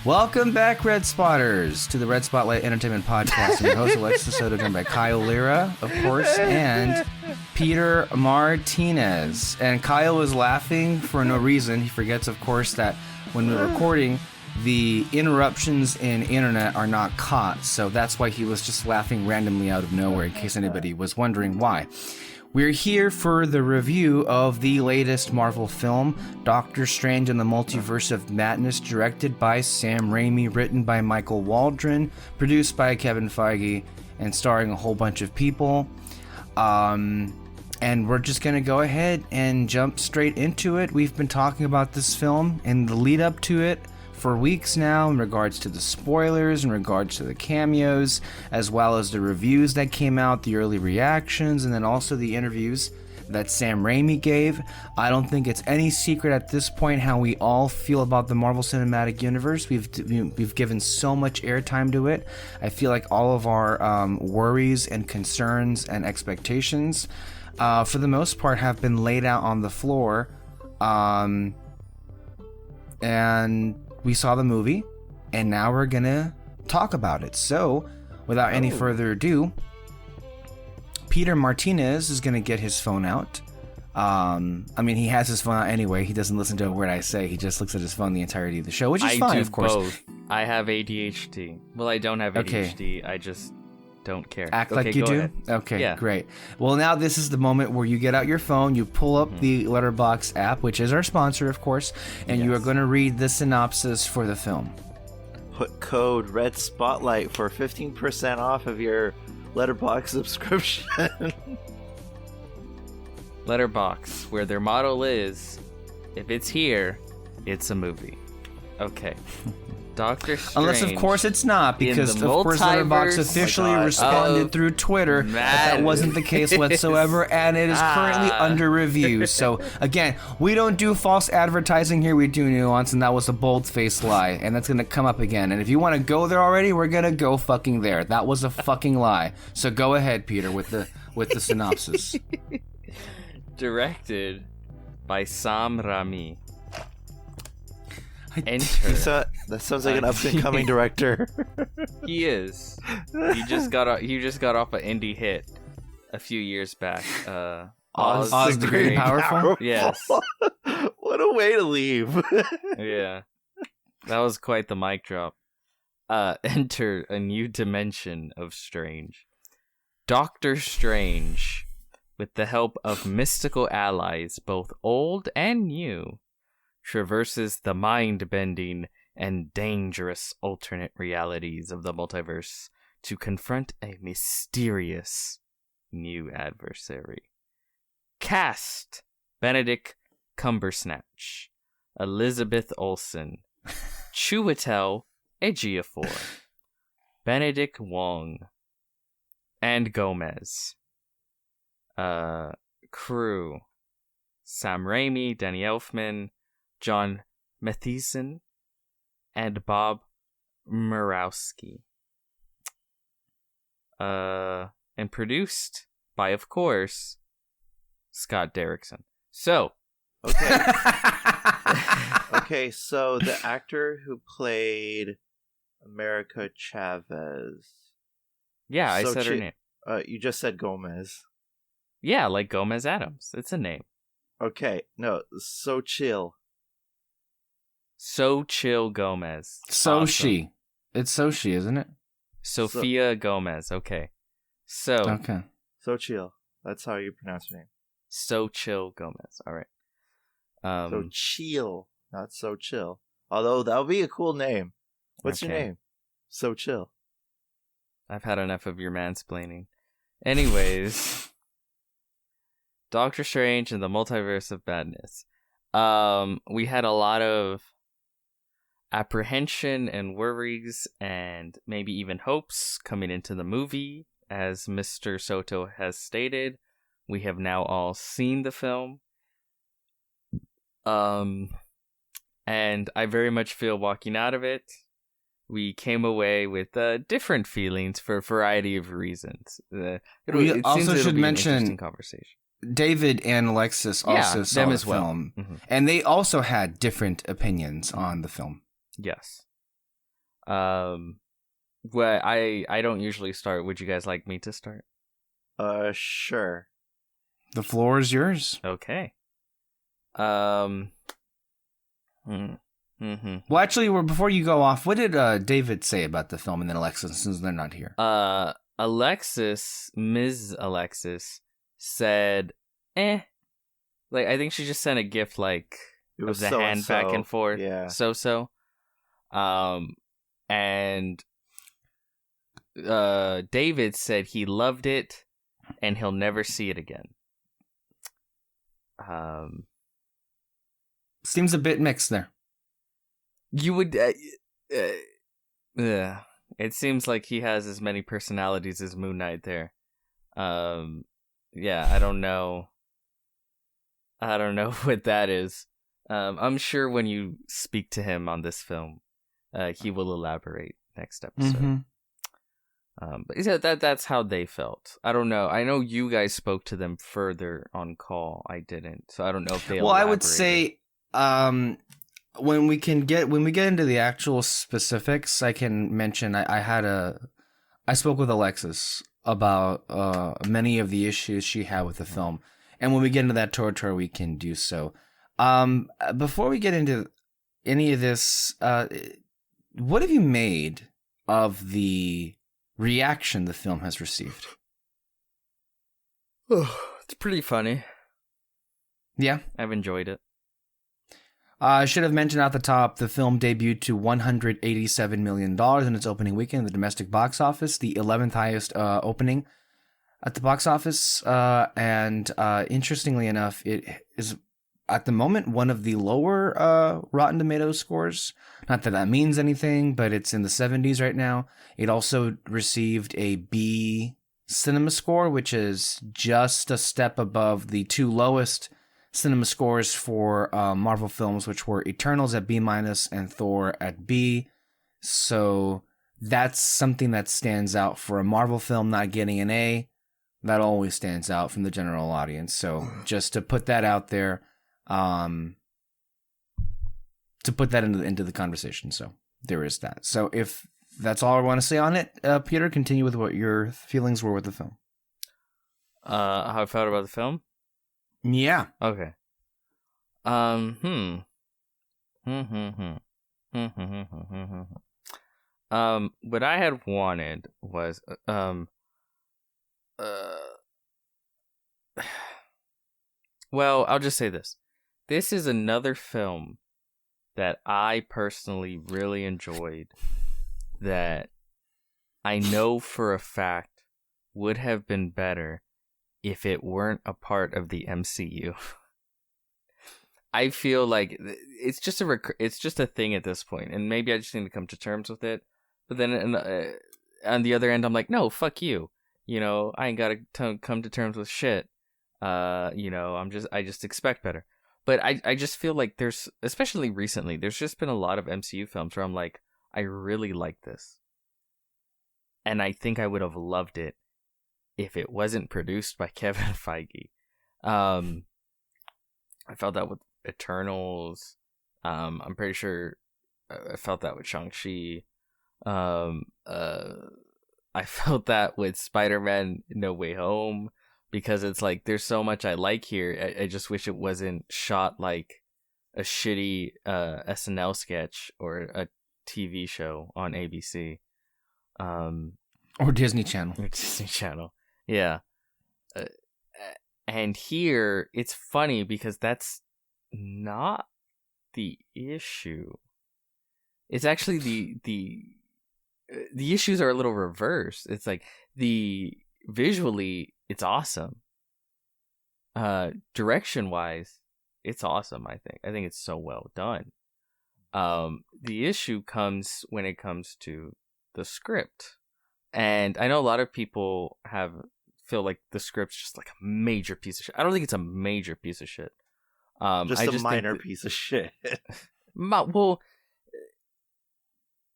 Welcome back, Red Spotters, to the Red Spotlight Entertainment Podcast. I'm your host, Alexis Soto, joined by Kyle Lira, of course, and Peter Martinez. And Kyle was laughing for no reason. He forgets, of course, that when we're recording, the interruptions in internet are not caught. So that's why he was just laughing randomly out of nowhere, in case anybody was wondering why. We're here for the review of the latest Marvel film, Doctor Strange and the Multiverse of Madness, directed by Sam Raimi, written by Michael Waldron, produced by Kevin Feige, and starring a whole bunch of people. And we're just going to go ahead and jump straight into it. We've been talking about this film and the lead up to it for weeks now in regards to the spoilers, in regards to the cameos, as well as the reviews that came out, the early reactions, and then also the interviews that Sam Raimi gave. I don't think it's any secret at this point how we all feel about the Marvel Cinematic Universe. We've given so much airtime to it. I feel like all of our worries and concerns and expectations, for the most part, have been laid out on the floor. And we saw the movie, and now we're gonna talk about it. So, without any further ado, Peter Martinez is gonna get his phone out. I mean, he has his phone out anyway. He doesn't listen to a word I say. He just looks at his phone the entirety of the show, which is fine, of course. Both. I have ADHD. Well, I don't have ADHD. Okay. I just don't care. Act like you do? Ahead. Okay, yeah. Great. Well, now this is the moment where you get out your phone, you pull up the Letterboxd app, which is our sponsor, of course, and you are going to read the synopsis for the film. Put code Red Spotlight for 15% off of your Letterboxd subscription. Letterboxd, where their motto is, if it's here, it's a movie. Okay. Doctor Strange. Unless, of course, it's not, because, of course, Letterboxd officially responded through Twitter that wasn't the case whatsoever, and it is currently under review. So, again, we don't do false advertising here, we do nuance, and that was a bold-faced lie, and that's going to come up again. And if you want to go there already, we're going to go fucking there. That was a fucking lie. So go ahead, Peter, with the synopsis. Directed by Sam Raimi. Enter. That sounds like an up-and-coming director. He is. He just got off an indie hit a few years back. Oz the Great and Powerful? Yes. What a way to leave. Yeah. That was quite the mic drop. Enter a new dimension of strange. Doctor Strange, with the help of mystical allies, both old and new, traverses the mind-bending and dangerous alternate realities of the multiverse to confront a mysterious new adversary. Cast: Benedict Cumbersnatch, Elizabeth Olsen, Chiwetel Ejiofor, Benedict Wong, and Gomez. Crew: Sam Raimi, Danny Elfman, John Mathieson, and Bob Murawski. And produced by, of course, Scott Derrickson. So, okay. Okay, so the actor who played America Chavez. Yeah, I said her name. You just said Gomez. Yeah, like Gomez Adams. It's a name. Okay, no, Xochitl. Xochitl Gomez. Sochi. It's Sochi, isn't it? Sophia Gomez. Okay. Okay. Xochitl. That's how you pronounce her name. Xochitl Gomez. All right. So chill, not so chill. Although that would be a cool name. What's your name? So chill. I've had enough of your mansplaining. Anyways, Doctor Strange and the Multiverse of Madness. We had a lot of apprehension and worries and maybe even hopes coming into the movie. As Mr. Soto has stated, we have now all seen the film. And I very much feel walking out of it, we came away with different feelings for a variety of reasons. We also should mention conversation. David and Alexis also saw the film, and they also had different opinions on the film. Yes. Well, I don't usually start. Would you guys like me to start? Sure. The floor is yours. Okay. Mm-hmm. Well, actually, before you go off, what did David say about the film, and then Alexis, since they're not here? Ms. Alexis said, "Eh." Like, I think she just sent a gift, like, It was of the hand back and forth. Yeah. So. And David said he loved it, and he'll never see it again. Seems a bit mixed there. You would, yeah. It seems like he has as many personalities as Moon Knight there. Yeah, I don't know what that is. I'm sure when you speak to him on this film, he will elaborate next episode. Mm-hmm. But he said that's how they felt. I don't know. I know you guys spoke to them further on call. I didn't, so I don't know if they. Well, I would say, when we get into the actual specifics, I can mention I spoke with Alexis about many of the issues she had with the film, and when we get into that territory, we can do so. Before we get into any of this, what have you made of the reaction the film has received? It's pretty funny. Yeah, I've enjoyed it. I should have mentioned at the top, the film debuted to $187 million in its opening weekend in the domestic box office, the 11th highest opening at the box office. And interestingly enough, it is at the moment one of the lower Rotten Tomatoes scores. Not that that means anything, but it's in the 70s right now. It also received a B cinema score, which is just a step above the two lowest cinema scores for Marvel films, which were Eternals at B- and Thor at B. So that's something that stands out for a Marvel film not getting an A. That always stands out from the general audience. So just to put that out there, to put that into the conversation. So there is that. So if that's all I want to say on it, Peter, continue with what your feelings were with the film. How I felt about the film? Yeah. Okay. What I had wanted was, well, I'll just say this. This is another film that I personally really enjoyed that I know for a fact would have been better if it weren't a part of the MCU. I feel like it's just a thing at this point, and maybe I just need to come to terms with it. But then on the other end, I'm like, no, fuck you. You know, I ain't gotta come to terms with shit. You know, I just expect better. But I just feel like there's, especially recently, there's just been a lot of MCU films where I'm like, I really like this, and I think I would have loved it if it wasn't produced by Kevin Feige. I felt that with Eternals. I'm pretty sure I felt that with Shang-Chi. I felt that with Spider-Man No Way Home, because it's like there's so much I like here. I just wish it wasn't shot like a shitty SNL sketch or a TV show on ABC. Or Disney Channel. Or Disney Channel. Yeah. And here, it's funny because that's not the issue. It's actually the issues are a little reversed. It's like visually, it's awesome. Direction wise, it's awesome. I think it's so well done. The issue comes when it comes to the script, and I know a lot of people feel like the script's just like a major piece of shit. I don't think it's a major piece of shit. Just a minor piece of shit. Well,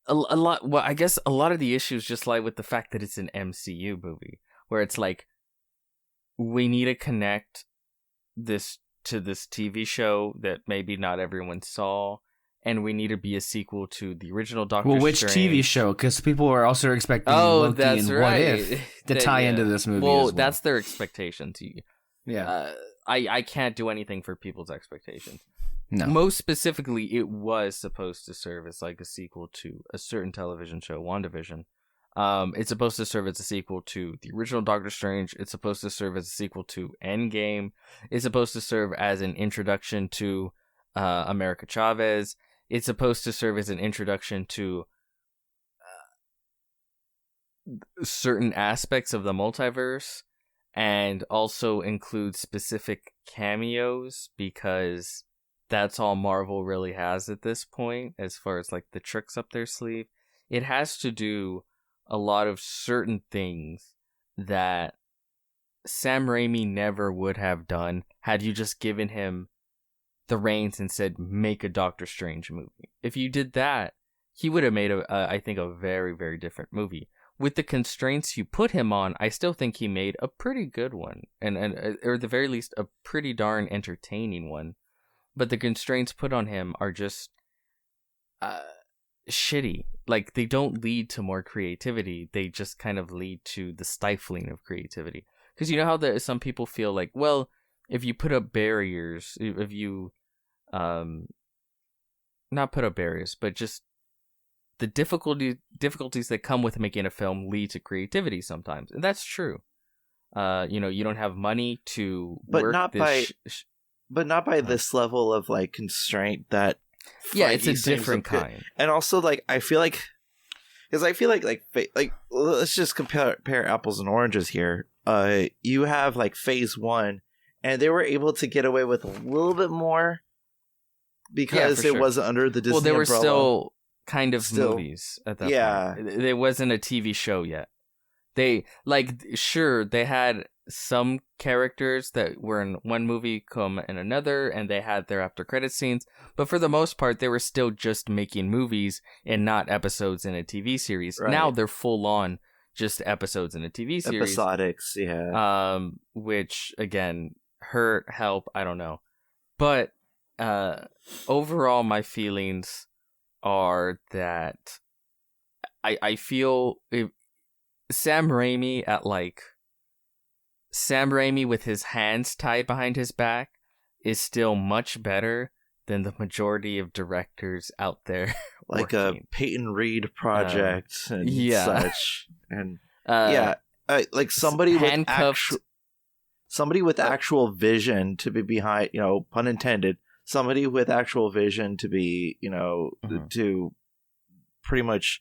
a lot. Well, I guess a lot of the issues just lie with the fact that it's an MCU movie, where it's like we need to connect this to this TV show that maybe not everyone saw, and we need to be a sequel to the original Doctor Well, which Strange. TV show? Because people are also expecting Oh, Loki that's and right. What If to tie into this movie. Well, as well. that's their expectations. Yeah. I can't do anything for people's expectations. No. Most specifically, it was supposed to serve as like a sequel to a certain television show, WandaVision. It's supposed to serve as a sequel to the original Doctor Strange. It's supposed to serve as a sequel to Endgame. It's supposed to serve as an introduction to America Chavez. It's supposed to serve as an introduction to certain aspects of the multiverse, and also include specific cameos, because that's all Marvel really has at this point as far as like the tricks up their sleeve. It has to do a lot of certain things that Sam Raimi never would have done had you just given him the reins and said, make a Doctor Strange movie. If you did that, he would have made I think a very, very different movie. With the constraints you put him on, I still think he made a pretty good one, and or at the very least a pretty darn entertaining one. But the constraints put on him are just shitty. Like, they don't lead to more creativity. They just kind of lead to the stifling of creativity. Because you know how some people feel like, well, if you put up barriers, if you not put up barriers, but just the difficulties that come with making a film lead to creativity sometimes. And that's true. You don't have money to work but not by this level of like constraint that it's a different kind. And also, like, I feel like let's just compare apples and oranges here. You have like Phase 1, and they were able to get away with a little bit more because it wasn't under the Disney umbrella. Well, they were umbrella. Still kind of movies at that point. It wasn't a TV show yet. They they had some characters that were in one movie come in another, and they had their after credit scenes, but for the most part they were still just making movies and not episodes in a TV series. Right. Now they're full on just episodes in a TV series. Episodics, yeah. Which again, help, I don't know. But overall my feelings are that I feel Sam Raimi with his hands tied behind his back is still much better than the majority of directors out there. Like working. A Peyton Reed project and such. And like somebody with actual vision to be behind, pun intended, somebody with actual vision to be, to pretty much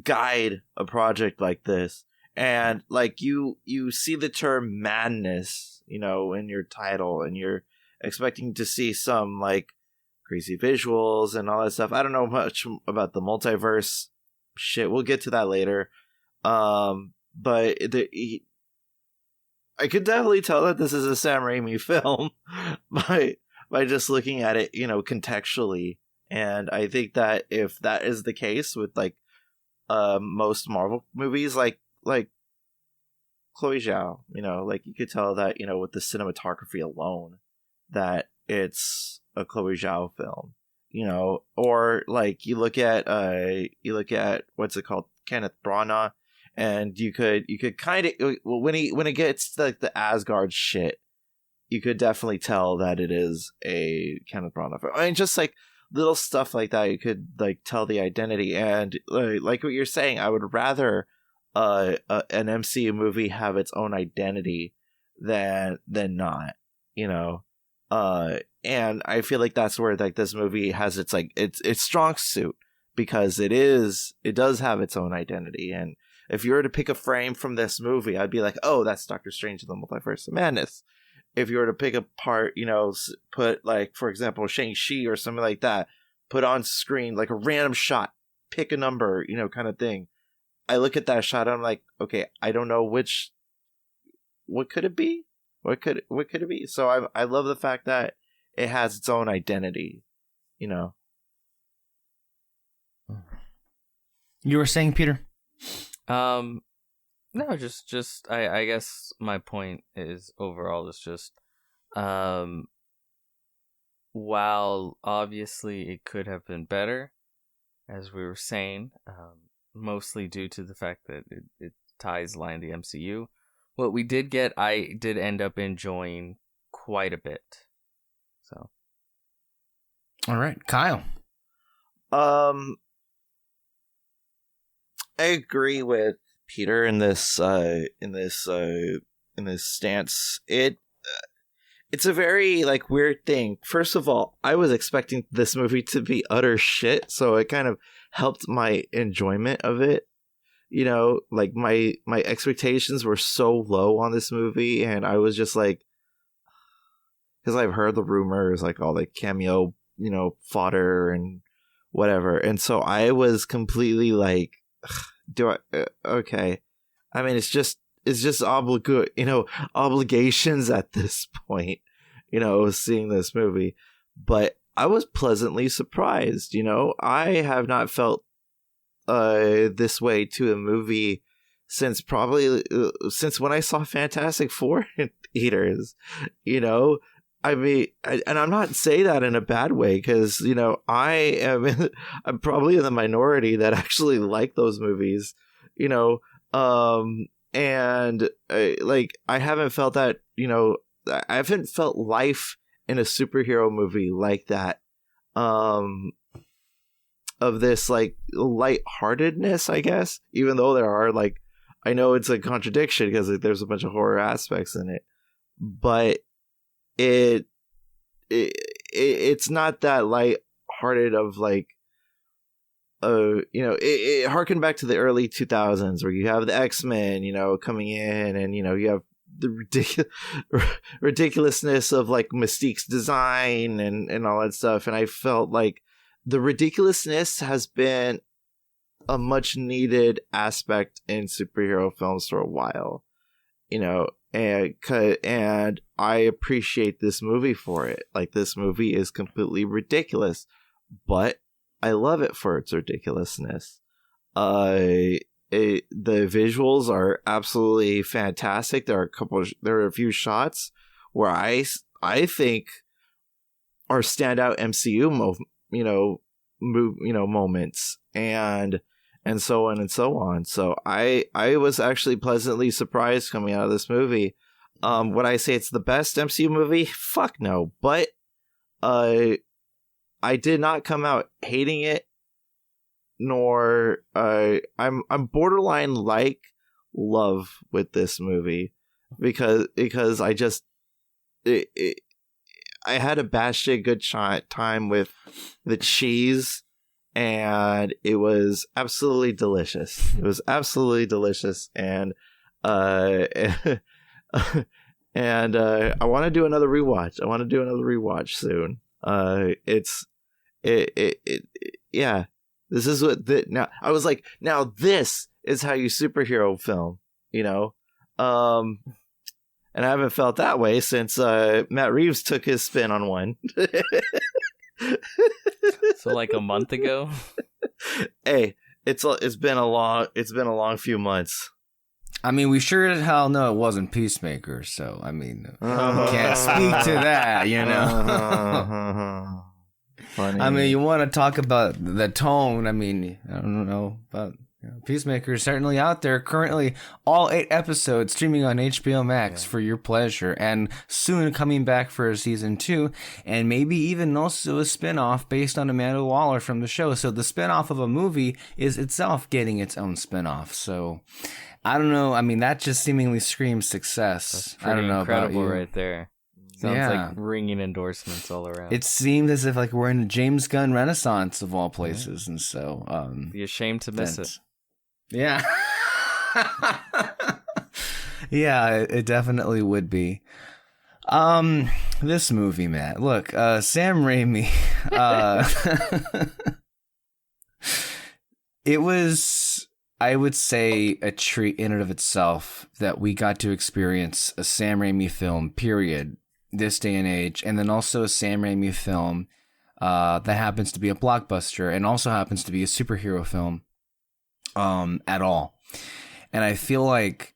guide a project like this. And like you see the term madness, in your title, and you're expecting to see some like crazy visuals and all that stuff. I don't know much about the multiverse shit. We'll get to that later. But I could definitely tell that this is a Sam Raimi film by just looking at it, contextually. And I think that if that is the case with like most Marvel movies, like Chloe Zhao, like you could tell that, with the cinematography alone, that it's a Chloe Zhao film, or like you look at what's it called, Kenneth Branagh, and you could kind of, when it gets to like the Asgard shit, you could definitely tell that it is a Kenneth Branagh film. I mean, just like little stuff like that, you could like tell the identity. And like what you're saying, I would rather an MCU movie have its own identity than not, and I feel like that's where like this movie has its like its strong suit, because it does have its own identity. And if you were to pick a frame from this movie, I'd be like, oh, that's Doctor Strange in the Multiverse of Madness. If you were to pick apart, put like, for example, Shang-Chi or something like that, put on screen like a random shot, pick a number, kind of thing. I look at that shot, I'm like, okay, I don't know what could it be? What could it be? So I love the fact that it has its own identity, You were saying, Peter? No, just I guess my point is overall is just while obviously it could have been better, as we were saying, mostly due to the fact that it ties line the MCU, what we did get, I did end up enjoying quite a bit. So, all right, Kyle. I agree with Peter in this stance. It's a very like weird thing. First of all, I was expecting this movie to be utter shit, so it kind of helped my enjoyment of it. You know, like my expectations were so low on this movie, and I was just like, because I've heard the rumors, like all the cameo, you know, fodder and whatever, and so I was completely like, okay. I mean, it's just obligations at this point, you know, seeing this movie. But I was pleasantly surprised, you know. I have not felt this way to a movie since when I saw Fantastic Four in theaters, you know. I mean, and I'm not saying that in a bad way, because, you know, I'm probably in the minority that actually like those movies, you know. And like, I haven't felt that, you know, I haven't felt life in a superhero movie like that, of this like lightheartedness, I guess, even though there are like, I know it's a contradiction because there's a bunch of horror aspects in it, but it's not that lighthearted of like, you know, it harkened back to the early 2000s where you have the X-Men, you know, coming in, and, you know, you have the ridiculousness of like Mystique's design and all that stuff. And I felt like the ridiculousness has been a much needed aspect in superhero films for a while, you know, and I appreciate this movie for it. Like, this movie is completely ridiculous, but I love it for its ridiculousness. The visuals are absolutely fantastic. There are a few shots where I think are standout MCU moments, and so on and so on. So I was actually pleasantly surprised coming out of this movie. Would I say it's the best MCU movie? Fuck no. But I did not come out hating it, nor I'm borderline like love with this movie, because I just I had a batshit good time with the cheese, and it was absolutely delicious. It was absolutely delicious, and and I want to do another rewatch soon. Yeah. This is what now I was like, now this is how you superhero film, you know. And I haven't felt that way since Matt Reeves took his spin on one. So like a month ago. Hey, it's been a long few months. I mean, we sure as hell know it wasn't Peacemaker, so I mean, can't speak to that, you know. Funny. I mean, you want to talk about the tone. I mean, I don't know, but Peacemaker is certainly out there currently. All 8 episodes streaming on HBO Max for your pleasure, and soon coming back for a season 2, and maybe even also a spinoff based on Amanda Waller from the show. So the spinoff of a movie is itself getting its own spinoff. So I don't know. I mean, that just seemingly screams success. That's I don't know incredible about you. right there. Sounds like ringing endorsements all around. It seemed as if like we're in a James Gunn renaissance of all places, and so be ashamed to miss it. Yeah. Yeah, it definitely would be. This movie, Matt. Look, Sam Raimi. It was, I would say, a treat in and of itself that we got to experience a Sam Raimi film, period, this day and age, and then also a Sam Raimi film that happens to be a blockbuster and also happens to be a superhero film at all. And I feel like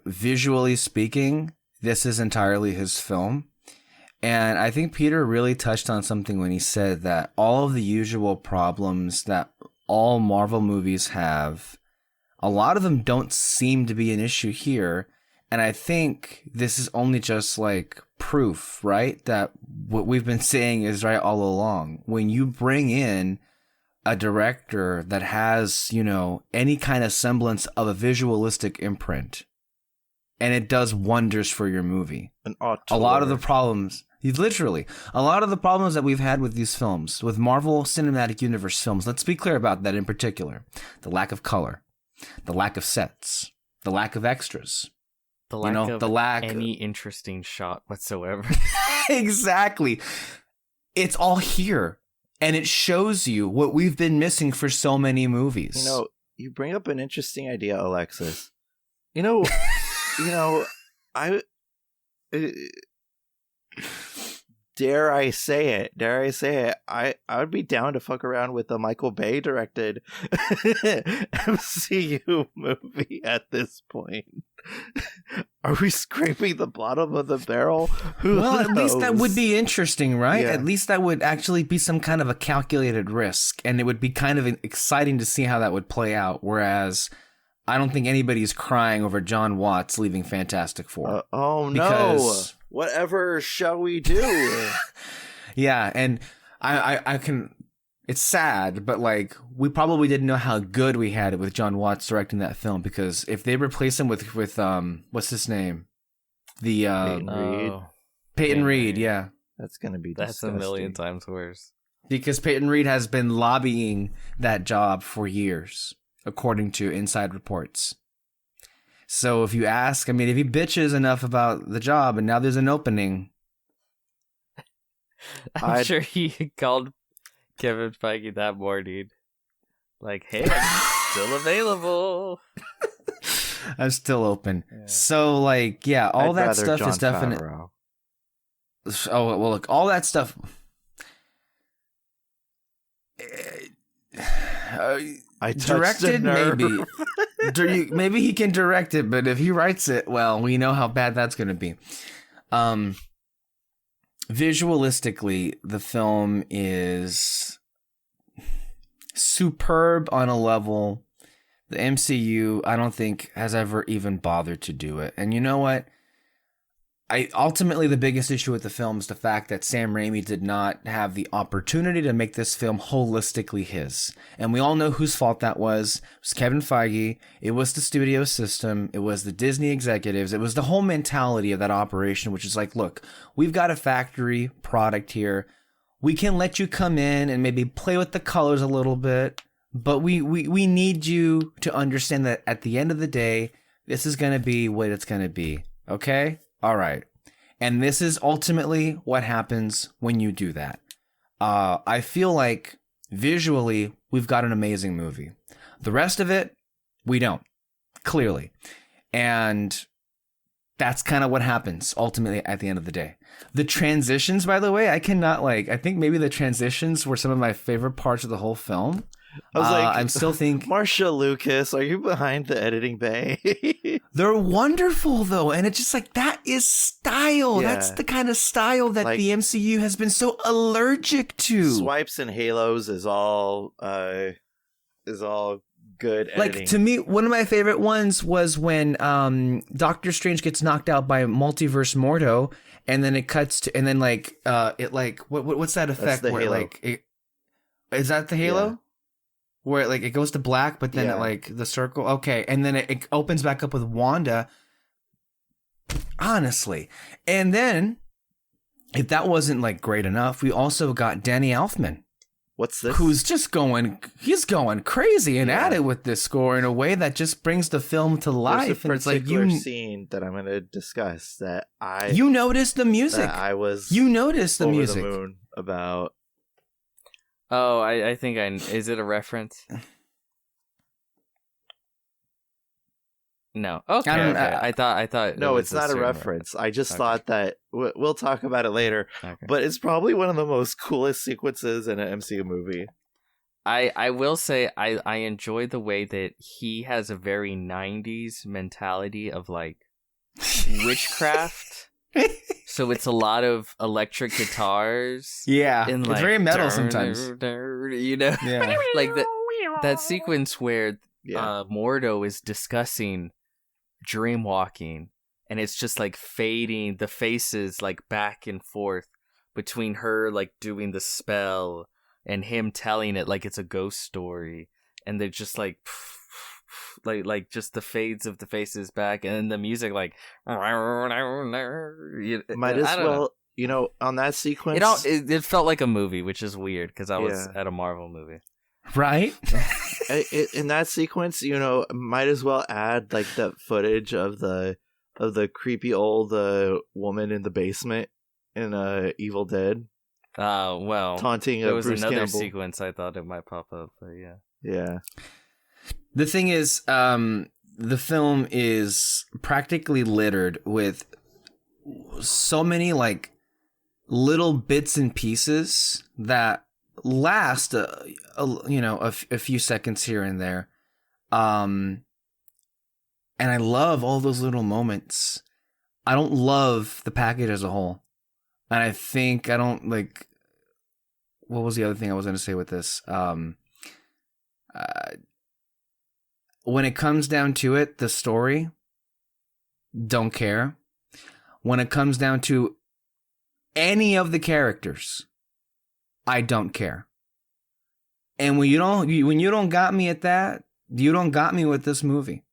visually speaking, this is entirely his film. And I think Peter really touched on something when he said that all of the usual problems that all Marvel movies have, a lot of them don't seem to be an issue here. And I think this is only just like proof, right? That what we've been saying is right all along. When you bring in a director that has, you know, any kind of semblance of a visualistic imprint, and it does wonders for your movie. A lot of the problems, literally, a lot of the problems that we've had with these films, with Marvel Cinematic Universe films, let's be clear about that in particular. The lack of color, the lack of sets, the lack of extras. The lack of any interesting shot whatsoever. Exactly. It's all here. And it shows you what we've been missing for so many movies. You know, you bring up an interesting idea, Alexis. You know, I dare I say it, I would be down to fuck around with the Michael Bay directed MCU movie at this point. Are we scraping the bottom of the barrel? Well, at least that would be interesting, right? Yeah. At least that would actually be some kind of a calculated risk, and it would be kind of exciting to see how that would play out. Whereas I don't think anybody's crying over John Watts leaving Fantastic Four. No. Whatever shall we do? Yeah, and I can... It's sad, but like we probably didn't know how good we had it with John Watts directing that film, because if they replace him with what's his name? The Peyton Reed, yeah. That's going to be That's disgusting. a million times worse. Because Peyton Reed has been lobbying that job for years, according to inside reports. So if you ask, I mean, if he bitches enough about the job and now there's an opening. I'm sure he called Kevin Feige that morning. Like, hey, I'm still available. I'm still open. Yeah. So, like, yeah, all that stuff John is definite. Favreau. Oh, well, look, all that stuff. I directed, maybe. Maybe he can direct it, but if he writes it, well, we know how bad that's going to be. Visualistically, the film is superb on a level the MCU, I don't think, has ever even bothered to do it. And you know what? Ultimately, the biggest issue with the film is the fact that Sam Raimi did not have the opportunity to make this film holistically his. And we all know whose fault that was. It was Kevin Feige. It was the studio system. It was the Disney executives. It was the whole mentality of that operation, which is like, look, we've got a factory product here. We can let you come in and maybe play with the colors a little bit, but we need you to understand that at the end of the day, this is going to be what it's going to be. Okay? All right. And this is ultimately what happens when you do that. I feel like visually, we've got an amazing movie. The rest of it, we don't, clearly. And that's kind of what happens ultimately at the end of the day. The transitions, by the way, I think maybe the transitions were some of my favorite parts of the whole film. I was like, I'm still thinking, Marsha Lucas, are you behind the editing bay? They're wonderful, though. And it's just like, that is style. Yeah. That's the kind of style that the MCU has been so allergic to. Swipes and halos is all good editing. Like, to me, one of my favorite ones was when Doctor Strange gets knocked out by Multiverse Mordo, and then it cuts to, and then what's that effect? That's the where halo. Is that the halo? Yeah. Where it goes to black, but then the circle. Okay, and then it opens back up with Wanda. Honestly, and then if that wasn't great enough, we also got Danny Elfman. What's this? Who's just going crazy and at it with this score in a way that just brings the film to life. There's a and particular scene that I'm going to discuss that you noticed the music. You noticed the music. Over the moon about. Oh, I think is it a reference? No. Okay. I thought. No, it's not a reference. I just thought that we'll talk about it later. Okay. But it's probably one of the most coolest sequences in an MCU movie. I will say I enjoy the way that he has a very 90s mentality of witchcraft So it's a lot of electric guitars. Yeah, And it's very metal sometimes. You know, Yeah. like that sequence where Yeah. Mordo is discussing dream walking, and it's just like fading the faces like back and forth between her like doing the spell and him telling it like it's a ghost story, and they're just like just the fades of the faces back, and then the music like Might as well, on that sequence. it felt like a movie, which is weird because I was at a Marvel movie. Right? In that sequence, might as well add like the footage of the creepy old woman in the basement in Evil Dead. Well, taunting there was Bruce another Campbell. sequence I thought it might pop up, but yeah. Yeah. The thing is, the film is practically littered with so many like little bits and pieces that last a few seconds here and there, and I love all those little moments. I don't love the package as a whole, and I think I don't like. What was the other thing I was going to say with this? When it comes down to it, the story, don't care. When it comes down to any of the characters, I don't care. And when you don't got me at that, you don't got me with this movie.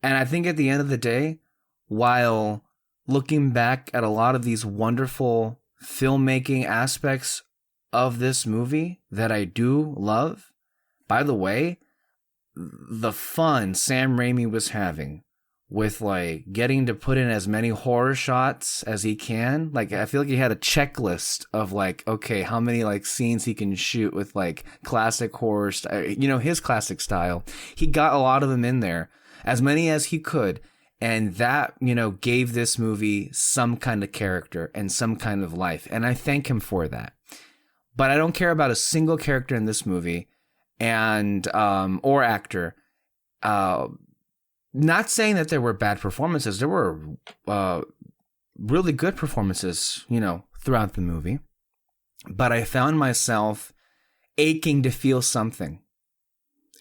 And I think at the end of the day, while looking back at a lot of these wonderful filmmaking aspects of this movie that I do love, by the way, the fun Sam Raimi was having with like getting to put in as many horror shots as he can. Like, I feel like he had a checklist of like, okay, how many like scenes he can shoot with like classic horror, his classic style. He got a lot of them in there, as many as he could. And that, gave this movie some kind of character and some kind of life. And I thank him for that. But I don't care about a single character in this movie and or actor. Not saying that there were bad performances. There were really good performances, throughout the movie. But I found myself aching to feel something.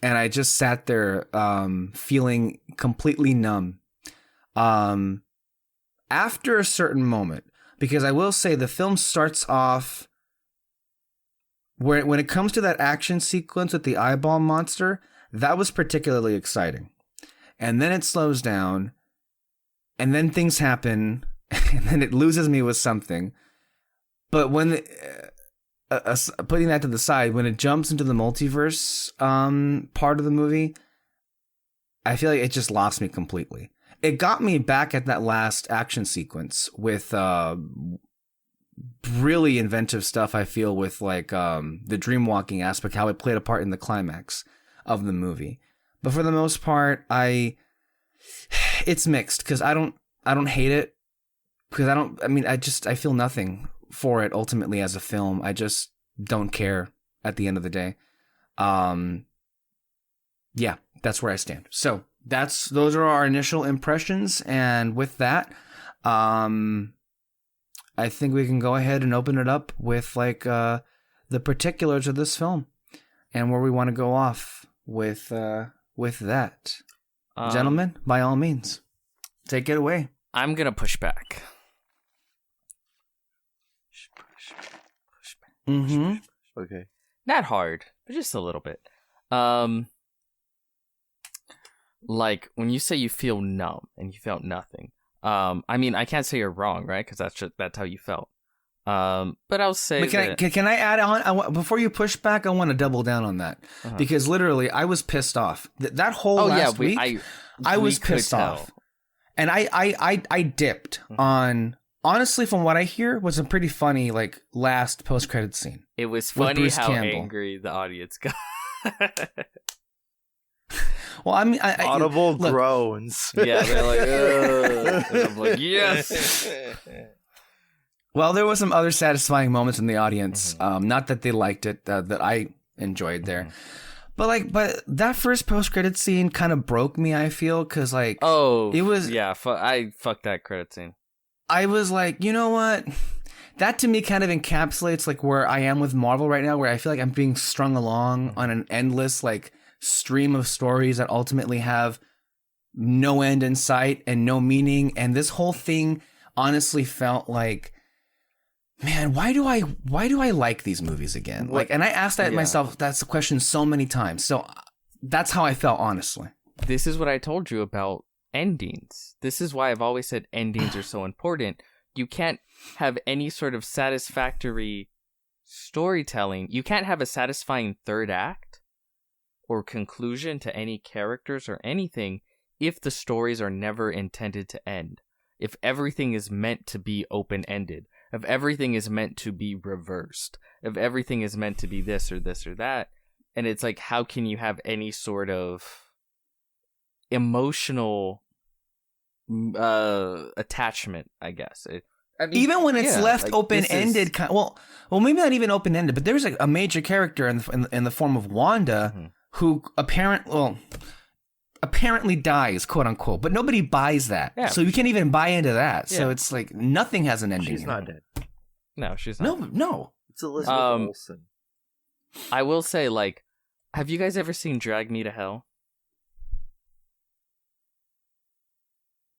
And I just sat there feeling completely numb. After a certain moment, because I will say the film starts off when it comes to that action sequence with the eyeball monster, that was particularly exciting. And then it slows down, and then things happen, and then it loses me with something. But when putting that to the side, when it jumps into the multiverse part of the movie, I feel like it just lost me completely. It got me back at that last action sequence with really inventive stuff, I feel, with like the dream walking aspect, how it played a part in the climax of the movie. But for the most part, it's mixed because I don't hate it, because I feel nothing for it ultimately as a film. I just don't care at the end of the day. Yeah, that's where I stand. So those are our initial impressions, and with that, I think we can go ahead and open it up with like the particulars of this film and where we want to go off with that. Gentlemen, by all means, take it away. I'm gonna push back. Push back. Mm-hmm. Okay. Not hard, but just a little bit. Like when you say you feel numb and you felt nothing. I can't say you're wrong, right? Because that's how you felt. But I'll say. But can I add on? Before you push back, I want to double down on that, because literally, I was pissed off. That whole last week, I was pissed off, and I dipped on. Honestly, from what I hear, was a pretty funny like last post credit scene. It was funny Bruce how Campbell. angry the audience got. Well, audible look, groans. Yeah, they're like, ugh. And I'm like, yes. Well, there was some other satisfying moments in the audience. Not that they liked it, that I enjoyed there. But that first post-credit scene kind of broke me, I feel, because, like... Oh, it was... Yeah, I fucked that credit scene. I was like, you know what? That to me kind of encapsulates like where I am with Marvel right now, where I feel like I'm being strung along on an endless like stream of stories that ultimately have no end in sight and no meaning. And this whole thing honestly felt like, man, why do I like these movies again? Like, and I asked that myself. That's the question so many times. So that's how I felt, honestly. This is what I told you about endings. This is why I've always said endings are so important. You can't have any sort of satisfactory storytelling. You can't have a satisfying third act or conclusion to any characters or anything if the stories are never intended to end. If everything is meant to be open-ended. If everything is meant to be reversed. If everything is meant to be this or this or that. And it's like, how can you have any sort of emotional attachment, I guess. I mean, even when it's left like, open-ended, well, maybe not even open-ended, but there's a major character in the form of Wanda who apparently dies, quote unquote, but nobody buys that. Yeah. So you can't even buy into that. So it's like nothing has an ending. She's not dead. No, she's not. No. It's Elizabeth Olsen. I will say, like, have you guys ever seen Drag Me to Hell?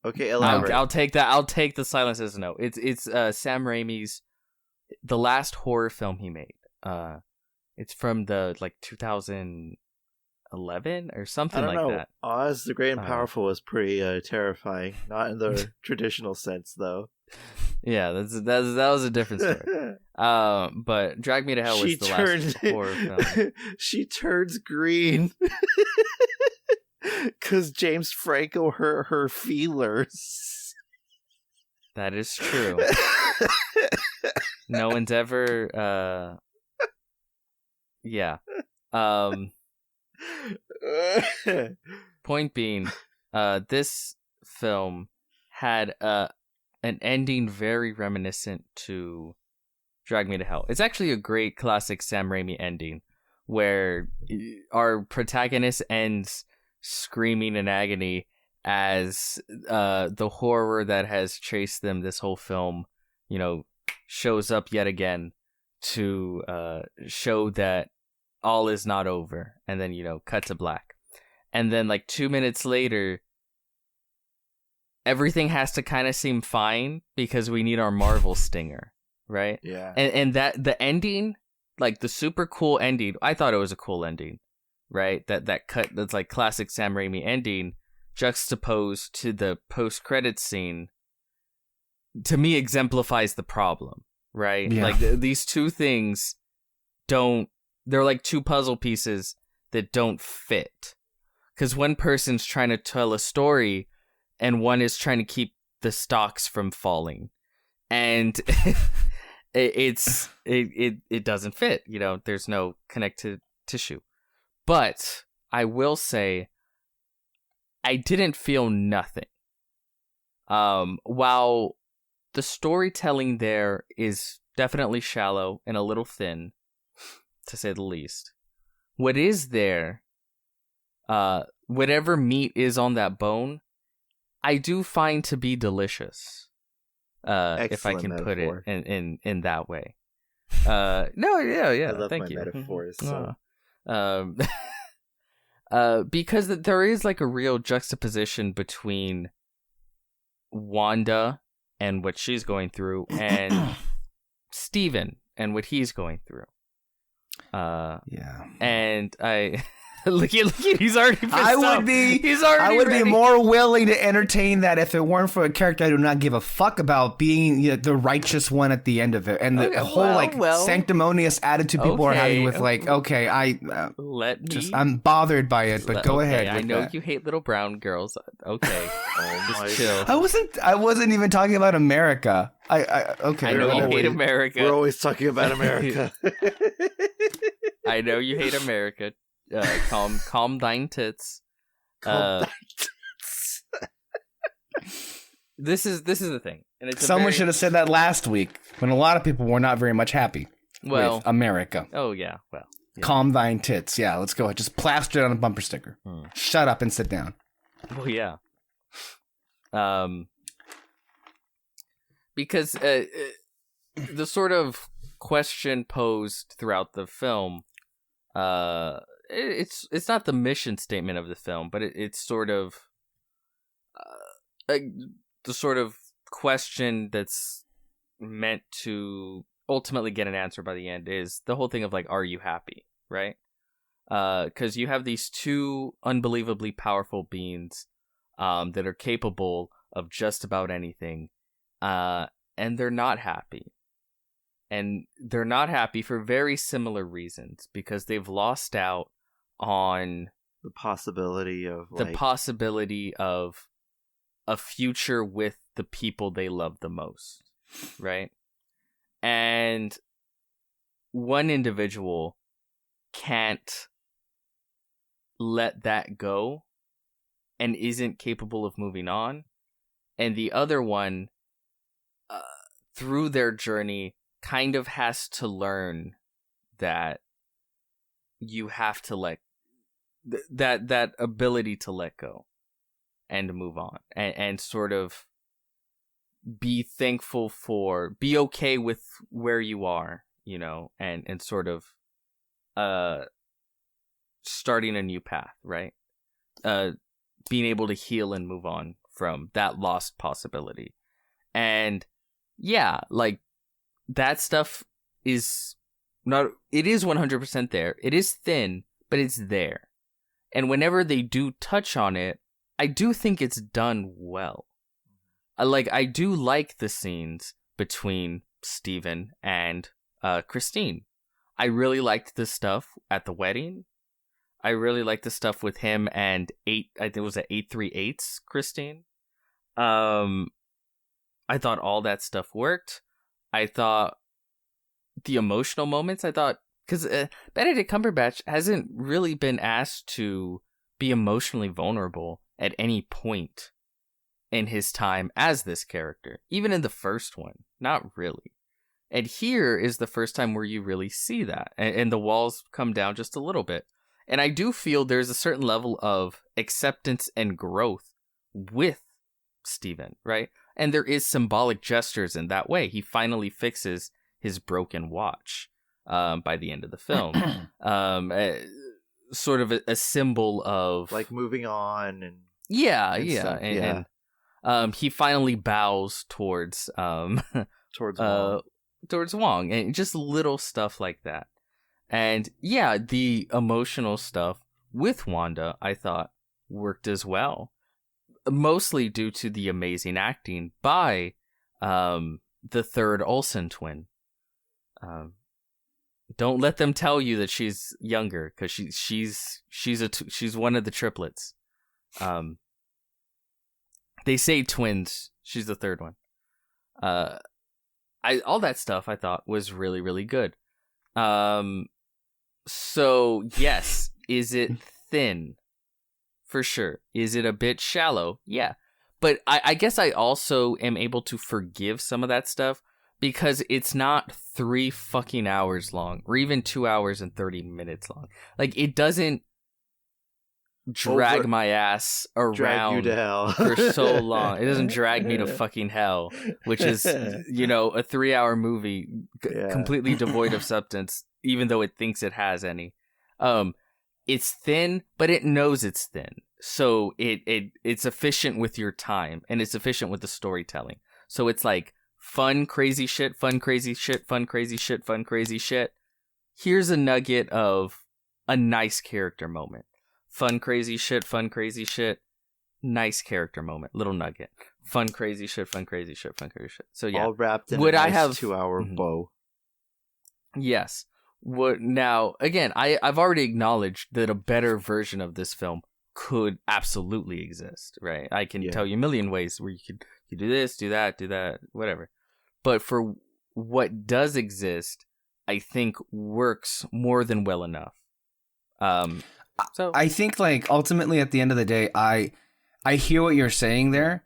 Okay, elaborate. I'll take that. I'll take the silence as a no. It's Sam Raimi's the last horror film he made. It's from the 2011 or something like that. Oz the Great and Powerful was pretty terrifying. Not in the traditional sense, though. Yeah, that was a different story. But Drag Me to Hell was the last horror film. She turns green. Because James Franco hurt her feelers. That is true. No one's ever... Yeah. Point being, this film had an ending very reminiscent to Drag Me to Hell. It's actually a great classic Sam Raimi ending, where our protagonist ends screaming in agony as the horror that has chased them this whole film, shows up yet again to show that all is not over, and then cut to black, and then 2 minutes later everything has to kind of seem fine because we need our Marvel stinger, right? Yeah. And that the ending, the super cool ending, I thought it was a cool ending. Right, that cut that's classic Sam Raimi ending, juxtaposed to the post-credits scene, to me exemplifies the problem. Right, yeah. These two things they're like two puzzle pieces that don't fit, because one person's trying to tell a story, and one is trying to keep the stocks from falling, and it doesn't fit. There's no connective tissue. But I will say, I didn't feel nothing. While the storytelling there is definitely shallow and a little thin, to say the least, what is there, whatever meat is on that bone, I do find to be delicious. If I can metaphor. Put it in that way. No, yeah. I love thank my you. metaphors. So. Because there is a real juxtaposition between Wanda and what she's going through, and Steven and what he's going through. Yeah. And I look at he's already pissed I off. I would be more willing to entertain that if it weren't for a character I do not give a fuck about being the righteous one at the end of it, and the whole sanctimonious attitude people are having with I'm bothered by it, but go ahead. I know that. you hate little brown girls. Okay, just chill. I wasn't even talking about America. Okay. I know you hate America. We're always talking about America. I know you hate America. Calm thine tits. This is the thing, and it's someone should have said that last week when a lot of people were not very much happy with America. Oh yeah, well, yeah. Calm thine tits. Yeah, let's go ahead. Just plaster it on a bumper sticker. Shut up and sit down. Well, yeah. because the sort of question posed throughout the film, it's not the mission statement of the film, but it's sort of the sort of question that's meant to ultimately get an answer by the end is the whole thing of like, are you happy, right? Because you have these two unbelievably powerful beings that are capable of just about anything, and they're not happy. And they're not happy for very similar reasons, because they've lost out on the possibility of a future with the people they love the most, right? And one individual can't let that go and isn't capable of moving on, and the other one, through their journey, kind of has to learn that you have to let that ability to let go and move on, and sort of be thankful be okay with where you are, you know, and sort of starting a new path, right? Being able to heal and move on from that lost possibility. And yeah, like, that stuff is not, it is 100% there. It is thin, but it's there. And whenever they do touch on it, I do think it's done well. I do like the scenes between Steven and Christine. I really liked the stuff at the wedding. I really liked the stuff with him and I think it was at 838's Christine. I thought all that stuff worked. I thought the emotional moments, because Benedict Cumberbatch hasn't really been asked to be emotionally vulnerable at any point in his time as this character. Even in the first one, not really. And here is the first time where you really see that. And the walls come down just a little bit. And I do feel there's a certain level of acceptance and growth with Steven, right? And there is symbolic gestures in that way. He finally fixes his broken watch by the end of the film. Sort of a symbol of, like, moving on and and he finally bows towards towards Wong, and just little stuff like that. And yeah, the emotional stuff with Wanda, I thought, worked as well, mostly due to the amazing acting by the third Olsen twin. Don't let them tell you that she's younger, because she's one of the triplets. They say twins. She's the third one. All that stuff I thought was really, really good. So yes, is it thin? For sure. Is it a bit shallow? Yeah. But I guess I also am able to forgive some of that stuff, because it's not 3 fucking hours long, or even 2 hours and 30 minutes long. Like, it doesn't drag my ass around for so long. It doesn't drag me to fucking hell, which is, you know, a 3-hour movie completely devoid of substance, even though it thinks it has any. It's thin, but it knows it's thin. So it's efficient with your time, and it's efficient with the storytelling. So it's like fun, crazy shit, fun, crazy shit, fun, crazy shit, fun, crazy shit. Here's a nugget of a nice character moment. Fun, crazy shit, nice character moment. Little nugget. Fun, crazy shit, fun, crazy shit, fun, crazy shit. So yeah. All wrapped in a nice 2-hour bow. Yes. Now, again, I've already acknowledged that a better version of this film could absolutely exist, right? I can tell you a million ways where you do this, do that, whatever. But for what does exist, I think works more than well enough. So I think, like, ultimately at the end of the day, I hear what you're saying there.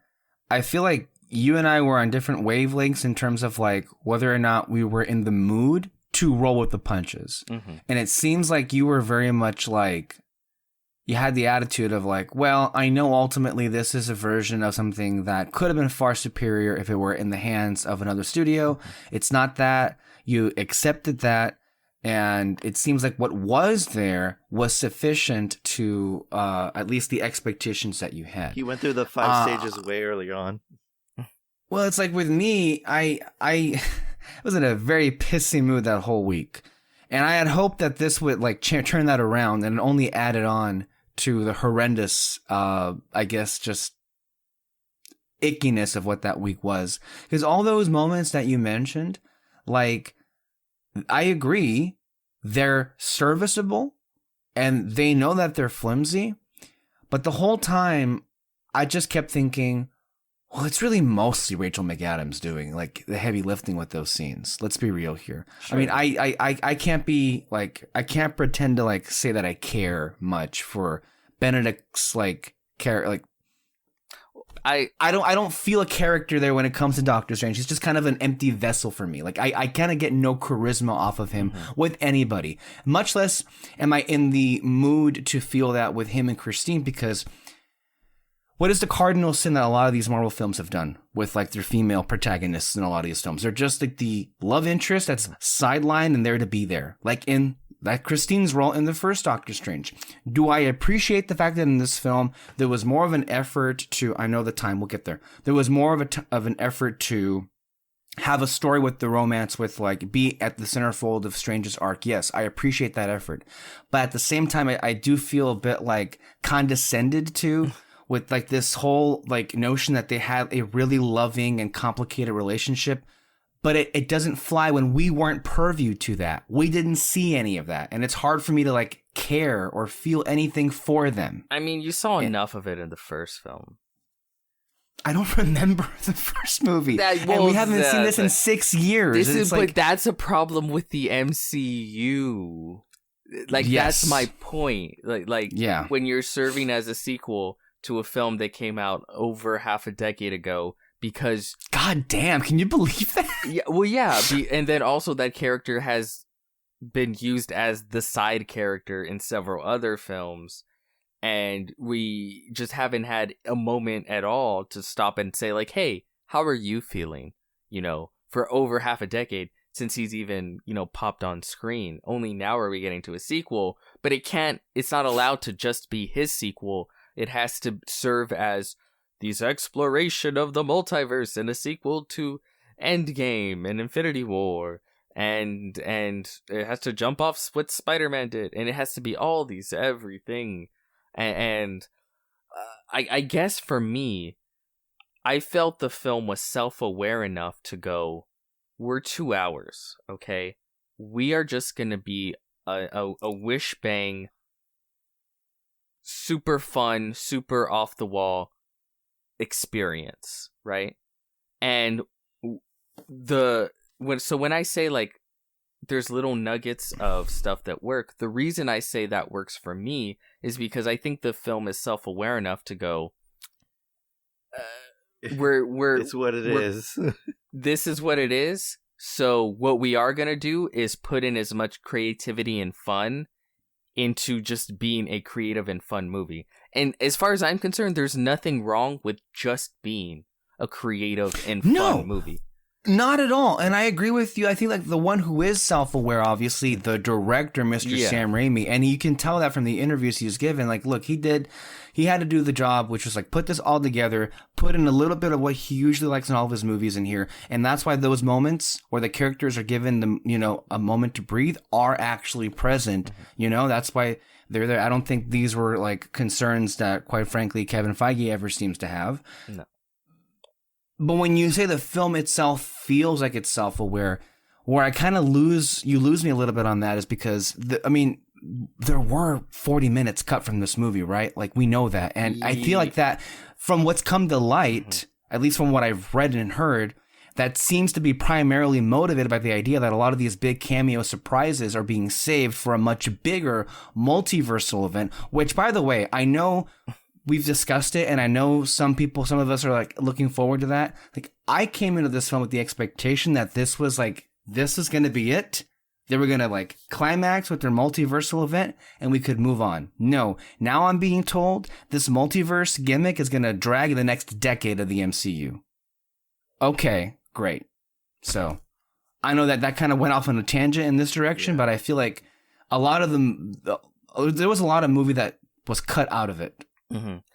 I feel like you and I were on different wavelengths in terms of, like, whether or not we were in the mood to roll with the punches. Mm-hmm. And it seems like you were very much like, you had the attitude of like, well, I know ultimately this is a version of something that could have been far superior if it were in the hands of another studio. It's not that. You accepted that. And it seems like what was there was sufficient to at least the expectations that you had. He went through the 5 stages way early on. Well, it's like with me, I was in a very pissy mood that whole week. And I had hoped that this would like turn that around and only add it on to the horrendous, I guess, just ickiness of what that week was. Because all those moments that you mentioned, like, I agree, they're serviceable and they know that they're flimsy. But the whole time, I just kept thinking, well, it's really mostly Rachel McAdams doing like the heavy lifting with those scenes. Let's be real here. Sure. I mean, I can't be like, I can't pretend to like say that I care much for Benedict's like care. Like, I don't feel a character there when it comes to Doctor Strange. He's just kind of an empty vessel for me. Like I kind of get no charisma off of him with anybody. Much less am I in the mood to feel that with him and Christine, because what is the cardinal sin that a lot of these Marvel films have done with like their female protagonists in a lot of these films? They're just like the love interest that's sidelined and there to be there. Like in that Christine's role in the first Doctor Strange. Do I appreciate the fact that in this film there was more of an effort to, I know the time, we'll get there. There was more of an effort to have a story with the romance, with like be at the centerfold of Strange's arc. Yes, I appreciate that effort. But at the same time, I do feel a bit like condescended to with like this whole like notion that they have a really loving and complicated relationship, but it doesn't fly when we weren't purview to that. We didn't see any of that. And it's hard for me to like care or feel anything for them. I mean, you saw enough of it in the first film. I don't remember the first movie. And we haven't seen this in 6 years. But that's a problem with the MCU. Like, yes. That's my point. Like yeah. When you're serving as a sequel to a film that came out over half a decade ago, because God damn, can you believe that? Yeah, well, yeah, and then also that character has been used as the side character in several other films, and we just haven't had a moment at all to stop and say like, hey, how are you feeling? You know, for over half a decade since he's even, you know, popped on screen. Only now are we getting to a sequel, but it's not allowed to just be his sequel. It has to serve as this exploration of the multiverse and a sequel to Endgame and Infinity War. And it has to jump off what Spider-Man did. And it has to be all these everything. And I guess for me, I felt the film was self-aware enough to go, we're 2 hours, okay? We are just going to be a wish-bang, super fun, super off the wall experience, right? And when I say like there's little nuggets of stuff that work, the reason I say that works for me is because I think the film is self-aware enough to go, it's what it is. This is what it is. So what we are gonna do is put in as much creativity and fun into just being a creative and fun movie. And as far as I'm concerned, there's nothing wrong with just being a creative and fun movie. Not at all. And I agree with you. I think like the one who is self-aware, obviously, the director, Mr. Sam Raimi, and you can tell that from the interviews he's given. Like, look, he had to do the job, which was like put this all together, put in a little bit of what he usually likes in all of his movies in here. And that's why those moments where the characters are given them, you know, a moment to breathe are actually present. You know, that's why they're there. I don't think these were like concerns that, quite frankly, Kevin Feige ever seems to have. No. But when you say the film itself feels like it's self-aware, where I kind of lose me a little bit on that is because, there were 40 minutes cut from this movie, right? Like, we know that. And I feel like that, from what's come to light, at least from what I've read and heard, that seems to be primarily motivated by the idea that a lot of these big cameo surprises are being saved for a much bigger multiversal event, which, by the way, I know we've discussed it, and I know some of us are like looking forward to that. Like, I came into this film with the expectation that this was going to be it. They were gonna like climax with their multiversal event and we could move on. No, now I'm being told this multiverse gimmick is gonna drag the next decade of the MCU. Okay, great. So I know that kind of went off on a tangent in this direction, but I feel like a lot of them, there was a lot of movie that was cut out of it,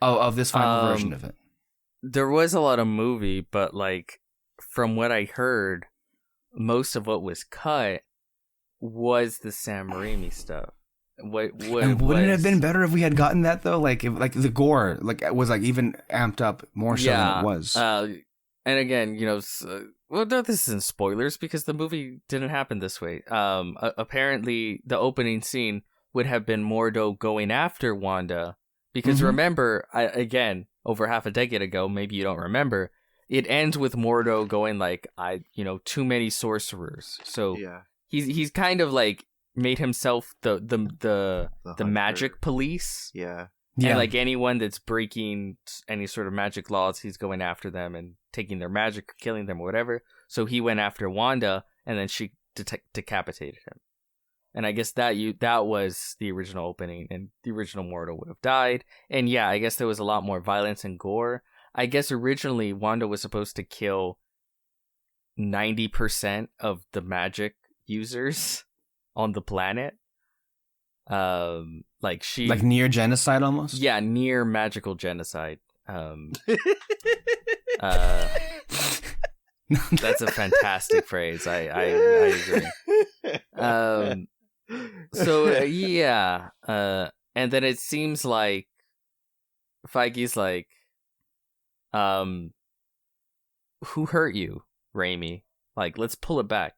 of this final version of it. There was a lot of movie, but like from what I heard, most of what was cut was the Sam Raimi stuff. And wouldn't it have been better if we had gotten that though? Like if like the gore like was like even amped up more so than it was. And again, you know, well, no, this isn't spoilers because the movie didn't happen this way. Apparently, the opening scene would have been Mordo going after Wanda because remember, again, over half a decade ago, maybe you don't remember, it ends with Mordo going like, too many sorcerers. So he's kind of like made himself the magic police. Yeah. And like anyone that's breaking any sort of magic laws, he's going after them and taking their magic, killing them, or whatever. So he went after Wanda, and then she decapitated him. And I guess that was the original opening, and the original Mortal would have died. And yeah, I guess there was a lot more violence and gore. I guess originally Wanda was supposed to kill 90% of the magic users on the planet. Like near genocide almost. Yeah, near magical genocide. That's a fantastic phrase. I agree. And then it seems like Feige's like, who hurt you, Raimi? Like, let's pull it back.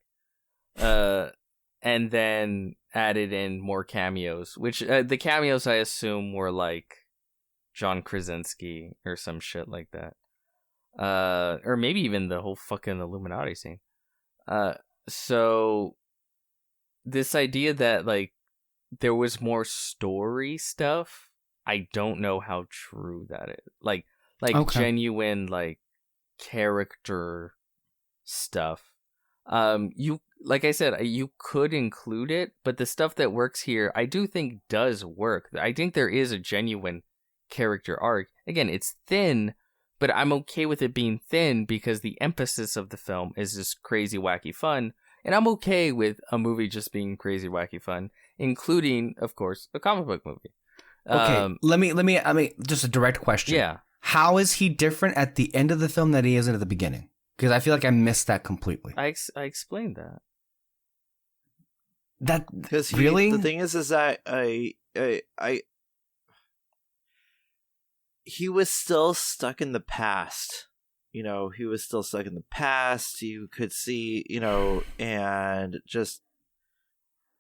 And then added in more cameos, which the cameos I assume were like John Krasinski or some shit like that. Or maybe even the whole fucking Illuminati scene. So this idea that like there was more story stuff, I don't know how true that is. Like genuine like character stuff. Like I said, you could include it, but the stuff that works here, I do think does work. I think there is a genuine character arc. Again, it's thin, but I'm okay with it being thin because the emphasis of the film is just crazy, wacky fun. And I'm okay with a movie just being crazy, wacky fun, including, of course, a comic book movie. Okay, let me, just a direct question. Yeah. How is he different at the end of the film than he is at the beginning? Because I feel like I missed that completely. I explained that. Because really? The thing is that he was still stuck in the past. You know, he was still stuck in the past. You could see, and just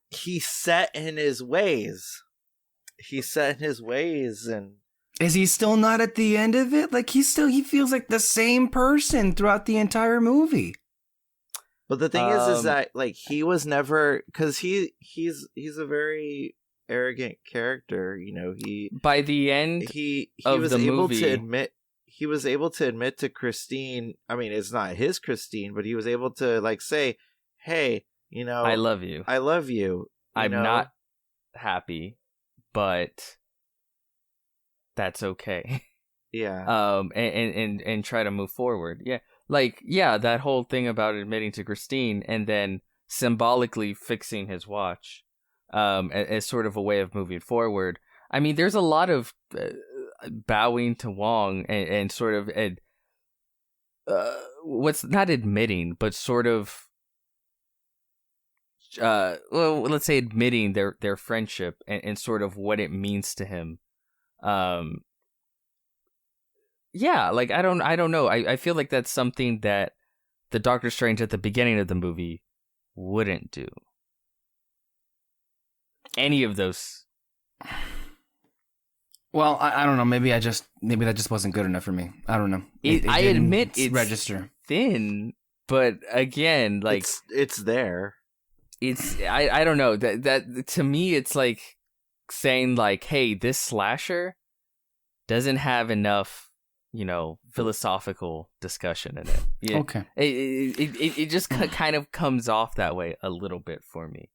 he's set in his ways. And is he still not at the end of it? Like he feels like the same person throughout the entire movie. But the thing is that like he was never, because he's a very arrogant character. He by the end he of was the able movie, to admit. He was able to admit to Christine. I mean, it's not his Christine, but he was able to like say, "Hey, I love you. I love you. I'm not happy, but that's okay." Yeah. And try to move forward. Yeah. Like, yeah, that whole thing about admitting to Christine and then symbolically fixing his watch, as sort of a way of moving forward. I mean, there's a lot of bowing to Wong and sort of what's not admitting, but sort of let's say admitting their friendship and sort of what it means to him. Yeah, like I don't know. I feel like that's something that the Doctor Strange at the beginning of the movie wouldn't do. Any of those. Well, I don't know. Maybe that just wasn't good enough for me. I don't know. I admit it's register thin, but again, like it's there. It's I don't know. That to me, it's like saying like, hey, this slasher doesn't have enough, philosophical discussion in it. Yeah. Okay. It just kind of comes off that way a little bit for me.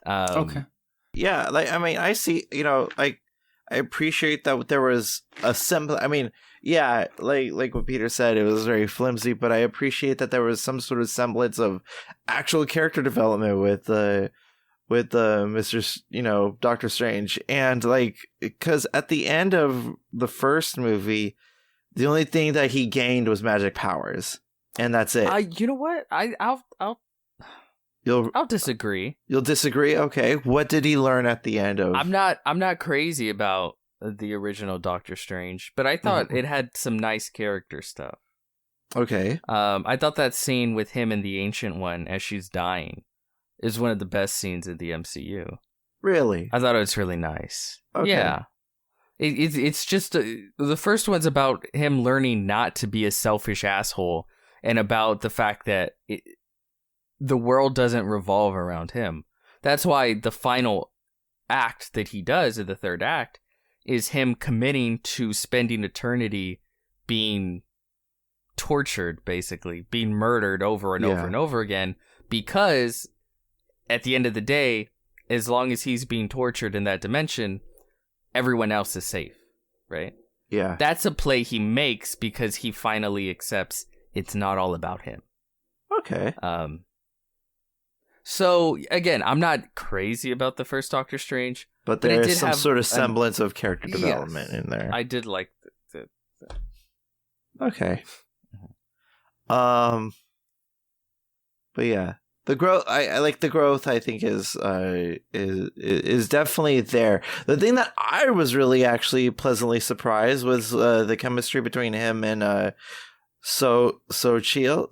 Okay. Yeah, like I mean, I see. Like I appreciate that there was a I mean, yeah, like what Peter said, it was very flimsy, but I appreciate that there was some sort of semblance of actual character development with Mr. Doctor Strange, and like because at the end of the first movie, the only thing that he gained was magic powers, and that's it. You know what? I'll disagree. You'll disagree? Okay. What did he learn at the end of? I'm not crazy about the original Doctor Strange, but I thought it had some nice character stuff. Okay. I thought that scene with him and the Ancient One as she's dying is one of the best scenes in the MCU. Really? I thought it was really nice. Okay. Yeah. It's just the first one's about him learning not to be a selfish asshole, and about the fact that the world doesn't revolve around him. That's why the final act that he does in the third act is him committing to spending eternity being tortured, basically, being murdered over and over and over again, because at the end of the day, as long as he's being tortured in that dimension, everyone else is safe, right? Yeah. That's a play he makes because he finally accepts it's not all about him. Okay. So, again, I'm not crazy about the first Doctor Strange. But there is some sort of semblance of character development in there. I did like the Okay. But yeah. The growth, I like the growth. I think is definitely there. The thing that I was really actually pleasantly surprised was the chemistry between him and Xochitl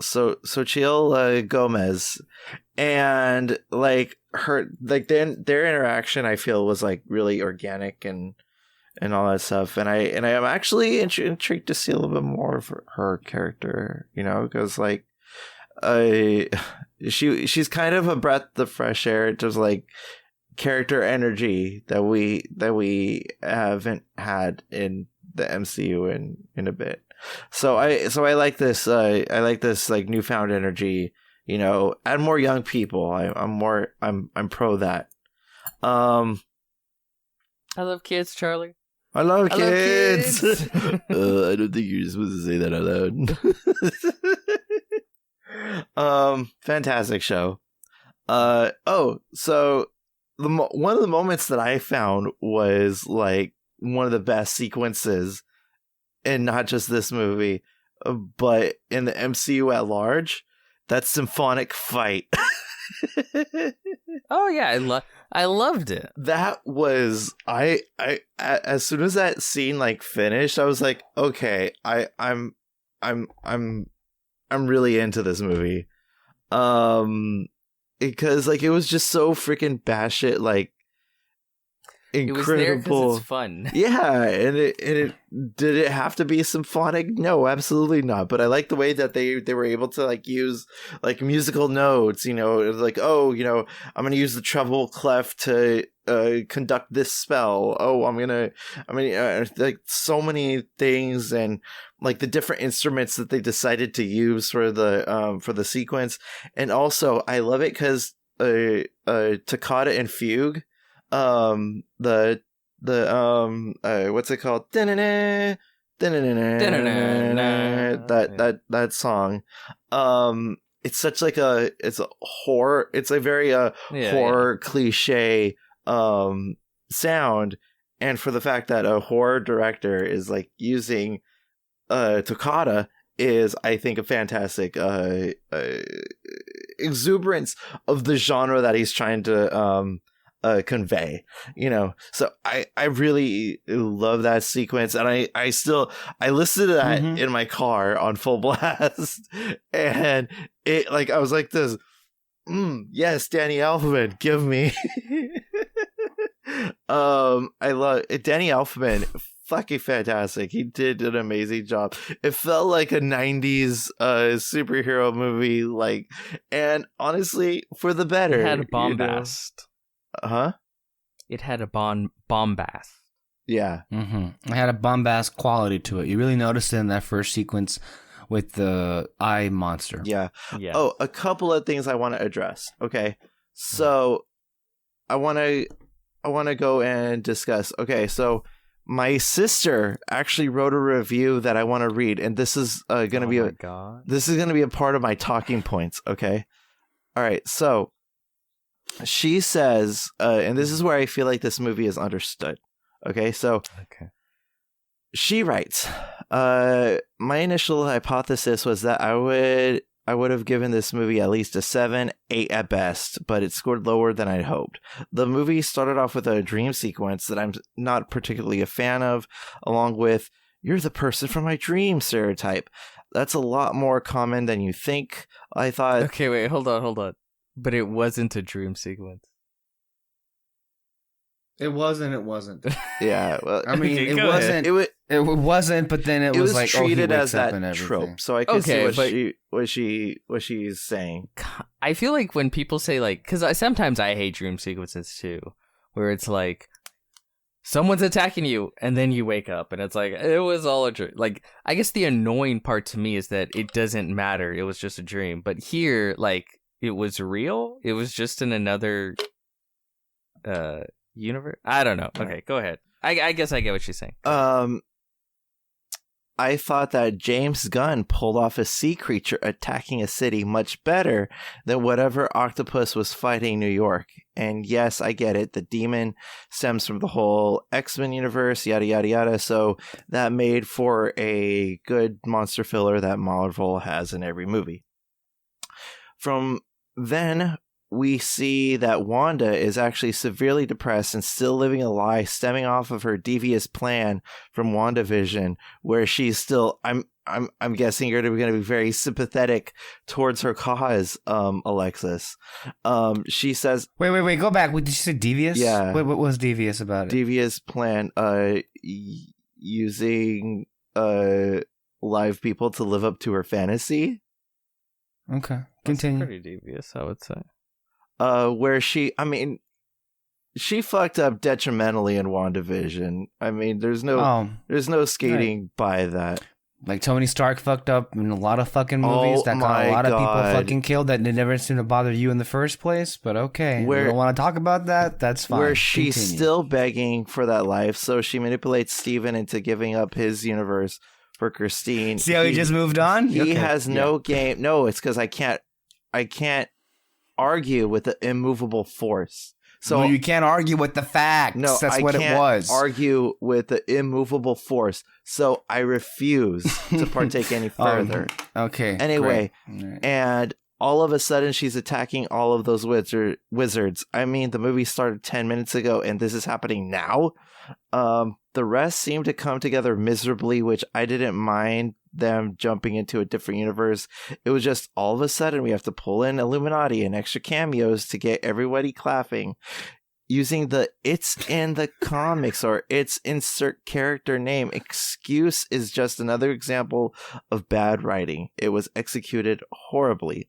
Gomez, and like their interaction, I feel, was like really organic and all that stuff. And I am actually intrigued to see a little bit more of her character, because like. She's kind of a breath of fresh air, just like character energy that we haven't had in the MCU in a bit. So I like this. I like this like newfound energy. Add more young people. I'm pro that. I love kids, Charlie. I love kids. Love kids. I don't think you're supposed to say that out loud. Fantastic show. So one of the moments that I found was like one of the best sequences in not just this movie, but in the MCU at large. That symphonic fight. Oh yeah, I loved it. That was I as soon as that scene like finished, I was like, okay, I'm really into this movie. Because like it was just so freaking batshit like incredible. It was there 'cause it's fun. Yeah, and it did it have to be symphonic? No, absolutely not. But I like the way that they were able to like use like musical notes, like, oh, I'm gonna use the treble clef to conduct this spell. Oh, like so many things, and like the different instruments that they decided to use for the sequence. And also I love it because toccata and fugue, the what's it called? That song. It's such like it's a horror. It's a very horror cliche sound, and for the fact that a horror director is like using toccata is, I think, a fantastic exuberance of the genre that he's trying to convey, so I really love that sequence, and I listened to that in my car on full blast, and it like I was like this, yes, Danny Elfman, give me. I love it. Danny Elfman, fucking fantastic. He did an amazing job. It felt like a 90s superhero movie, like, and honestly, for the better. It had a bombast. It had a bombast. Yeah. It had a bombast quality to it. You really noticed it in that first sequence with the eye monster. Yeah. Oh, a couple of things I want to address. Okay. So I want to go and discuss. Okay, so my sister actually wrote a review that I want to read, and this is going to be this is going to be a part of my talking points. Okay, all right. So she says, and this is where I feel like this movie is understood. Okay, so she writes, my initial hypothesis was that I would have given this movie at least a 7, 8 at best, but it scored lower than I'd hoped. The movie started off with a dream sequence that I'm not particularly a fan of, along with, "You're the person from my dream" stereotype. That's a lot more common than you think. I thought... Okay, wait, hold on. But it wasn't a dream sequence. It wasn't. Yeah, well, I mean, Okay, it go wasn't. ahead. It wasn't, but then it was like, treated he as wakes up that and everything. trope. So I can see Okay, what she's saying. I feel like when people say, like, because sometimes I hate dream sequences too, where it's like someone's attacking you and then you wake up and it's like it was all a dream. Like, I guess the annoying part to me is that it doesn't matter. It was just a dream. But here, like, it was real. It was just in another universe. I don't know. Okay, go ahead. I guess I get what she's saying. I thought that James Gunn pulled off a sea creature attacking a city much better than whatever octopus was fighting New York. And yes, I get it. The demon stems from the whole X-Men universe, yada, yada, yada. So that made for a good monster filler that Marvel has in every movie. From then, we see that Wanda is actually severely depressed and still living a lie stemming off of her devious plan from WandaVision, where she's still, I'm guessing you're going to be very sympathetic towards her cause, Alexis. She says, Wait, go back. Did you say devious? Yeah. What was devious about it? Devious plan, using live people to live up to her fantasy. Okay, continue. That's pretty devious, I would say. Where she fucked up detrimentally in WandaVision. I mean, there's no skating by that. Like Tony Stark fucked up in a lot of fucking movies that got a lot of people fucking killed that never seemed to bother you in the first place. But okay, we don't want to talk about that. That's fine. Where she's still begging for that life, so she manipulates Steven into giving up his universe for Christine. See how he just moved on? He has no game. No, it's because I can't argue with the immovable force. So you can't argue with the facts. No, that's what it was. Argue with the immovable force. So I refuse to partake any further. Okay. Anyway, right. And all of a sudden she's attacking all of those wizards. I mean, the movie started 10 minutes ago, and this is happening now. The rest seem to come together miserably, which I didn't mind them jumping into a different universe. It was just all of a sudden we have to pull in Illuminati and extra cameos to get everybody clapping. Using the "it's in the comics" or "it's insert character name" excuse is just another example of bad writing. It was executed horribly.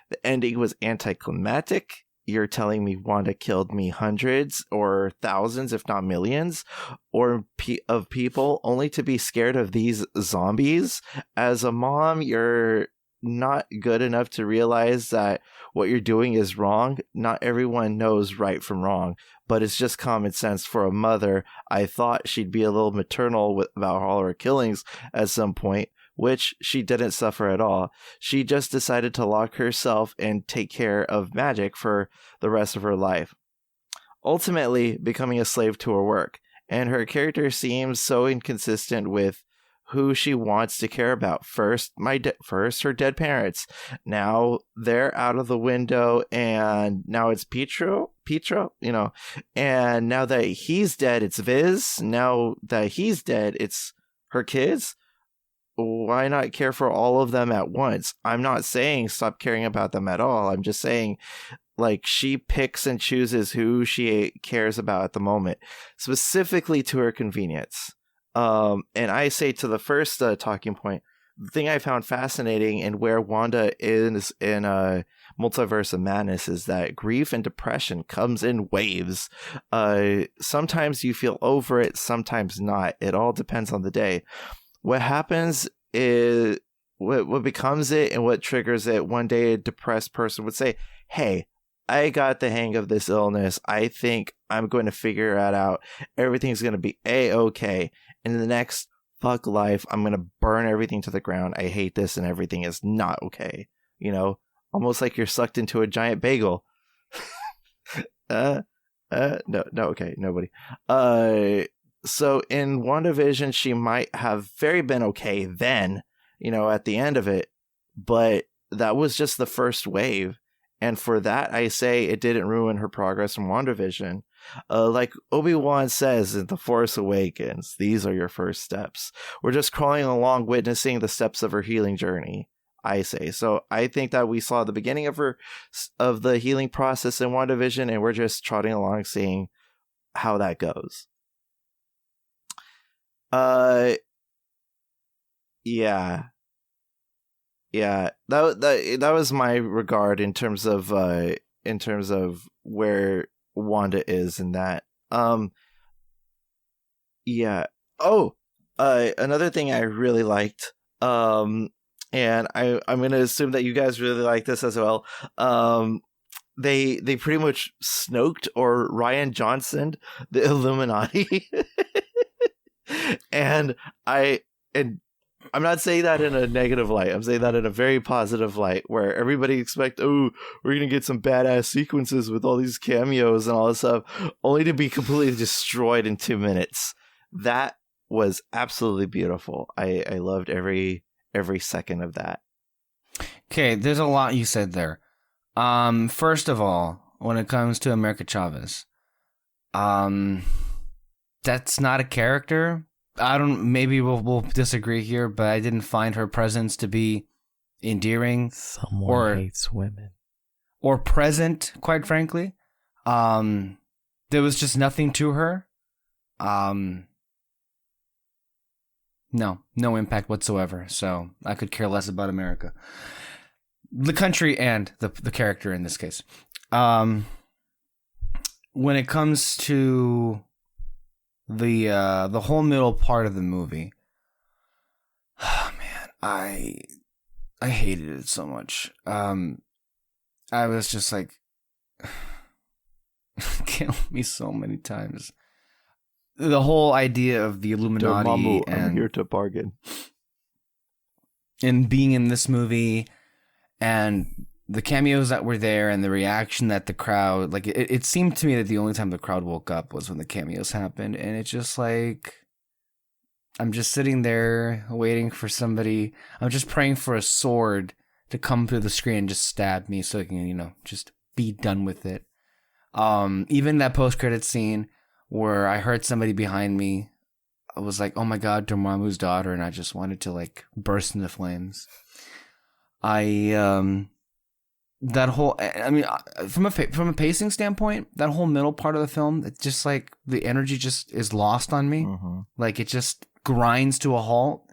The ending was anticlimactic. You're telling me Wanda killed me hundreds or thousands, if not millions, of people only to be scared of these zombies? As a mom, you're not good enough to realize that what you're doing is wrong. Not everyone knows right from wrong, but it's just common sense for a mother. I thought she'd be a little maternal about all her killings at some point, which she didn't suffer at all. She just decided to lock herself and take care of magic for the rest of her life, ultimately becoming a slave to her work. And her character seems so inconsistent with who she wants to care about. First, her dead parents. Now they're out of the window, and now it's Pietro, and now that he's dead, it's Viz. Now that he's dead, it's her kids. Why not care for all of them at once? I'm not saying stop caring about them at all. I'm just saying, like, she picks and chooses who she cares about at the moment, specifically to her convenience. And I say to the first talking point, the thing I found fascinating and where Wanda is in a multiverse of madness is that grief and depression comes in waves. Sometimes you feel over it, sometimes not. It all depends on the day. What happens is what becomes it and what triggers it. One day a depressed person would say, "Hey, I got the hang of this illness. I think I'm going to figure it out. Everything's going to be A-okay. In the next fuck life, I'm going to burn everything to the ground. I hate this and everything is not okay. You know, almost like you're sucked into a giant bagel. No, okay, nobody. So in WandaVision, she might have very been okay then, you know, at the end of it, but that was just the first wave. And for that, I say it didn't ruin her progress from WandaVision. Like Obi-Wan says in The Force Awakens, these are your first steps. We're just crawling along, witnessing the steps of her healing journey, I say. So I think that we saw the beginning of the healing process in WandaVision, and we're just trotting along, seeing how that goes. Yeah. That was my regard in terms of where Wanda is in that. Yeah. Oh, another thing I really liked. And I'm gonna assume that you guys really like this as well. They pretty much Snoked or Ryan Johnson the Illuminati. And I'm not saying that in a negative light. I'm saying that in a very positive light, where everybody expect, oh, we're going to get some badass sequences with all these cameos and all this stuff, only to be completely destroyed in 2 minutes. That was absolutely beautiful. I loved every second of that. Okay, there's a lot you said there. First of all, when it comes to America Chavez, that's not a character. Maybe we'll disagree here, but I didn't find her presence to be endearing. Someone hates women. Or present, quite frankly. There was just nothing to her. No impact whatsoever. So I could care less about America. The country and the character in this case. When it comes to the whole middle part of the movie, oh man, I hated it so much. I was just like, kill me so many times. The whole idea of the Illuminati Dormammu, and I'm here to bargain, and being in this movie and the cameos that were there and the reaction that the crowd, like, it seemed to me that the only time the crowd woke up was when the cameos happened. And it's just like, I'm just sitting there waiting for somebody. I'm just praying for a sword to come through the screen and just stab me so I can, just be done with it. Even that post-credit scene where I heard somebody behind me, I was like, oh my God, Dormammu's daughter. And I just wanted to like burst into flames. That whole, from a pacing standpoint, that whole middle part of the film, it's just like the energy just is lost on me. Mm-hmm. Like it just grinds to a halt.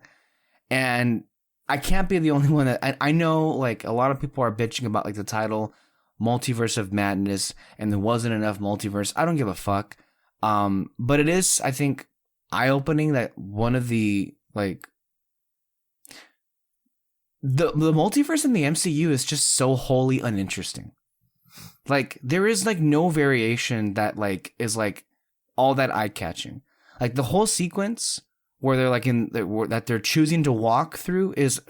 And I can't be the only one that I know, like a lot of people are bitching about like the title Multiverse of Madness and there wasn't enough multiverse. I don't give a fuck. But it is, I think, eye-opening that one of the like The multiverse in the MCU is just so wholly uninteresting. Like, there is, like, no variation that, like, is, like, all that eye-catching. Like, the whole sequence where they're, like, that they're choosing to walk through is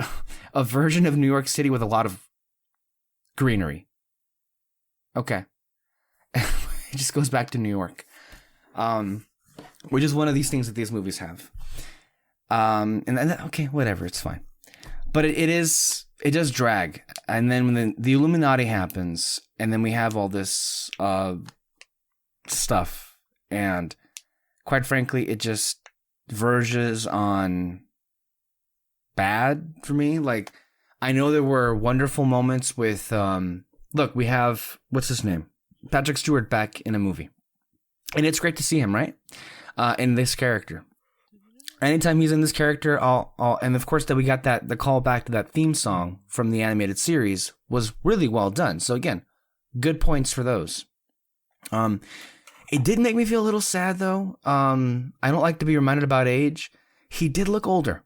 a version of New York City with a lot of greenery. Okay. It just goes back to New York. Which is one of these things that these movies have. And then, okay, whatever, it's fine. But it does drag. And then when the Illuminati happens, and then we have all this stuff, and quite frankly, it just verges on bad for me. Like, I know there were wonderful moments with, look, we have, what's his name? Patrick Stewart back in a movie. And it's great to see him, right? In this character. Anytime he's in this character, and of course that we got the call back to that theme song from the animated series was really well done. So again, good points for those. It did make me feel a little sad though. I don't like to be reminded about age. He did look older.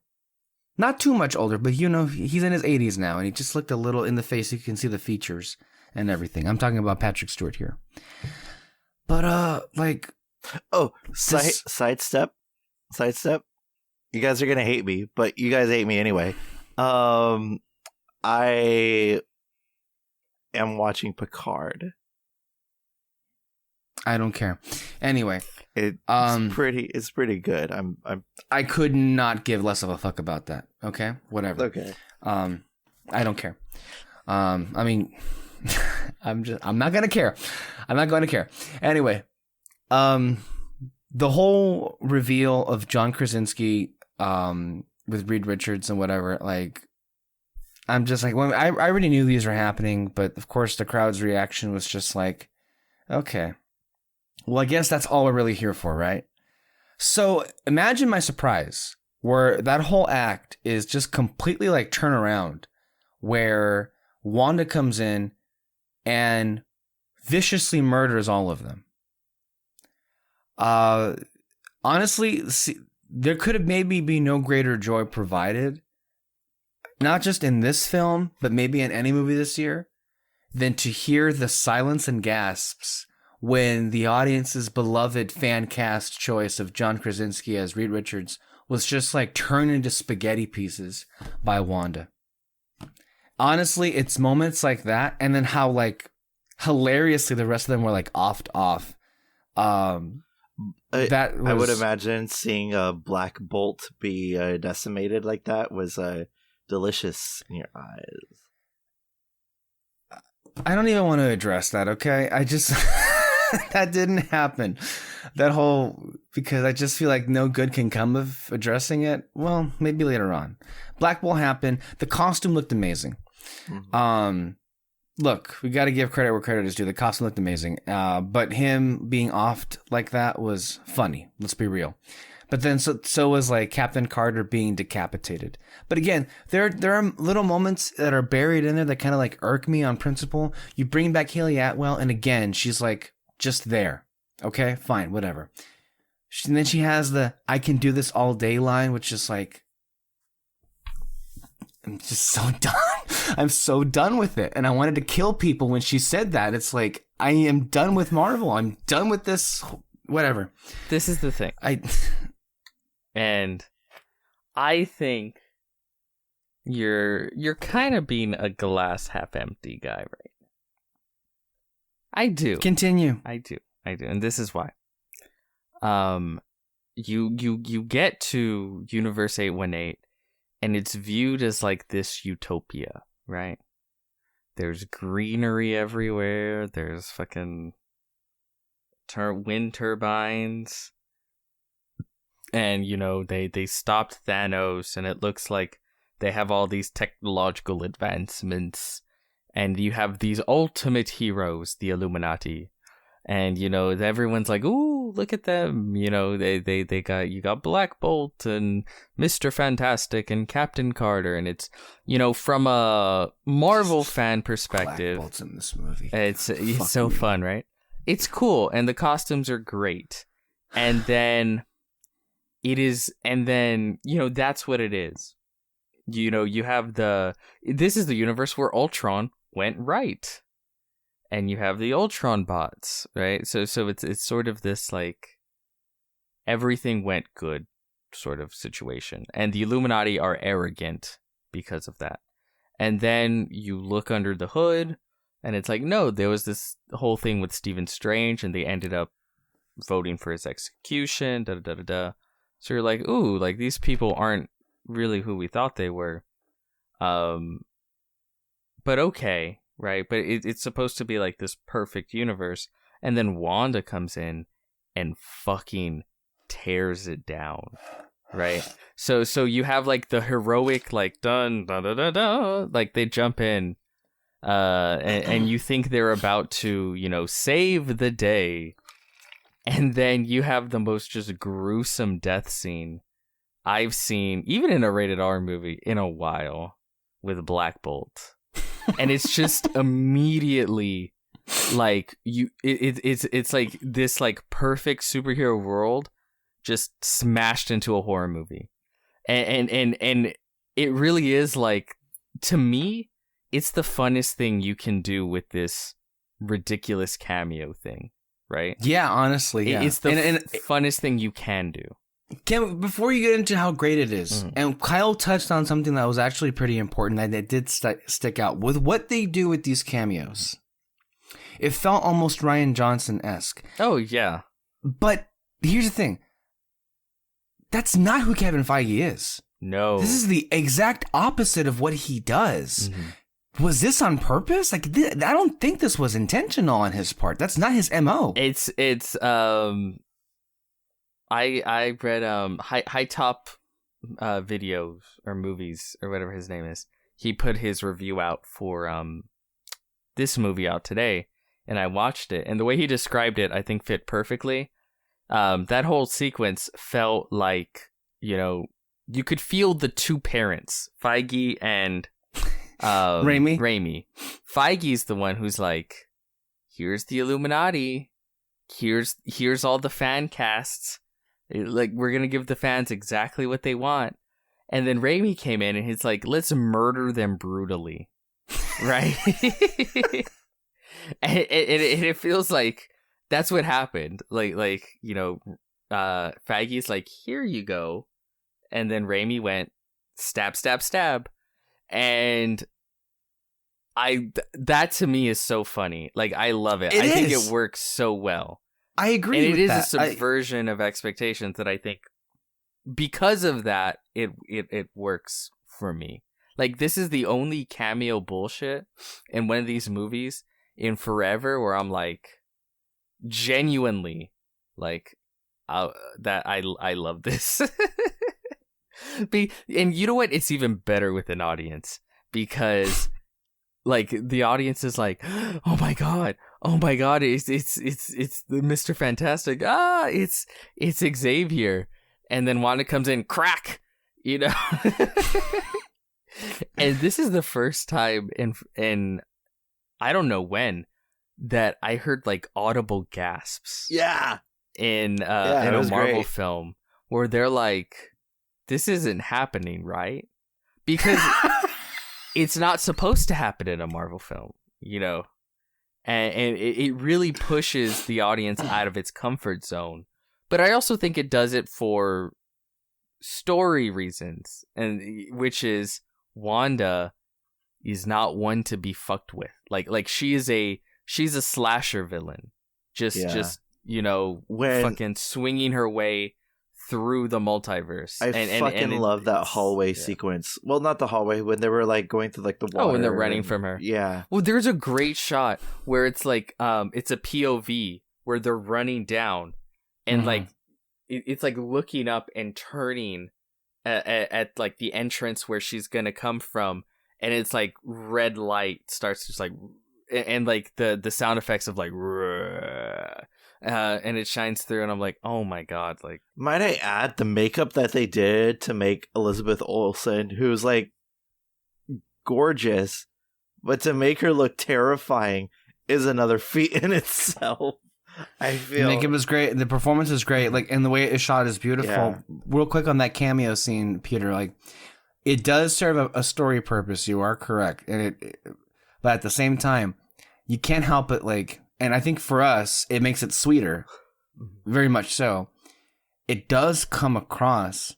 Not too much older, but he's in his 80s now, and he just looked a little in the face. You can see the features. and everything. I'm talking about Patrick Stewart here. But like, sidestep. You guys are gonna hate me, but you guys hate me anyway. I am watching Picard. I don't care. Anyway, It's pretty good. I could not give less of a fuck about that. Okay, whatever. Okay. I don't care. I mean, I'm not gonna care. I'm not going to care. Anyway, the whole reveal of John Krasinski, with Reed Richards and whatever, like, I'm just like, well, I already knew these were happening, but of course the crowd's reaction was just like, okay, well, I guess that's all we're really here for, right? So imagine my surprise where that whole act is just completely like turn around, where Wanda comes in and viciously murders all of them. Honestly, there could have maybe be no greater joy provided, not just in this film, but maybe in any movie this year, than to hear the silence and gasps when the audience's beloved fan cast choice of John Krasinski as Reed Richards was just like turned into spaghetti pieces by Wanda. Honestly, it's moments like that, and then how like hilariously the rest of them were like offed off. I would imagine seeing a Black Bolt be decimated like that was delicious in your eyes. I don't even want to address that, okay? I just... that didn't happen. Because I just feel like no good can come of addressing it. Well, maybe later on. Black Bolt happened. The costume looked amazing. Mm-hmm. Look, we got to give credit where credit is due. The costume looked amazing. But him being offed like that was funny. Let's be real. But then so was like Captain Carter being decapitated. But again, there are little moments that are buried in there that kind of like irk me on principle. You bring back Haley Atwell, and again, she's like just there. Okay, fine, whatever. And then she has the "I can do this all day" line, which is like, I'm just so done. I'm so done with it. And I wanted to kill people when she said that. It's like, I am done with Marvel. I'm done with this. Whatever. This is the thing. And I think you're kind of being a glass half empty guy, right? I do. Continue. I do. And this is why. You get to Universe 818 and it's viewed as like this utopia, right? There's greenery everywhere. There's fucking wind turbines. And, you know, they stopped Thanos, and it looks like they have all these technological advancements. And you have these ultimate heroes, the Illuminati. And, you know, everyone's like, ooh, look at them. You know, you got Black Bolt and Mr. Fantastic and Captain Carter. And it's, you know, from a Marvel fan perspective. Black Bolt's in this movie. It's so fun, right? It's cool. And the costumes are great. And then... you know, that's what it is. You know, you have this is the universe where Ultron went right. And you have the Ultron bots, right? So it's sort of this, like, everything went good sort of situation. And the Illuminati are arrogant because of that. And then you look under the hood, and it's like, no, there was this whole thing with Stephen Strange, and they ended up voting for his execution, da-da-da-da-da. So you're like, ooh, like, these people aren't really who we thought they were. But okay, right? But it's supposed to be like this perfect universe. And then Wanda comes in and fucking tears it down, right? So you have like the heroic, like, dun, da, da, da, da, like they jump in, and you think they're about to, you know, save the day. And then you have the most just gruesome death scene I've seen, even in a rated R movie, in a while, with Black Bolt. And it's just immediately like it's like this like perfect superhero world just smashed into a horror movie. And it really is like, to me, it's the funnest thing you can do with this ridiculous cameo thing, right? Yeah, honestly, yeah. It's the funnest thing you can do. Before you get into how great it is, and Kyle touched on something that was actually pretty important that did stick out with what they do with these cameos. It felt almost Rian Johnson-esque. Oh, yeah. But here's the thing. That's not who Kevin Feige is. No. This is the exact opposite of what he does. Was this on purpose? Like, I don't think this was intentional on his part. That's not his MO. I read High Top videos or movies or whatever his name is. He put his review out for this movie out today, and I watched it. And the way he described it, I think fit perfectly. That whole sequence felt like, you could feel the two parents, Feige and Raimi. Feige's the one who's like, here's the Illuminati, here's all the fan casts, like we're gonna give the fans exactly what they want. And then Raimi came in and he's like, let's murder them brutally, right? and it feels like that's what happened. Feige's like, here you go, and then Raimi went stab, stab, stab. And that to me is so funny. Like, I love it. I think it works so well. I agree with that. And it is a subversion of expectations that I think because of that, it works for me. Like, this is the only cameo bullshit in one of these movies in forever where I'm like, genuinely, like, that I love this. And you know what? It's even better with an audience because, like, the audience is like, oh my god, it's the Mr. Fantastic, it's Xavier, and then Wanda comes in, crack, And this is the first time in I don't know when that I heard like audible gasps. Yeah. In a Marvel great. film where they're like, this isn't happening, right? Because it's not supposed to happen in a Marvel film, and it really pushes the audience out of its comfort zone. But I also think it does it for story reasons, and which is Wanda is not one to be fucked with. Like she's a slasher villain, just fucking swinging her way through the multiverse. I love that hallway sequence. Well, not the hallway, when they were like going through like the water. Oh, when they're running from her. Yeah. Well, there's a great shot where it's like it's a POV where they're running down and like it's like looking up and turning at like the entrance where she's gonna come from, and it's like red light starts just like, and like the sound effects of like and it shines through, and I'm like, oh my god. Like, might I add, the makeup that they did to make Elizabeth Olsen, who's like gorgeous, but to make her look terrifying is another feat in itself. I feel the makeup is great, the performance is great, like, and the way it's shot is beautiful. Yeah. Real quick on that cameo scene, Peter, like, it does serve a story purpose. You are correct, and but at the same time, you can't help it, like. And I think for us, it makes it sweeter, very much so. It does come across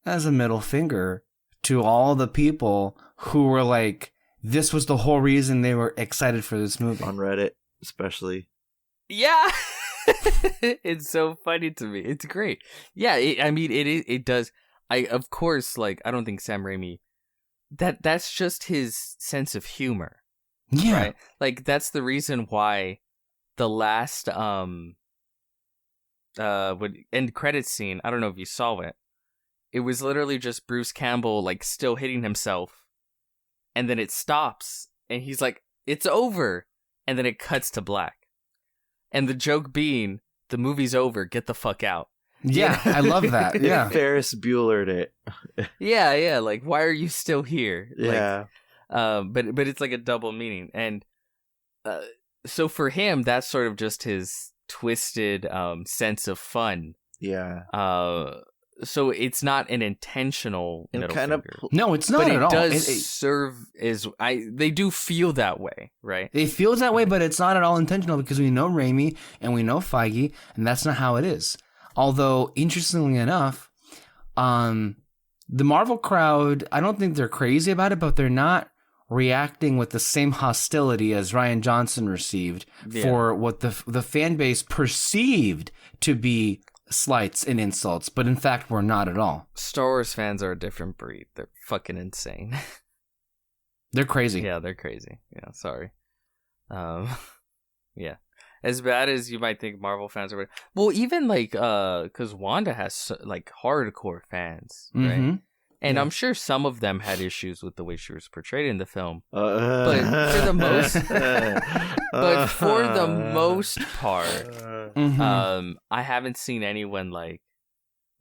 as a middle finger to all the people who were like, this was the whole reason they were excited for this movie. On Reddit, especially. Yeah. It's so funny to me. It's great. Yeah, it does. Of course, like, I don't think Sam Raimi, that's just his sense of humor. Yeah. Right? Like, that's the reason why the last end credits scene, I don't know if you saw it. It was literally just Bruce Campbell like still hitting himself, and then it stops and he's like, it's over, and then it cuts to black. And the joke being, the movie's over, get the fuck out. Yeah, I love that. Yeah. Ferris Bueller'd it. Yeah, like, why are you still here? Yeah. Like, but it's like a double meaning. And so for him, that's sort of just his twisted sense of fun. Yeah. so it's not an intentional And middle kind of finger. No, it's not But at it all. does serve as they do feel that way, right? It feels that way, but it's not at all intentional because we know Raimi and we know Feige, and that's not how it is. Although, interestingly enough, the Marvel crowd, I don't think they're crazy about it, but they're not reacting with the same hostility as Rian Johnson received for what the fan base perceived to be slights and insults, but in fact were not at all. Star Wars fans are a different breed. They're fucking insane. They're crazy. Yeah, they're crazy. Yeah, sorry. Yeah. As bad as you might think Marvel fans are. Well, even like, because Wanda has like hardcore fans, right? Mm-hmm. And Yeah. I'm sure some of them had issues with the way she was portrayed in the film. But for the most part, Mm-hmm. I haven't seen anyone like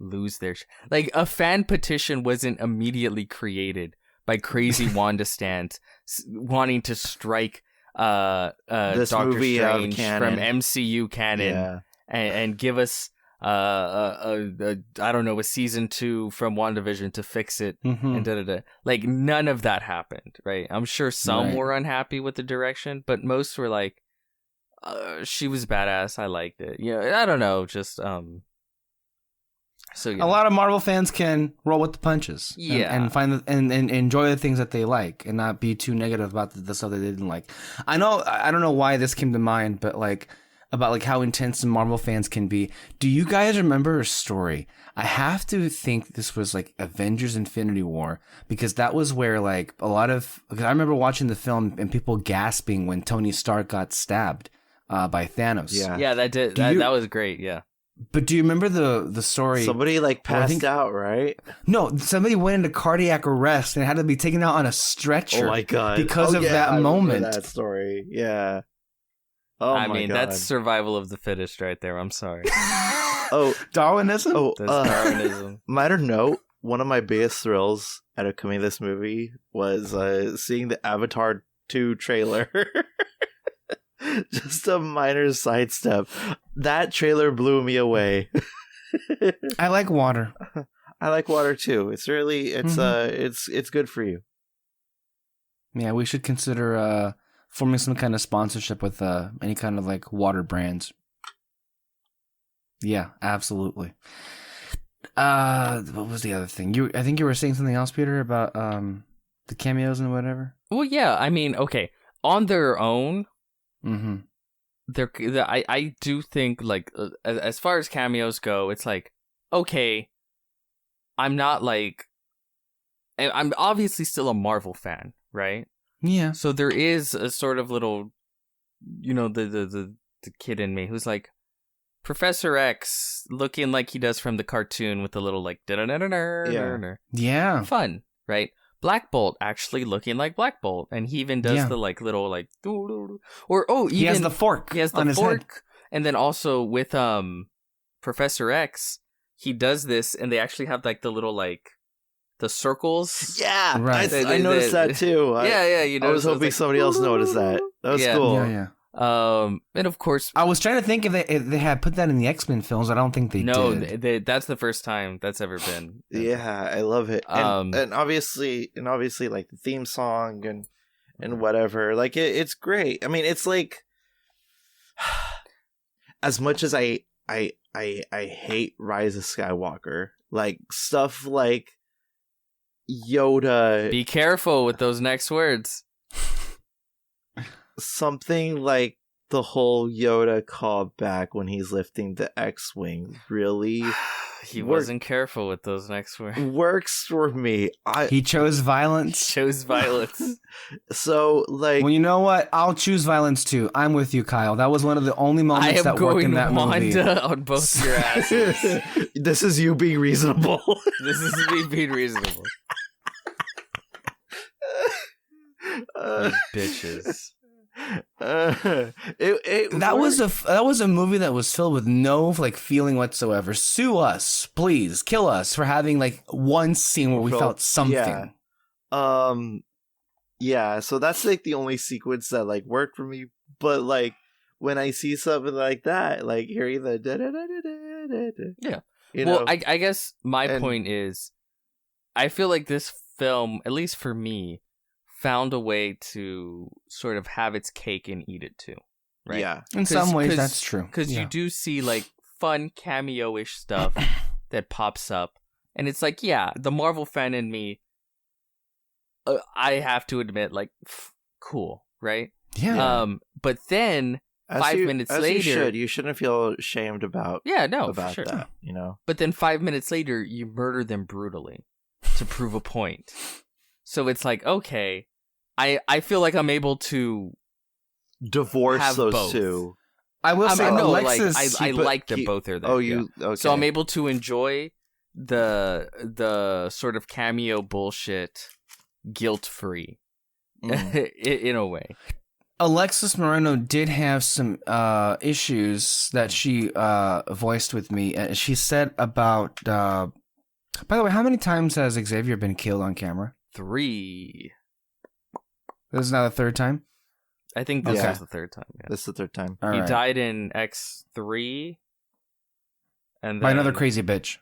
lose their like a fan petition wasn't immediately created by crazy Wanda stands wanting to strike this Doctor movie out of Strange canon. from MCU canon Yeah. and give us I don't know, a season 2 from WandaVision to fix it. Mm-hmm. And da-da-da. Like, none of that happened, right? I'm sure some Right. were unhappy with the direction, but most were like, she was badass, I liked it. Yeah, I don't know, just so A lot of Marvel fans can roll with the punches, and find and enjoy the things that they like, and not be too negative about the stuff they didn't like. I don't know why this came to mind, but like about like how intense some Marvel fans can be. Do you guys remember a story? I have to think this was like Avengers: Infinity War, because that was where like a lot of, because I remember watching the film and people gasping when Tony Stark got stabbed by Thanos. Yeah, that was great. Yeah. But do you remember the story? Somebody like passed out, right? No, somebody went into cardiac arrest and had to be taken out on a stretcher. Oh my god! Because of that I remember moment. that story. Yeah. Oh I my mean, god. that's survival of the fittest right there. I'm sorry. Oh, Darwinism? oh. That's Darwinism. Minor note: one of my biggest thrills out of coming to this movie was seeing the Avatar 2 trailer. Just a minor sidestep. That trailer blew me away. I like water. I like water too. It's really it's good for you. Yeah, we should consider forming some kind of sponsorship with any kind of like water brands. Yeah, absolutely. What was the other thing? I think you were saying something else, Peter, about the cameos and whatever. Well, yeah. I mean, okay, on their own. Mm-hmm. I do think like as far as cameos go, it's like, okay, I'm not like, I'm obviously still a Marvel fan, right? Yeah. So there is a sort of little, the kid in me who's like, Professor X looking like he does from the cartoon with the little like Yeah. fun, right? Black Bolt actually looking like Black Bolt, and he even does the like little like even he has the fork. He has the on his fork, head. and then also with Professor X, he does this, and they actually have like the little like the circles. Yeah, right. I noticed that too. Yeah. I was hoping somebody else noticed that. That was cool. Yeah. And of course, I was trying to think if they had put that in the X-Men films. I don't think they did. That's the first time that's ever been. Yeah, I love it. And obviously, like the theme song and whatever, like it's great. I mean, it's like as much as I hate Rise of Skywalker, like stuff like Yoda. Be careful with those next words. Something like the whole Yoda callback when he's lifting the X-Wing really he wasn't careful with those next words. Works for me. He chose violence. Chose violence. So like, well, you know what? I'll choose violence too. I'm with you, Kyle. That was one of the only moments that worked in that movie. Wanda on both your asses. This is you being reasonable. This is me being reasonable. Bitches. That was a movie that was filled with no like feeling whatsoever. Sue us, please, kill us for having like one scene where we felt something. Yeah. So that's like the only sequence that like worked for me. But like when I see something like that, like hearing the yeah. You Well, know? I guess my point is, I feel like this film, at least for me, found a way to sort of have its cake and eat it too. Right? Yeah. In some ways, that's true. Because you do see like fun cameo-ish stuff that pops up, and it's like, yeah, the Marvel fan in me, I have to admit, like, cool, right? Yeah. But then 5 minutes later, you shouldn't feel ashamed about for sure. that. You know. But then 5 minutes later, you murder them brutally to prove a point. So it's like, okay, I feel like I'm able to Divorce have those both. two. I will say, no, Alexis. I like that both are there. Oh, you okay? So I'm able to enjoy the sort of cameo bullshit guilt free in a way. Alexis Moreno did have some issues that she voiced with me. She said about. By the way, how many times has Xavier been killed on camera? 3. This is now the third time. I think this Okay. was the third time. Yeah. This is the third time. All He right. died in X3, and then By another crazy bitch.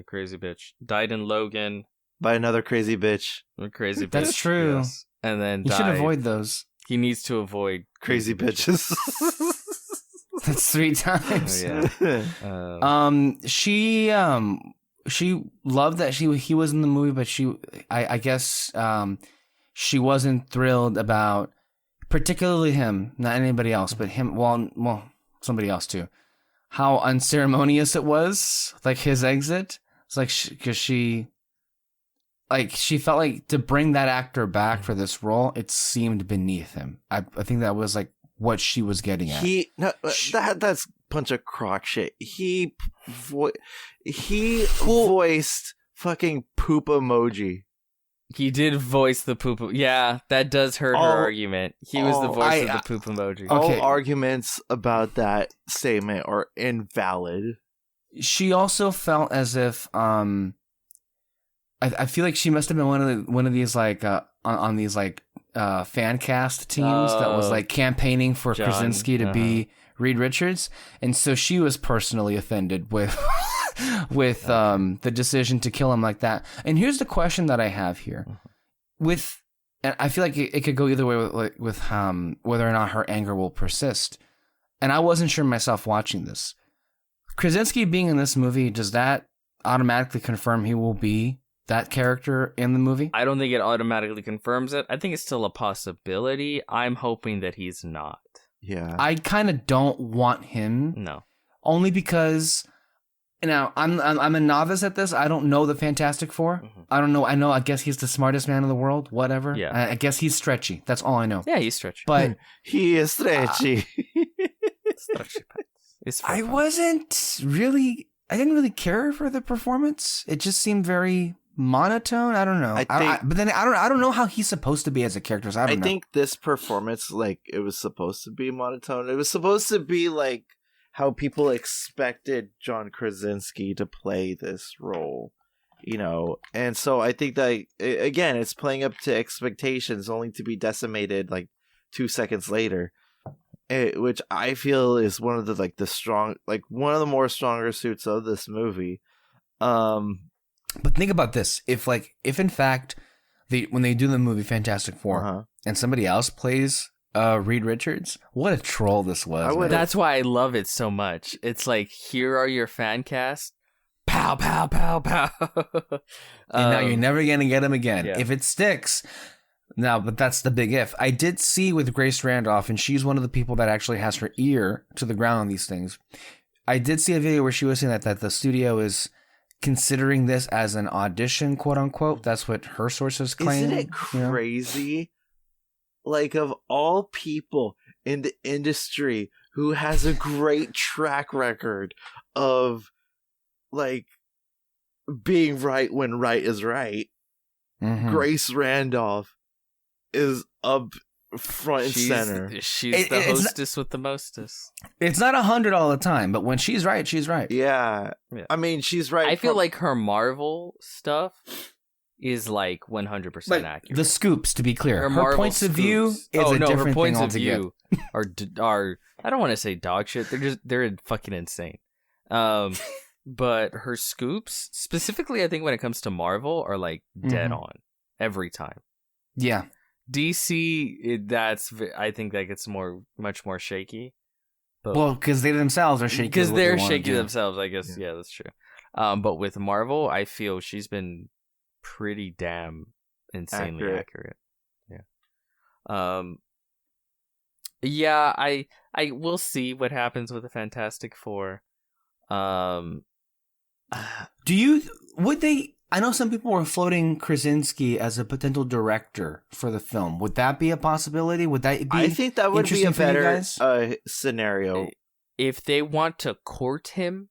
crazy bitch died in Logan. By another crazy bitch. A crazy bitch. That's true. Yes. And then You should died. avoid those. He needs to avoid Crazy bitches. That's 3 times. Oh, yeah. She loved that he was in the movie, but I guess she wasn't thrilled about particularly him, not anybody else, but him. Well, somebody else too. How unceremonious it was, like his exit. It's like because she felt like to bring that actor back for this role, it seemed beneath him. I think that was like what she was getting at. That's a bunch of crock shit. He voiced fucking poop emoji. He did voice the poop. Yeah, that does hurt her argument. He was the voice of the poop emoji. Okay. All arguments about that statement are invalid. She also felt as if I feel like she must have been one of these like on these like fan cast teams that was like campaigning for John, Krasinski to be Reed Richards, and so she was personally offended with the decision to kill him like that. And here's the question that I have here, and I feel like it could go either way with whether or not her anger will persist. And I wasn't sure myself watching this. Krasinski being in this movie, does that automatically confirm he will be that character in the movie? I don't think it automatically confirms it. I think it's still a possibility. I'm hoping that he's not. Yeah. I kind of don't want him. No. Only because, I'm a novice at this. I don't know the Fantastic Four. Mm-hmm. I don't know. I guess he's the smartest man in the world. Whatever. Yeah. I guess he's stretchy. That's all I know. Yeah, he's stretchy. But He is stretchy. Stretchy pants. It's I fun. didn't really care for the performance. It just seemed very monotone. I don't know. But then I don't know how he's supposed to be as a character. So I don't know. I think this performance, like, it was supposed to be monotone. It was supposed to be like how people expected John Krasinski to play this role, And so I think that, again, it's playing up to expectations only to be decimated like 2 seconds later. Which I feel is one of the one of the more stronger suits of this movie. But think about this: if in fact, when they do the movie Fantastic Four, and somebody else plays Reed Richards, what a troll this was! Man. That's why I love it so much. It's like, here are your fan cast. Pow, pow, pow, pow. And now you're never gonna get him again if it sticks. No, but that's the big if. I did see with Grace Randolph, and she's one of the people that actually has her ear to the ground on these things. I did see a video where she was saying that the studio is considering this as an audition, quote unquote. That's what her sources claim. Isn't it crazy? Like, of all people in the industry who has a great track record of, like, being right when right is right, Grace Randolph is up front and center. She's the hostess with the mostest. It's not 100 all the time, but when she's right, she's right. Yeah. I mean, she's right. I feel like her Marvel stuff is like 100% accurate. The scoops, to be clear, her points of view is a different her points thing of altogether. view are I don't want to say dog shit. They're fucking insane. but her scoops, specifically, I think when it comes to Marvel, are like dead on every time. Yeah. DC, I think that gets much more shaky. But, well, because they themselves are shaky. Because they're shaky themselves, I guess. Yeah, that's true. But with Marvel, I feel she's been pretty damn insanely accurate. Yeah. Yeah, I will see what happens with the Fantastic Four. Would they? I know some people were floating Krasinski as a potential director for the film. Would that be a possibility? Would that be? I think that would be a better scenario. If they want to court him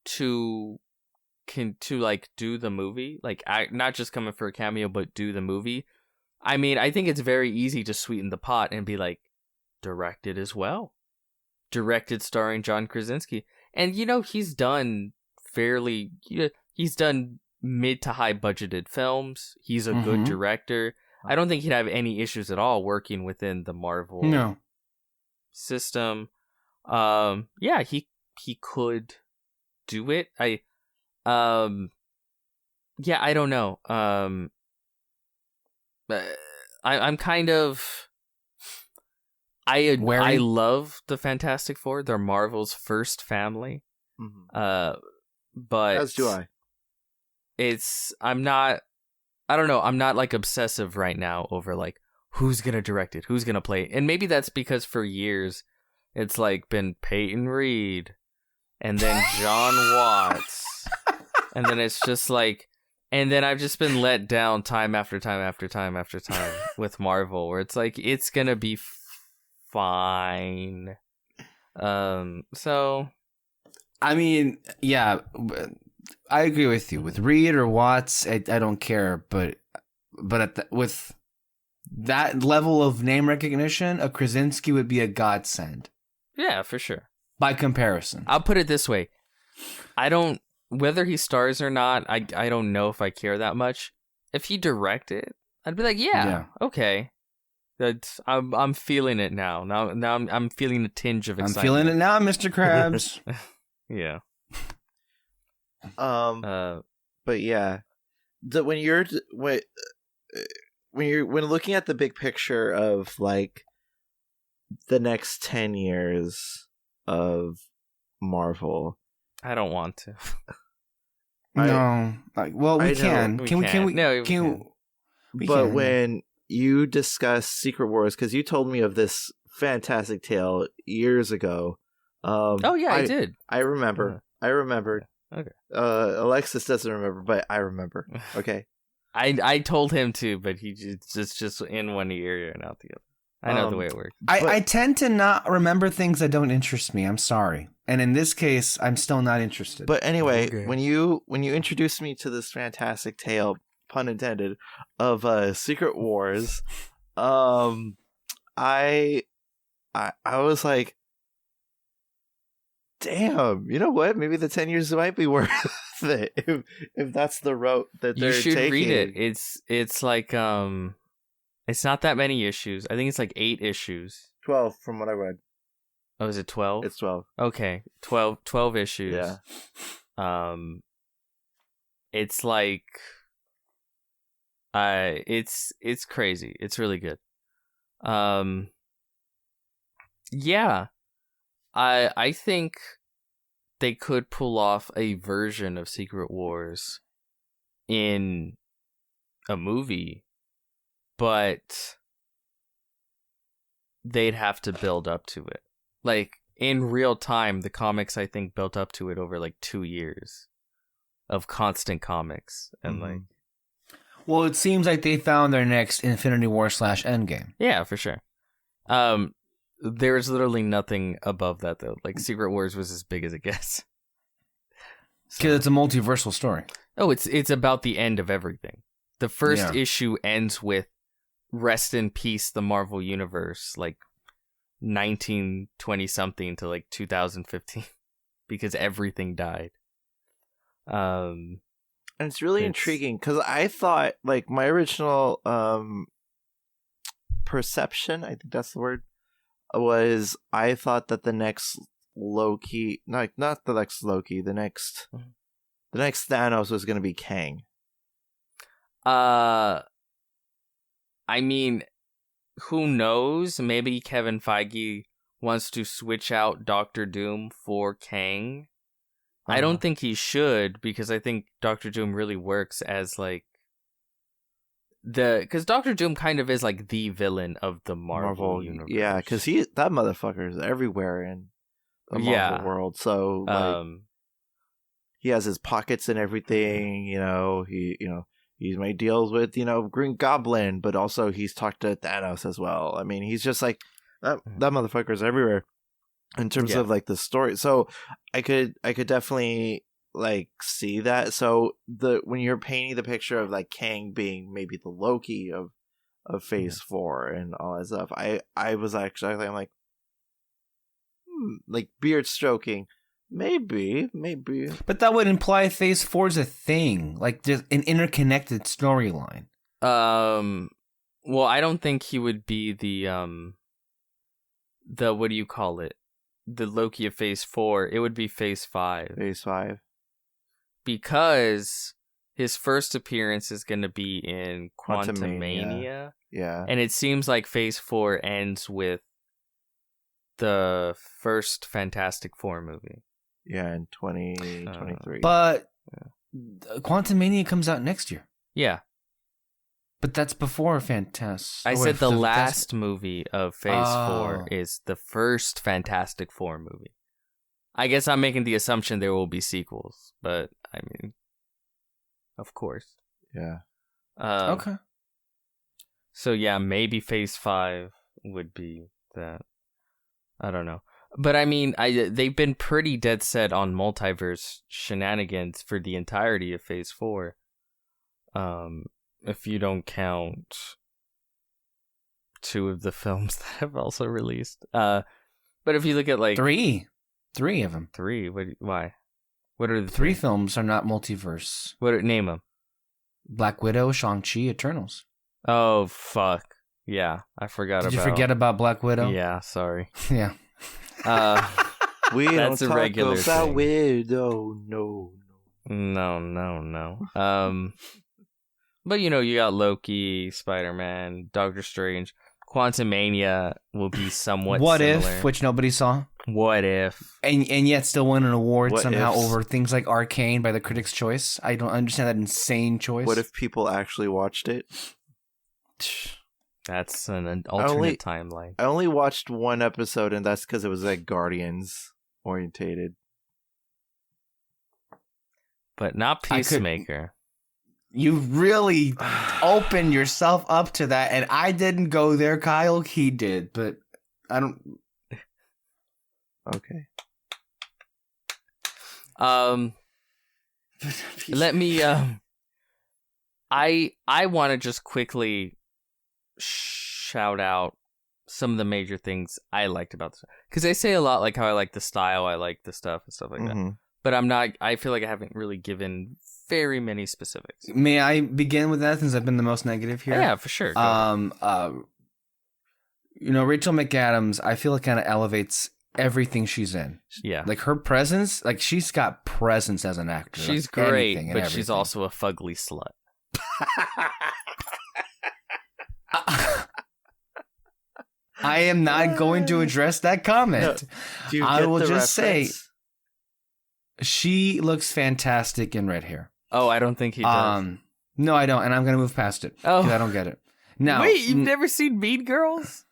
to like do the movie, like not just coming for a cameo, but do the movie. I mean, I think it's very easy to sweeten the pot and be like, directed as well. Directed starring John Krasinski. And, he's done he's done mid to high budgeted films. He's a good director. I don't think he'd have any issues at all working within the Marvel system. Yeah, he could do it. I don't know. I'm kind of I love the Fantastic Four. They're Marvel's first family. But as do I. I'm not like obsessive right now over like who's gonna direct it, who's gonna play it. And maybe that's because for years it's like been Peyton Reed and then John Watts. And then it's just like, and then I've just been let down time after time after time after time with Marvel, where it's like, it's gonna be fine. So, I mean, yeah, I agree with you. With Reed or Watts, I don't care, but with that level of name recognition, a Krasinski would be a godsend. Yeah, for sure. By comparison. I'll put it this way. Whether he stars or not, I don't know if I care that much. If he directed, I'd be like, yeah. Okay. I'm feeling it now. Now I'm feeling a tinge of excitement. I'm feeling it now, Mr. Krabs. Yeah. But yeah, when looking at the big picture of like the next 10 years of Marvel, I don't want to. No. Well, we can. Can we? No, but when you discuss Secret Wars, because you told me of this fantastic tale years ago. I did. I remember. I remembered. Okay. Alexis doesn't remember, but I remember. Okay. I told him to, but he just in one ear and out the other. I know the way it works. I tend to not remember things that don't interest me. I'm sorry. And in this case, I'm still not interested. But anyway, okay. when you introduced me to this fantastic tale, pun intended, of Secret Wars, I was like, damn, you know what? Maybe the 10 years might be worth it if that's the route that they're taking. You should read it. It's like it's not that many issues. I think it's like 8 issues. 12 from what I read. Oh, is it 12? It's 12. Okay. 12 issues. Yeah. It's like it's crazy. It's really good. Yeah. I think they could pull off a version of Secret Wars in a movie, but they'd have to build up to it. Like, in real time, the comics, I think, built up to it over, like, 2 years of constant comics. And, like... Well, it seems like they found their next Infinity War / Endgame. Yeah, for sure. There's literally nothing above that, though. Like, Secret Wars was as big as it gets. Because it's a multiversal story. Oh, it's about the end of everything. The first issue ends with rest in peace, the Marvel Universe, like 1920-something to like 2015, because everything died. And it's really intriguing, because I thought, like, my original perception, I think that's the word, was I thought that the next Loki, not the next Loki, the next Thanos was going to be Kang. I mean, who knows? Maybe Kevin Feige wants to switch out Doctor Doom for Kang. I don't think he should, because I think Doctor Doom really works as like because Doctor Doom kind of is like the villain of the Marvel universe. Yeah, because that motherfucker is everywhere in the Marvel world. So like, he has his pockets and everything. He's made deals with Green Goblin, but also he's talked to Thanos as well. I mean, he's just like that motherfucker is everywhere in terms of like the story. So I could definitely like see that. So when you're painting the picture of like Kang being maybe the Loki of Phase 4 and all that stuff, I was actually I'm like beard stroking. Maybe. But that would imply Phase 4 is a thing, like just an interconnected storyline. Well, I don't think he would be the what do you call it? The Loki of Phase 4. It would be Phase 5. Phase 5. Because his first appearance is going to be in Quantumania. Yeah. And it seems like Phase 4 ends with the first Fantastic Four movie. Yeah, in 2023. But Quantumania comes out next year. Yeah. But that's before Fantastic. I said the last movie of Phase 4 is the first Fantastic Four movie. I guess I'm making the assumption there will be sequels, but I mean, of course. Yeah. Okay. So yeah, maybe Phase 5 would be that. I don't know. But I mean, they've been pretty dead set on multiverse shenanigans for the entirety of Phase 4. If you don't count 2 of the films that have also released. But if you look at like... Three of them. 3? Why? What are the 3 films are not multiverse. Name them. Black Widow, Shang-Chi, Eternals. Oh, fuck. Yeah, I forgot about... Did you forget about Black Widow? Yeah, sorry. Yeah. We That's don't a regular talk about thing. Widow, no. No. But you got Loki, Spider-Man, Doctor Strange. Quantumania will be somewhat What similar. If, which nobody saw. What If. And yet still won an award What somehow ifs? over things like Arcane by the Critics' Choice. I don't understand that insane choice. What if people actually watched it? That's an alternate timeline. I only watched one episode, and that's because it was like Guardians orientated. But not Peacemaker. You really opened yourself up to that, and I didn't go there, Kyle. He did, but I don't... Okay. Let me I want to just quickly shout out some of the major things I liked about this, because I say a lot like how I like the style, I like the stuff and stuff like that, but I feel like I haven't really given very many specifics. May I begin with that, since I've been the most negative here? Yeah, for sure. Rachel McAdams, I feel it kind of elevates everything she's in. Yeah. Like her presence, like she's got presence as an actor. She's like great, but everything. she's also a fugly slut. I am not going to address that comment. Do you I get will the just reference? say she looks fantastic in red hair. Oh, I don't think he does. No, I don't, and I'm going to move past it. Oh. 'Cause I don't get it. Now, wait, you've never seen Mean Girls?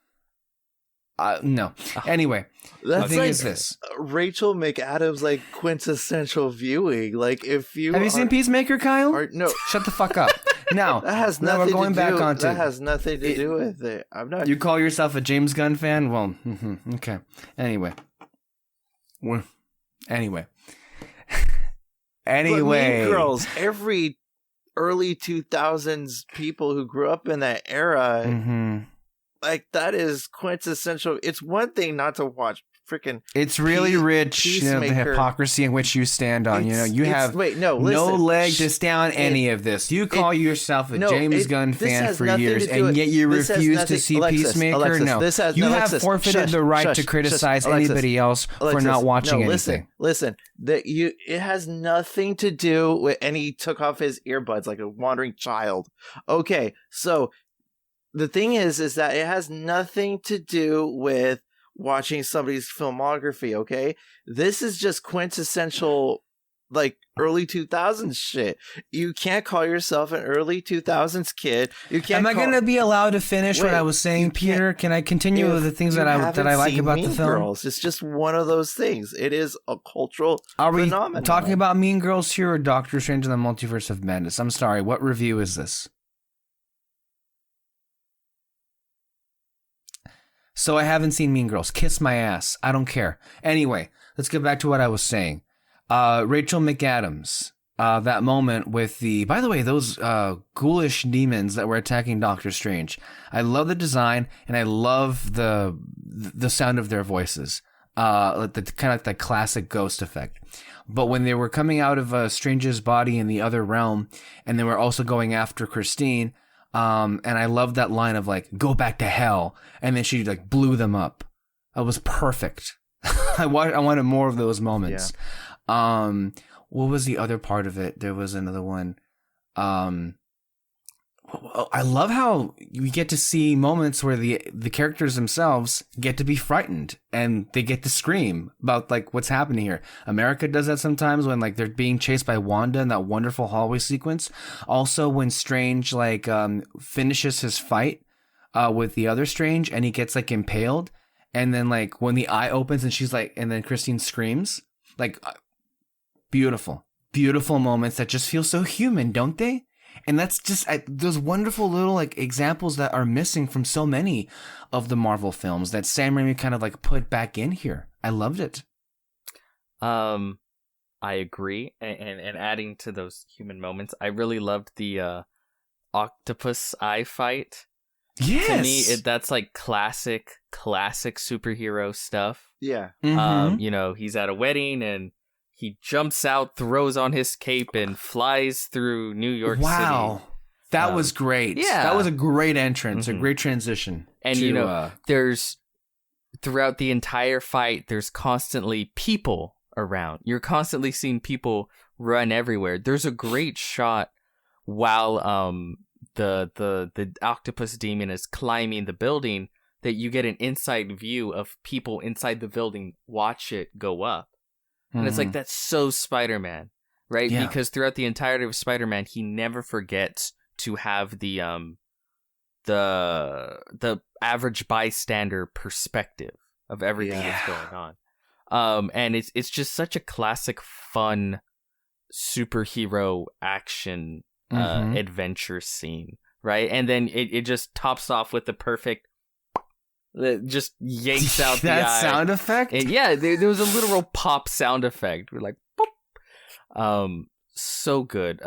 No. Anyway, That's the thing like is this. Rachel McAdams, like quintessential viewing. Like if you Have you seen Peacemaker, Kyle? no, Shut the fuck up. Now, that has now nothing we're going to back do. onto That has nothing to do with it. I'm not. You call yourself a James Gunn fan? Well, okay. Anyway. Anyway. But Mean Girls, every early 2000s people who grew up in that era, like that is quintessential. It's one thing not to watch freaking. It's really rich, you know, the Peacemaker. hypocrisy in which you stand on. You know, you have no leg to stand on any of this. You call yourself a James Gunn fan for years, and yet you refuse to see Peacemaker. No, you have forfeited the right to criticize anybody else for not watching anything. Listen, it has nothing to do with, and he took off his earbuds like a wandering child. Okay, so the thing is that it has nothing to do with watching somebody's filmography, okay? This is just quintessential, like, early 2000s shit. You can't call yourself an early 2000s kid. You can't. Am I going to be allowed to finish what I was saying, Peter? Can I continue with the things that I like about the film? Girls. It's just one of those things. It is a cultural phenomenon. Are we talking about Mean Girls here or Doctor Strange in the Multiverse of Madness? I'm sorry, what review is this? So I haven't seen Mean Girls. Kiss my ass. I don't care. Anyway, let's get back to what I was saying. Rachel McAdams. That moment with by the way, those ghoulish demons that were attacking Doctor Strange. I love the design and I love the sound of their voices. Kind of like that classic ghost effect. But when they were coming out of Strange's body in the other realm, and they were also going after Christine. And I love that line of like, go back to hell. And then she like blew them up. That was perfect. I wanted more of those moments. Yeah. What was the other part of it? There was another one. I love how we get to see moments where the characters themselves get to be frightened and they get to scream about like what's happening here. America does that sometimes when like they're being chased by Wanda in that wonderful hallway sequence. Also when Strange like finishes his fight with the other Strange and he gets like impaled, and then like when the eye opens and she's like, and then Christine screams, like beautiful moments that just feel so human, don't they? And that's just those wonderful little like examples that are missing from so many of the Marvel films that Sam Raimi kind of like put back in here. I loved it. I agree, and adding to those human moments, I really loved the octopus eye fight. Yes, to me, that's like classic superhero stuff. Yeah. Mm-hmm. You know, he's at a wedding and he jumps out, throws on his cape, and flies through New York City. Wow. That was great. Yeah. That was a great entrance, a great transition. And, you know, there's, throughout the entire fight, there's constantly people around. You're constantly seeing people run everywhere. There's a great shot while the octopus demon is climbing the building that you get an inside view of people inside the building watch it go up. And it's like, that's so Spider-Man, right? Yeah. Because throughout the entirety of Spider-Man, he never forgets to have the average bystander perspective of everything that's going on. And it's just such a classic, fun superhero action adventure scene, right? And then it just tops off with the perfect, that just yanks out the that eye. Sound effect. And there was a literal pop sound effect. We're like, boop. So good.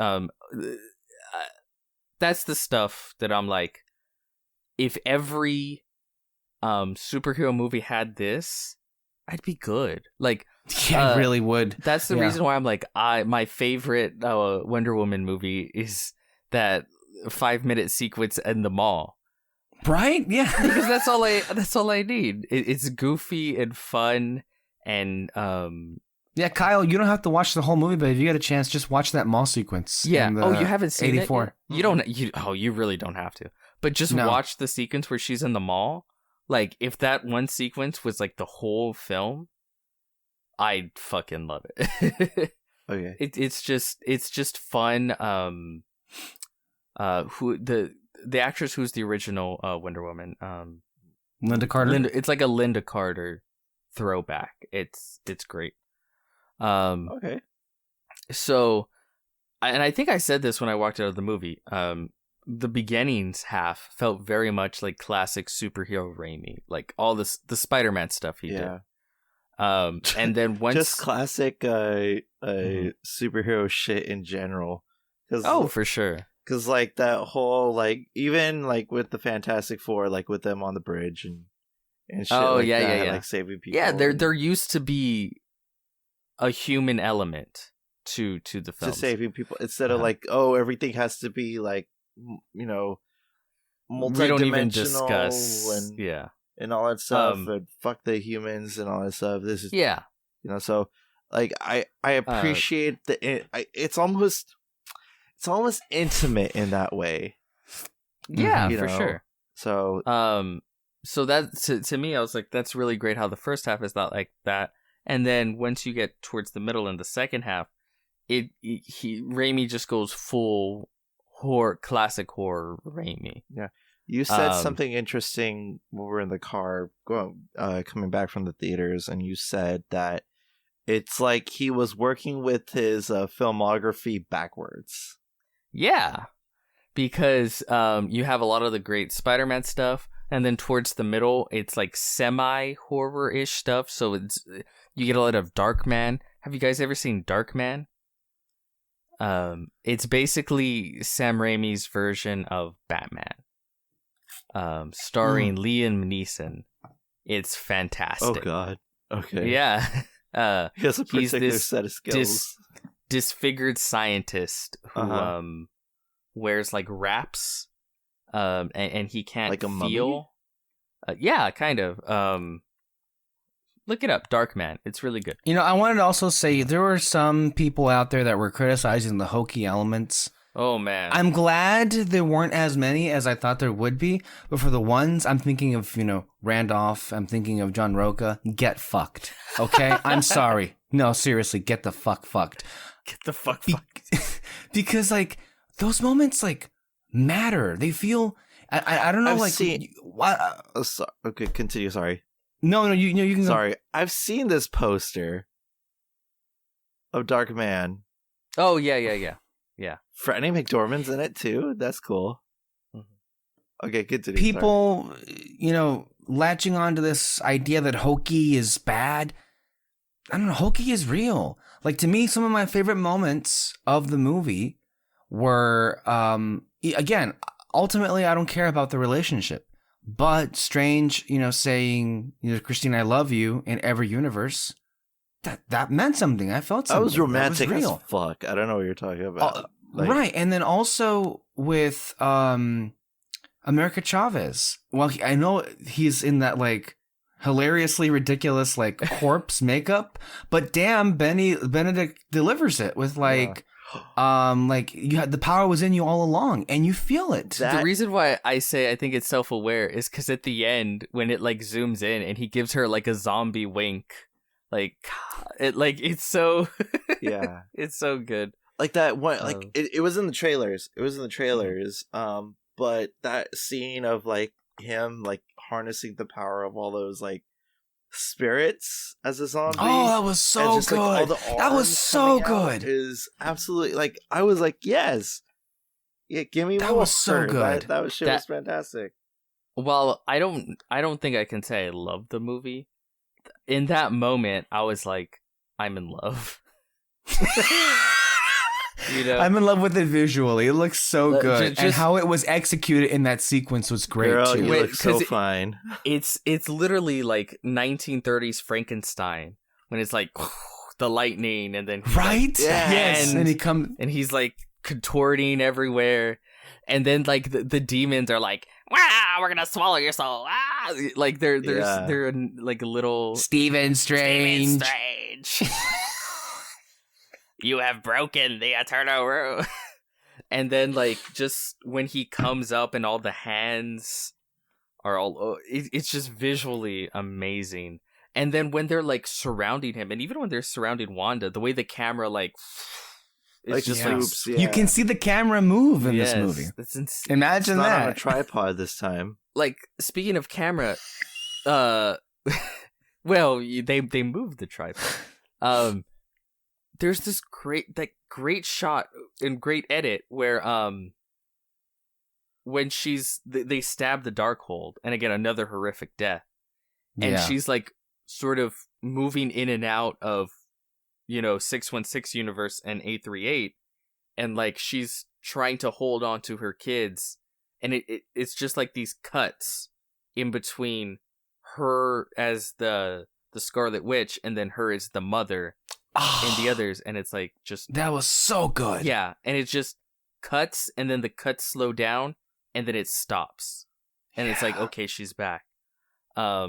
That's the stuff that I'm like, if every superhero movie had this, I'd be good. Like, yeah, I really would. That's the reason why I'm like, my favorite Wonder Woman movie is that 5-minute sequence in the mall. Right? Yeah. Because that's all I need. It's goofy and fun and yeah, Kyle, you don't have to watch the whole movie, but if you get a chance, just watch that mall sequence. Yeah. You haven't seen 84. it? You don't. You really don't have to. But just watch the sequence where she's in the mall. Like, if that one sequence was like the whole film, I'd fucking love it. Okay. It's just fun. The actress who's the original Wonder Woman, Linda Carter. It's like a Linda Carter throwback. It's great. Okay. So, and I think I said this when I walked out of the movie. The beginnings half felt very much like classic superhero Raimi, like all the Spider-Man stuff he did. And then once just classic superhero shit in general. For sure. Because, like, that whole, like, even, like, with the Fantastic Four, like, with them on the bridge and, and shit like that, yeah. like saving people. Yeah, there used to be a human element to the film. To saving people instead of like, oh, everything has to be like, multidimensional we don't even discuss and all that stuff, and fuck the humans and all that stuff. This is so like I appreciate it's almost intimate in that way. Yeah, for sure. So so that to me, I was like, that's really great how the first half is not like that, and then once you get towards the middle and the second half, Raimi just goes full classic horror Raimi. Yeah. You said something interesting when we were in the car coming back from the theaters, and you said that it's like he was working with his filmography backwards. Yeah, because you have a lot of the great Spider-Man stuff, and then towards the middle, it's like semi-horror-ish stuff. So you get a lot of Darkman. Have you guys ever seen Darkman? It's basically Sam Raimi's version of Batman. Starring Liam Neeson. It's fantastic. Oh God. Okay. Yeah. He has a particular this set of skills. Disfigured scientist who wears like wraps, and he can't like a feel. Yeah, kind of. Look it up, Darkman. It's really good. You know, I wanted to also say there were some people out there that were criticizing the hokey elements. Oh, man. I'm glad there weren't as many as I thought there would be, but for the ones, I'm thinking of, Randolph, I'm thinking of John Roca, get fucked, okay? I'm sorry. No, seriously, get the fucked. Get the fucked. Because, like, those moments, like, matter. They feel, I don't know, Sorry. Okay, continue, sorry. No, you can go. Sorry, I've seen this poster of Dark Man. Oh, yeah. Franny McDormand's in it too. That's cool. Okay, continue. People, latching onto this idea that hokey is bad. I don't know. Hokey is real. Like, to me, some of my favorite moments of the movie were, again, ultimately, I don't care about the relationship. But Strange, saying, Christine, I love you in every universe, that meant something. I felt something. That was romantic that was real. as fuck. I don't know what you're talking about. Right. And then also with America Chavez. Well, I know he's in that, like, hilariously ridiculous, like, corpse makeup, but damn, Benedict delivers it with, like... like you had the power was in you all along, and you feel it. The reason why I say I think it's self-aware is because at the end, when it like zooms in and he gives her like a zombie wink, it's so it's so good. Like that one, like it was in the trailers. But that scene of like him like harnessing the power of all those like spirits as a zombie. Oh, that was so good. Like, that was so good. Is absolutely like I was like, yes, yeah, give me that more. Was so good. That was fantastic. Well, I don't think I can say I love the movie. In that moment, I was like, I'm in love. I'm in love with it visually. It looks so good, and how it was executed in that sequence was great too. You look so fine. It's literally like 1930s Frankenstein when it's like the lightning, and then yes, and he comes and he's like contorting everywhere, and then like the demons are like, "Wow, we're gonna swallow your soul!" Like they're like a little Stephen Strange. You have broken the eternal rule. And then, like, just when he comes up and all the hands are all... It's just visually amazing. And then when they're, like, surrounding him, and even when they're surrounding Wanda, the way the camera, like... It's like just swoops, like... You can see the camera move in this movie. That's insane. Imagine it's not that. on a tripod this time. Like, speaking of camera... well, they moved the tripod. There's this great shot and great edit where when they stab the Darkhold, and again another horrific death, and she's like sort of moving in and out of 616 universe and 838, and like she's trying to hold on to her kids, and it's just like these cuts in between her as the Scarlet Witch, and then her as the mother, and the others, and it's like just that was so good. Yeah, and it just cuts, and then the cuts slow down, and then it stops, and it's like, okay, she's back. I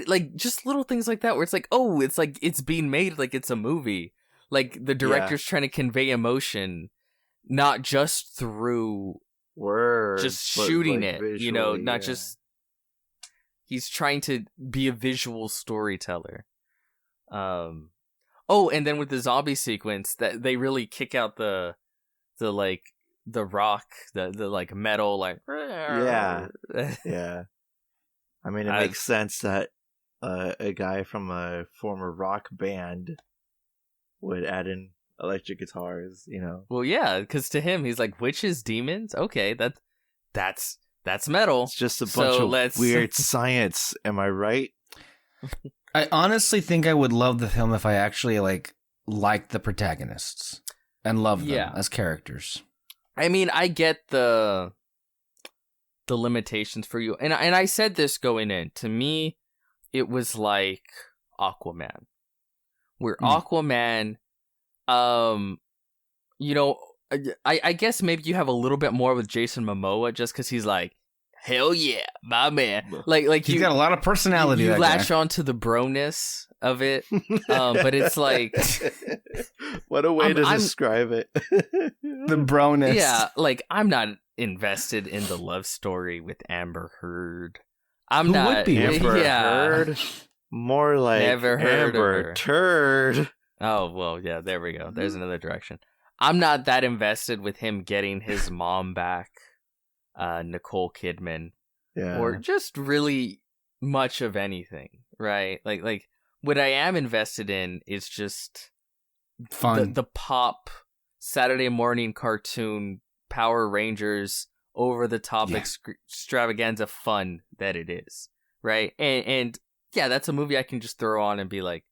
like just little things like that where it's like, oh, it's like it's being made like it's a movie. Like the director's trying to convey emotion, not just through words, just shooting it, visually, not just. He's trying to be a visual storyteller. And then with the zombie sequence, that they really kick out the rock, the like metal, like yeah. I mean, it makes sense that a guy from a former rock band would add in electric guitars, Well, yeah, because to him, he's like, witches, demons. Okay, that's metal. It's just a bunch of weird science. Am I right? I honestly think I would love the film if I actually liked the protagonists and loved them as characters. I mean, I get the limitations for you, and I said this going in. To me, it was like Aquaman, where Aquaman, I guess maybe you have a little bit more with Jason Momoa just because he's like, hell yeah, my man. Like he's got a lot of personality. You latch on to the broness of it, but it's like, what a way to describe it. The broness. Yeah, like I'm not invested in the love story with Amber Heard. Who would be Amber Heard? More like Never heard Amber of her. Turd. Oh well, yeah. There we go. There's another direction. I'm not that invested with him getting his mom back, Nicole Kidman, or just really much of anything, right? Like what I am invested in is just fun, the pop Saturday morning cartoon Power Rangers over the top extravaganza fun that it is, right? And yeah, that's a movie I can just throw on and be like,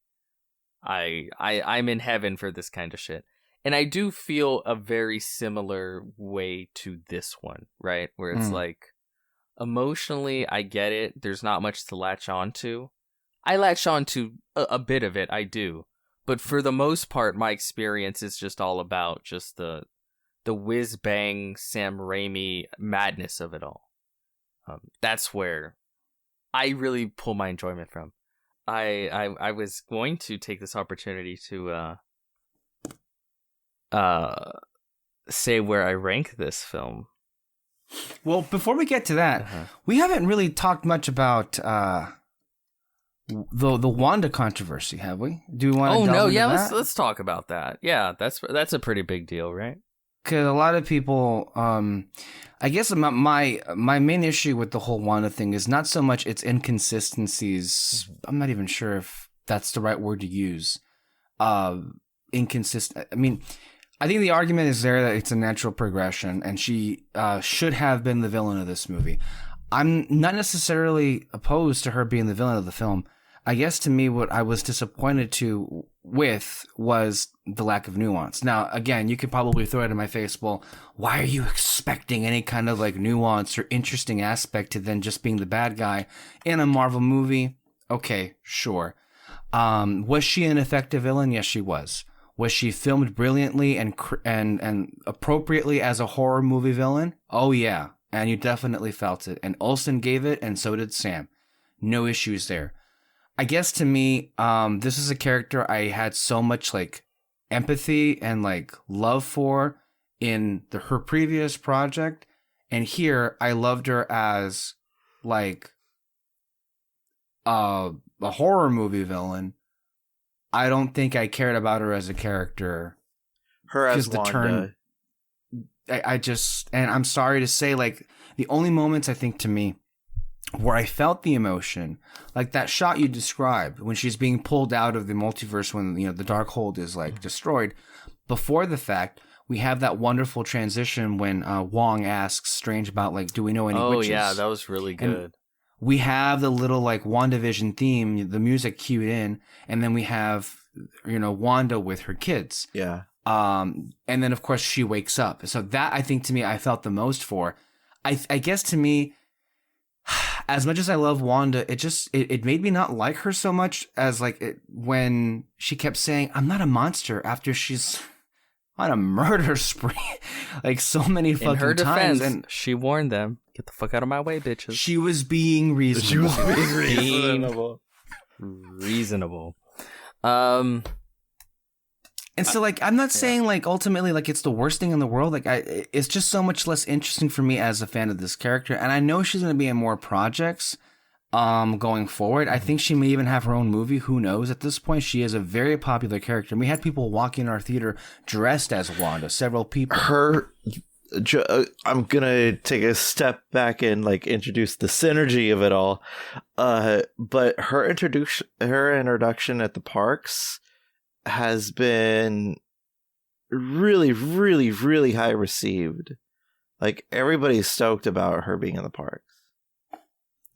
I'm in heaven for this kind of shit. And I do feel a very similar way to this one, right? Where it's like, emotionally, I get it. There's not much to latch on to. I latch on to a bit of it, I do. But for the most part, my experience is just all about just the whiz-bang Sam Raimi madness of it all. That's where I really pull my enjoyment from. I was going to take this opportunity to say where I rank this film. Well, before we get to that, we haven't really talked much about the Wanda controversy, have we? Do we want to? Oh no, yeah, that? let's talk about that. Yeah, that's a pretty big deal, right? Because a lot of people, I guess my main issue with the whole Wanda thing is not so much its inconsistencies. I'm not even sure if that's the right word to use. Inconsistent. I mean, I think the argument is there that it's a natural progression, and she should have been the villain of this movie. I'm not necessarily opposed to her being the villain of the film. I guess to me, what I was disappointed with was the lack of nuance. Now, again, you could probably throw it in my face. Well, why are you expecting any kind of like nuance or interesting aspect to then just being the bad guy in a Marvel movie? Okay, sure. Was she an effective villain? Yes, she was. Was she filmed brilliantly and appropriately as a horror movie villain? Oh yeah, and you definitely felt it. And Olsen gave it, and so did Sam. No issues there. I guess to me, this is a character I had so much like empathy and like love for in her previous project, and here I loved her as like a horror movie villain. I don't think I cared about her as a character. Her as Wanda. I just, and I'm sorry to say, like, the only moments I think to me where I felt the emotion, like that shot you described when she's being pulled out of the multiverse when, the Darkhold is like destroyed. Before the fact, we have that wonderful transition when Wong asks Strange about like, do we know any witches? Oh yeah, that was really good. And we have the little like WandaVision theme, the music cued in, and then we have, Wanda with her kids. Yeah. And then of course she wakes up. So that I think to me, I felt the most for. I guess to me, as much as I love Wanda, it made me not like her so much as when she kept saying, "I'm not a monster," after she's on a murder spree, like so many fucking In her times. defense, And she warned them, "Get the fuck out of my way, bitches." she was being reasonable. Reasonable. And so, I'm not saying ultimately it's the worst thing in the world. It's just so much less interesting for me as a fan of this character. And I know she's going to be in more projects, going forward. I think she may even have her own movie. Who knows? At this point, she is a very popular character. And we had people walking in our theater dressed as Wanda. Several people. I'm gonna take a step back and introduce the synergy of it all. But her introduction at the parks has been really, really, really high received. Everybody's stoked about her being in the parks.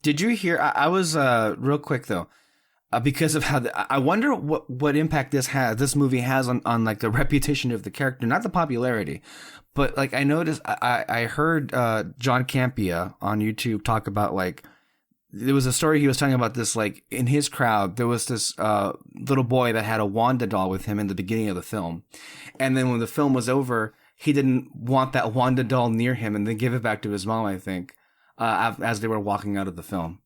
Did you hear? I was real quick though, because of how I wonder what impact this movie has on the reputation of the character, not the popularity, but I noticed I heard John Campea on YouTube talk about there was a story he was talking about this, in his crowd, there was this little boy that had a Wanda doll with him in the beginning of the film. And then when the film was over, he didn't want that Wanda doll near him and then give it back to his mom, I think, as they were walking out of the film.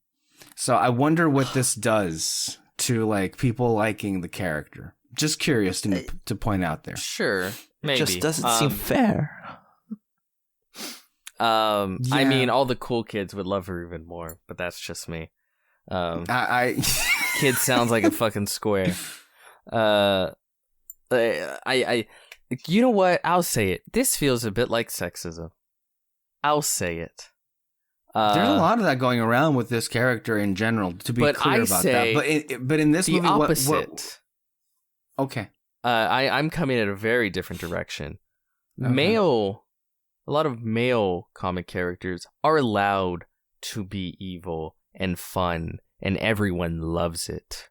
So I wonder what this does to people liking the character. Just curious to point out there. Sure, maybe. It just doesn't seem fair. I mean, all the cool kids would love her even more, but that's just me. Kid sounds like a fucking square. I you know what? I'll say it. This feels a bit like sexism. I'll say it. There's a lot of that going around with this character in general, to be clear about that. But in this the movie, opposite. Okay. I'm coming at a very different direction. Okay. A lot of male comic characters are allowed to be evil and fun, and everyone loves it.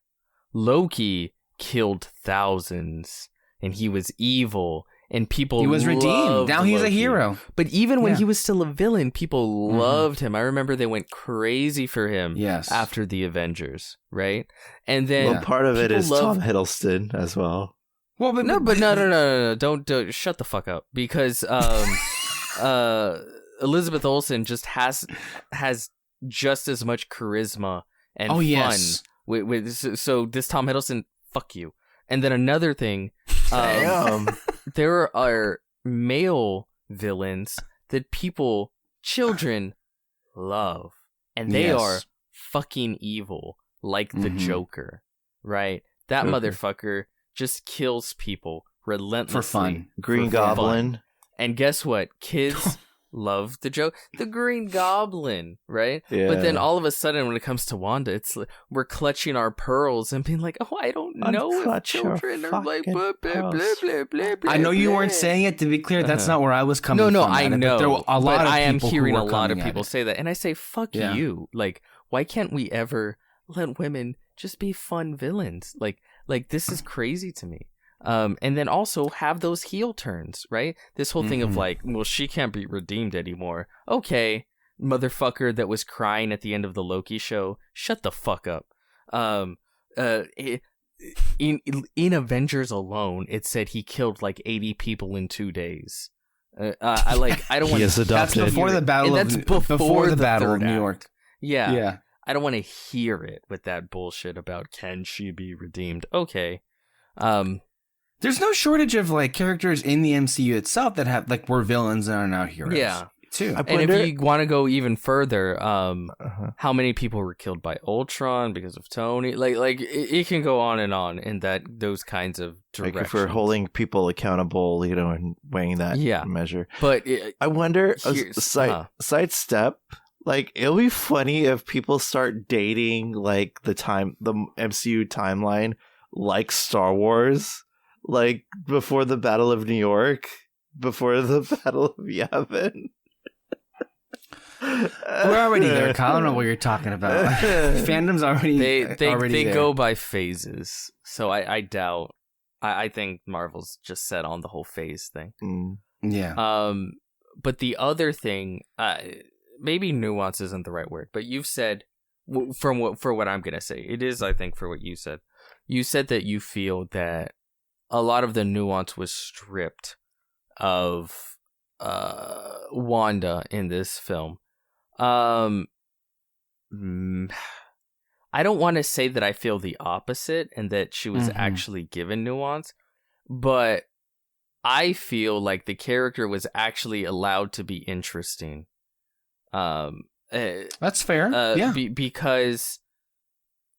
Loki killed thousands, and he was evil, and people He was redeemed. Now he's a hero. But even when he was still a villain, people loved him. I remember they went crazy for him after the Avengers, right? And then part of it is Tom Hiddleston as well. Well, but no. Don't shut the fuck up, because Elizabeth Olsen just has just as much charisma and fun. Yes. So this Tom Hiddleston, fuck you. And then another thing, there are male villains that children love, and they are fucking evil, like the Joker, right? That motherfucker just kills people relentlessly for fun. Green Goblin. Fun. And guess what? Kids love the Green Goblin, right? Yeah. But then all of a sudden, when it comes to Wanda, it's we're clutching our pearls and being like, "Oh, I don't know if children are like blah blah blah blah blah blah." I know you weren't saying it. To be clear, that's not where I was coming from. No, I know. There were a lot of I am people hearing who a were lot of coming people at it. say that, and I say, "Fuck you!" Why can't we ever let women just be fun villains? Like this is crazy to me. And then also have those heel turns, right? This whole thing of well, she can't be redeemed anymore. Okay, motherfucker that was crying at the end of the Loki show, shut the fuck up. In Avengers alone, it said he killed 80 people in 2 days. I don't want. That's before the battle. Before the battle of New York. Yeah. I don't want to hear it with that bullshit about can she be redeemed. Okay. There's no shortage of characters in the MCU itself that have were villains and are now heroes. Yeah, too. And if you want to go even further, how many people were killed by Ultron because of Tony? It can go on in those kinds of directions. If we're holding people accountable, and weighing that measure. But I wonder, sidestep. It'll be funny if people start dating the MCU timeline like Star Wars. Before the Battle of New York, before the Battle of Yavin. We're already there, Kyle. I don't know what you're talking about. Fandom's already they there. go by phases, so I doubt. I think Marvel's just set on the whole phase thing. Yeah. But the other thing, maybe nuance isn't the right word, but you've said for what I'm gonna say, it is, I think, for what you said. You said that you feel that a lot of the nuance was stripped of Wanda in this film. I don't want to say that I feel the opposite and that she was actually given nuance, but I feel like the character was actually allowed to be interesting. That's fair. Yeah. Because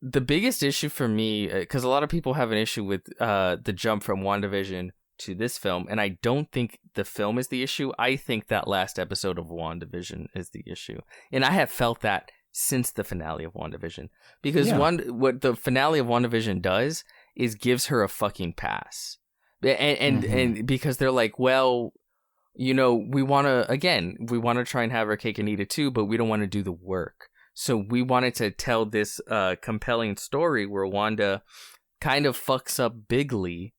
the biggest issue for me, because a lot of people have an issue with the jump from WandaVision to this film, and I don't think the film is the issue. I think that last episode of WandaVision is the issue. And I have felt that since the finale of WandaVision. Because what the finale of WandaVision does is gives her a fucking pass. And because they're like, well, you know, we want to try and have our cake and eat it too, but we don't want to do the work. So we wanted to tell this compelling story where Wanda kind of fucks up bigly,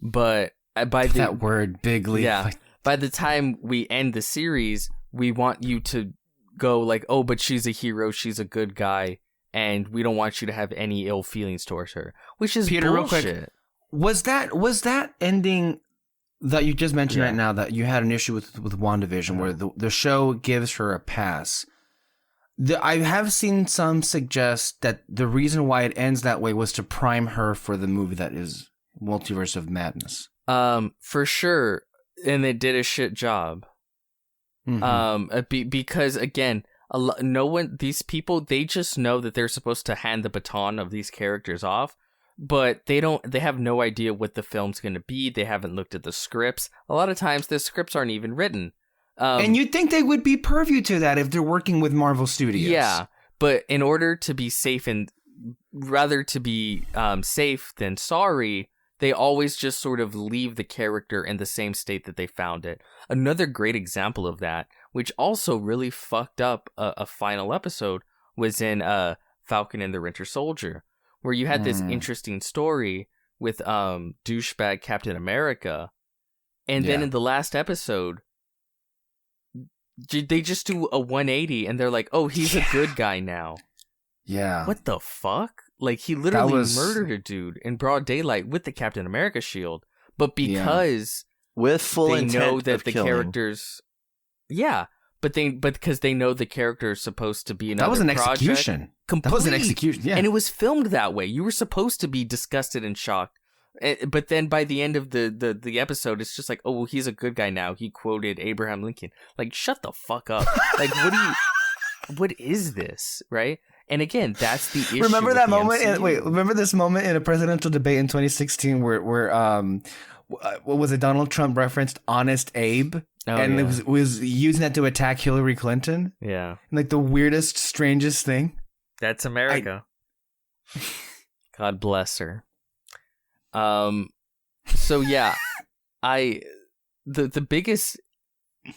but that word bigly. Yeah. By the time we end the series, we want you to go like, oh, but she's a hero, she's a good guy, and we don't want you to have any ill feelings towards her, which is Peter, bullshit. real quick, was that ending that you just mentioned right now that you had an issue with WandaVision where the show gives her a pass? I have seen some suggest that the reason why it ends that way was to prime her for the movie that is Multiverse of Madness. For sure, and it did a shit job. Because again, these people, they just know that they're supposed to hand the baton of these characters off, but they have no idea what the film's going to be. They haven't looked at the scripts. A lot of times the scripts aren't even written. And you'd think they would be purview to that if they're working with Marvel Studios. Yeah, but in order to be safe and rather to be safe than sorry, they always just sort of leave the character in the same state that they found it. Another great example of that, which also really fucked up a final episode, was in Falcon and the Winter Soldier, where you had this interesting story with douchebag Captain America, and then in the last episode, they just do a 180 and they're like, oh, he's a good guy now. Yeah. What the fuck? Like, he literally murdered a dude in broad daylight with the Captain America shield. But because with full they intent know that of the killing. Characters... Yeah, but because they know the character is supposed to be another That was an project. execution. That was an execution, yeah. And it was filmed that way. You were supposed to be disgusted and shocked. But then by the end of the episode, it's just like, oh, well, he's a good guy now. He quoted Abraham Lincoln. Like, shut the fuck up. Like, what is this, right? And again, that's the issue. Remember that moment? Remember this moment in a presidential debate in 2016 where what was it? Donald Trump referenced Honest Abe, it was using that to attack Hillary Clinton. Yeah, and like the weirdest, strangest thing. That's America. God bless her. So yeah, the biggest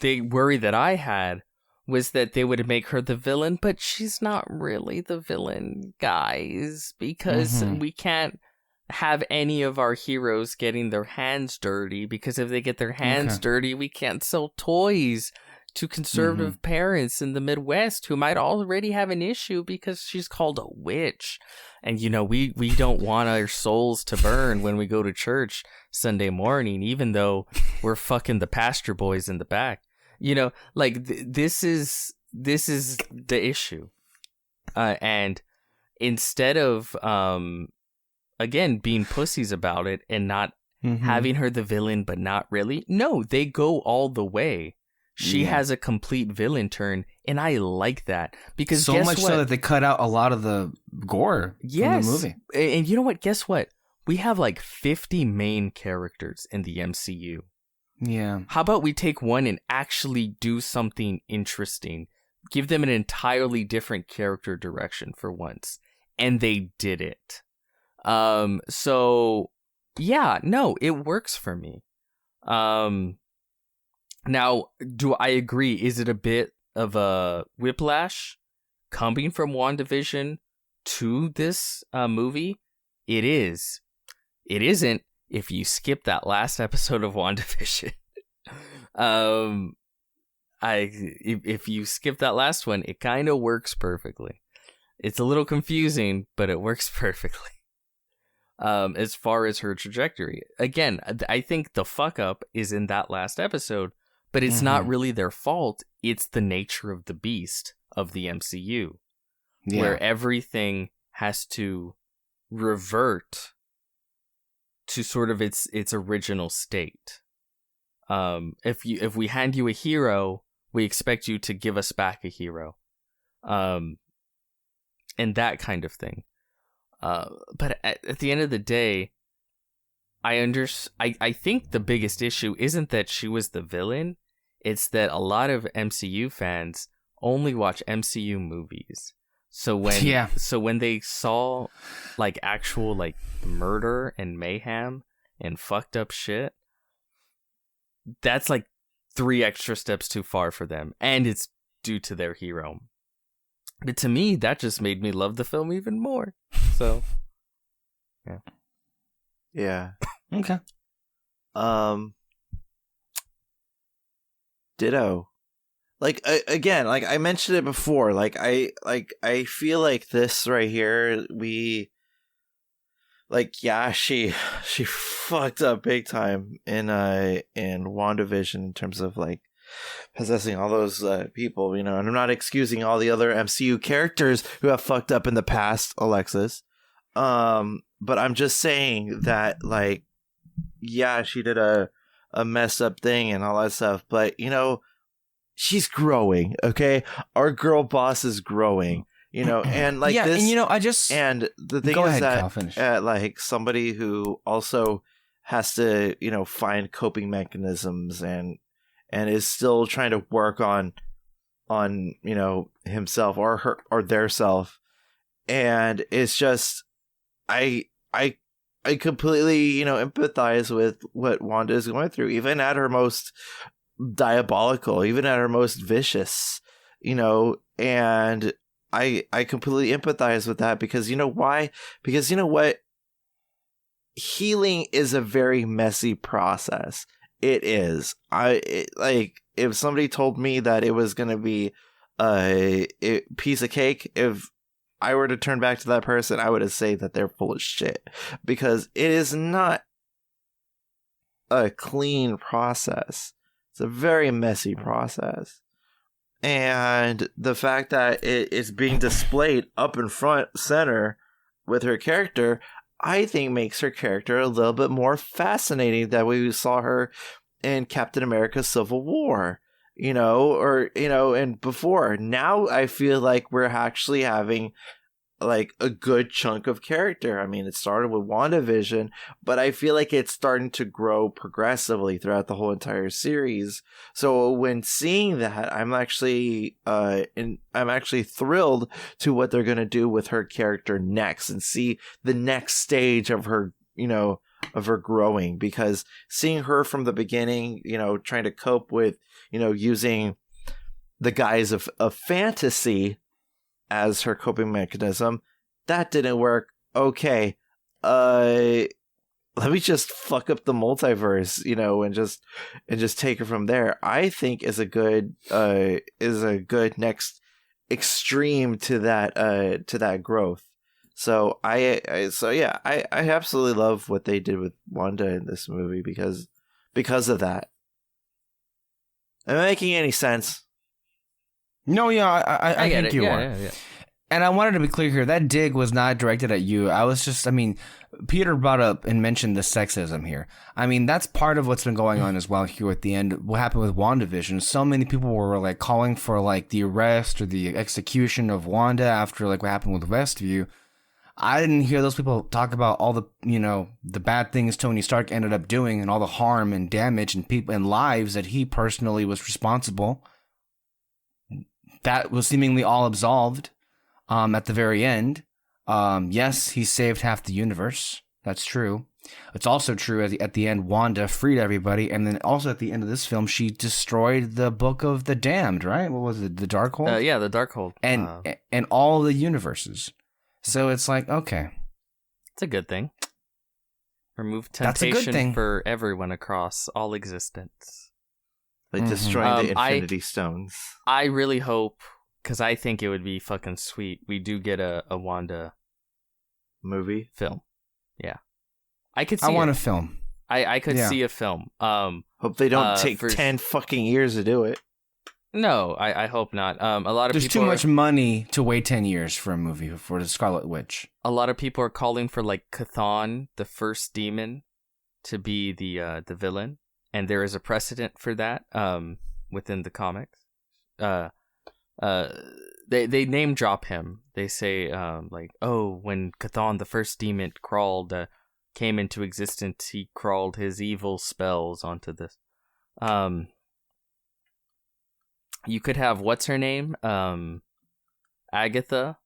worry that I had was that they would make her the villain, but she's not really the villain, guys, because we can't have any of our heroes getting their hands dirty, because if they get their hands dirty, we can't sell toys to conservative parents in the Midwest who might already have an issue because she's called a witch. And, you know, we don't want our souls to burn when we go to church Sunday morning, even though we're fucking the pastor boys in the back. You know, like, this is the issue. And instead of, again, being pussies about it and not having her the villain, but not really, no, they go all the way. She has a complete villain turn, and I like that. Because so much so that they cut out a lot of the gore from the movie. And you know what? Guess what? We have like 50 main characters in the MCU. Yeah. How about we take one and actually do something interesting? Give them an entirely different character direction for once. And they did it. So, yeah, no, it works for me. Now, do I agree? Is it a bit of a whiplash coming from WandaVision to this movie? It is. It isn't if you skip that last episode of WandaVision. if you skip that last one, it kind of works perfectly. It's a little confusing, but it works perfectly. As far as her trajectory, again, I think the fuck up is in that last episode, but it's not really their fault. It's the nature of the beast of the MCU, where everything has to revert to sort of its original state. If we hand you a hero, we expect you to give us back a hero, and that kind of thing. But at the end of the day, I think the biggest issue isn't that she was the villain. It's that a lot of MCU fans only watch MCU movies. So when they saw like actual like murder and mayhem and fucked up shit, that's like 3 extra steps too far for them, and it's due to their hero. But to me, that just made me love the film even more. So, yeah. Yeah. Okay. Ditto. Like again, like I mentioned it before, like I feel like this right here, she fucked up big time in WandaVision in terms of like possessing all those people, and I'm not excusing all the other MCU characters who have fucked up in the past, Alexis. But I'm just saying that, like, yeah, she did a messed up thing and all that stuff, but she's growing, okay? Our girl boss is growing, and like this, and the thing is that like somebody who also has to, find coping mechanisms and is still trying to work on himself or her or their self, and it's just I completely empathize with what Wanda is going through, even at her most diabolical, even at her most vicious, and I completely empathize with that, because you know why? Because you know what? Healing is a very messy process. It is. Like, if somebody told me that it was going to be a piece of cake, if I were to turn back to that person, I would have said that they're full of shit, because it is not a clean process. It's a very messy process. And the fact that it is being displayed up in front center with her character, I think makes her character a little bit more fascinating than we saw her in Captain America Civil War, and before. Now I feel like we're actually having like a good chunk of character. I mean, it started with WandaVision, but I feel like it's starting to grow progressively throughout the whole entire series. So when seeing that, I'm actually thrilled to what they're going to do with her character next, and see the next stage of her, of her growing, because seeing her from the beginning, trying to cope with, using the guise of fantasy as her coping mechanism, that didn't work. Okay, let me just fuck up the multiverse, and just take it from there. I think is a good next extreme to that growth. So I absolutely love what they did with Wanda in this movie because of that. Am I making any sense? No, yeah, I get think it. you are. Yeah. And I wanted to be clear here, that dig was not directed at you. I was just, Peter brought up and mentioned the sexism here. That's part of what's been going on as well here at the end. What happened with WandaVision, so many people were like calling for like the arrest or the execution of Wanda after like what happened with Westview. I didn't hear those people talk about all the, the bad things Tony Stark ended up doing and all the harm and damage and people and lives that he personally was responsible. That was seemingly all absolved at the very end. Yes, he saved half the universe. That's true. It's also true at the end, Wanda freed everybody. And then also at the end of this film, she destroyed the Book of the Damned, right? What was it? The Darkhold? Yeah, the Darkhold. And all the universes. So it's like, okay. It's a good thing. Remove temptation for everyone across all existence. like destroying the I- Infinity Stones. I really hope, because I think it would be fucking sweet, we do get a Wanda Movie. film. Yeah. I could see I want it. a film. I could Yeah. see a film. Hope they don't take for- 10 fucking years to do it. No, I hope not. A lot of There's people too much money to wait 10 years for a movie for the Scarlet Witch. A lot of people are calling for like Chthon, the first demon, to be the villain, and there is a precedent for that within the comics. They name drop him. They say like, oh, when Chthon, the first demon, came into existence, he crawled his evil spells onto this. You could have what's her name, Agatha,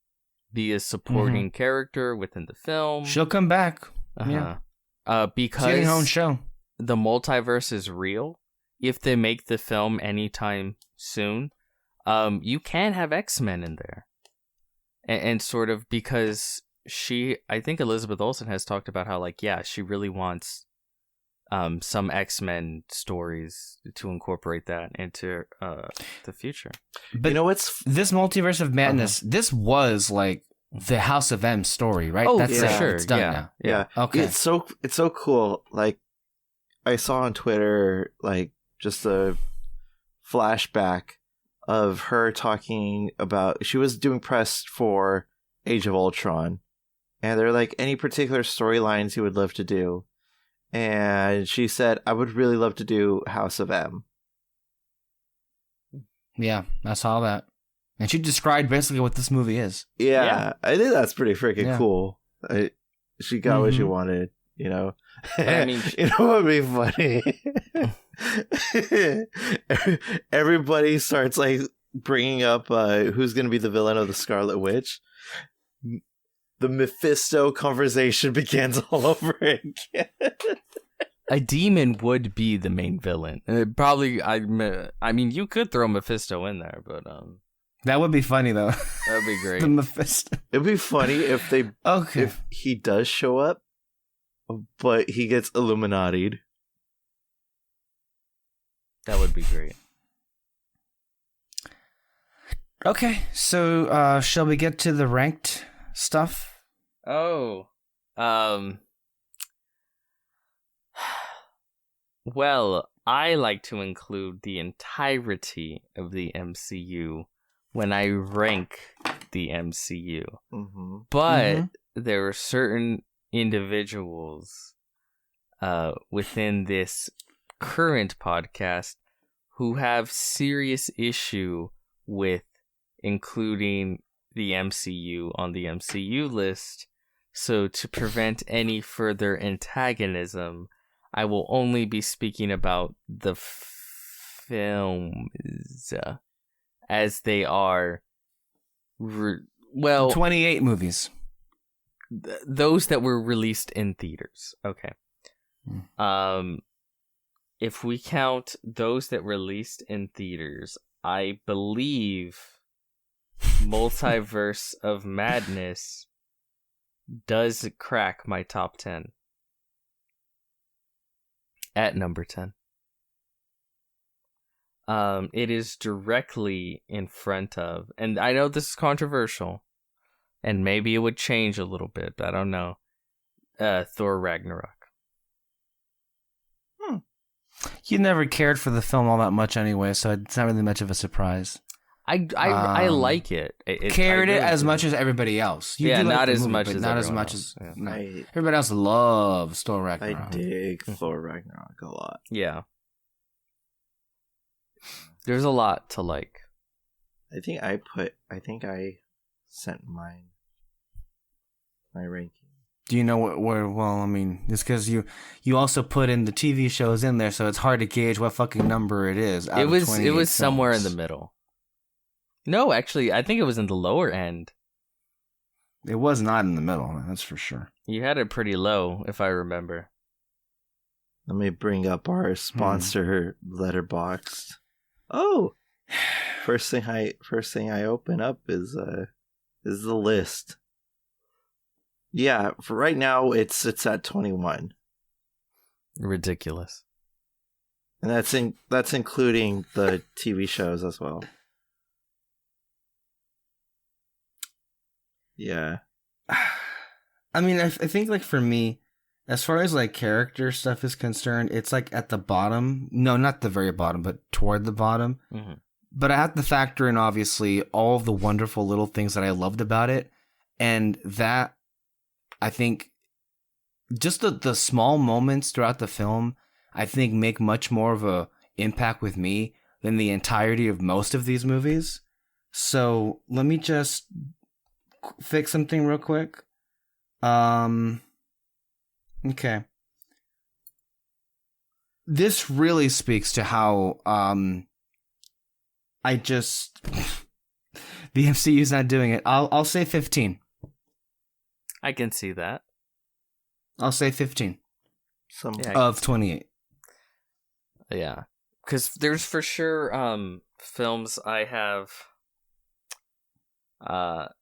be a supporting character within the film. She'll come back. Yeah. She's getting her own Because show. the multiverse is real. If they make the film anytime soon, you can have X-Men in there, and sort of because I think Elizabeth Olsen has talked about how like, yeah, she really wants some X-Men stories to incorporate that into the future. But You know what's this Multiverse of Madness, this was like the House of M story, right? Oh, That's for it. sure. It's done Yeah. now. yeah. Okay. It's so cool. Like I saw on Twitter like just a flashback of her talking about she was doing press for Age of Ultron, and they're like, any particular storylines you would love to do, and she said, I would really love to do House of M. Yeah, I saw that. And she described basically what this movie is. Yeah, Yeah. I think that's pretty freaking Yeah. cool. She got what she Mhm. wanted, you know. I mean, you know what would be funny? Everybody starts like bringing up who's going to be the villain of the Scarlet Witch. The Mephisto conversation begins all over again. A demon would be the main villain. Probably, I mean, you could throw Mephisto in there, but That would be funny though. that'd be great. The Mephisto. It'd be funny if Okay. if he does show up, but he gets Illuminati'd. That would be great. Okay, so shall we get to the ranked stuff? Oh, well, I like to include the entirety of the MCU when I rank the MCU. Mm-hmm. But there are certain individuals within this current podcast who have serious issue with including the MCU on the MCU list. So to prevent any further antagonism, I will only be speaking about the films as they are. Well, 28 movies. those that were released in theaters. Okay. If we count those that released in theaters, I believe Multiverse of Madness does crack my top 10 at number 10. It is directly in front of, and I know this is controversial, and maybe it would change a little bit, but I don't know, Thor Ragnarok. You never cared for the film all that much anyway, so it's not really much of a surprise. I like it. Cared I it really as do. much as everybody else. You Yeah, do like not the as movie, much but as not as everyone much else, as yeah. no. I Everybody else loves Thor Ragnarok. I dig Thor Ragnarok a lot. Yeah. There's a lot to like. I think I sent my ranking. Do you know where? Well, I mean, it's because you also put in the TV shows in there, so it's hard to gauge what fucking number it is. It was somewhere in the middle. No, actually, I think it was in the lower end. It was not in the middle. That's for sure. You had it pretty low, if I remember. Let me bring up our sponsor Letterboxd. Oh, first thing I open up is the list. Yeah, for right now it's at 21. Ridiculous. And that's including the TV shows as well. Yeah. I mean, I think like for me, as far as like character stuff is concerned, it's like at the bottom. No, not the very bottom, but toward the bottom. Mm-hmm. But I have to factor in obviously all of the wonderful little things that I loved about it, and that I think just the small moments throughout the film, I think make much more of a impact with me than the entirety of most of these movies. So let me just fix something real quick. Okay. This really speaks to how I just the MCU's not doing it. I'll say 15. I can see that. I'll say 15 Yeah, of 28. Yeah, because there's for sure films I have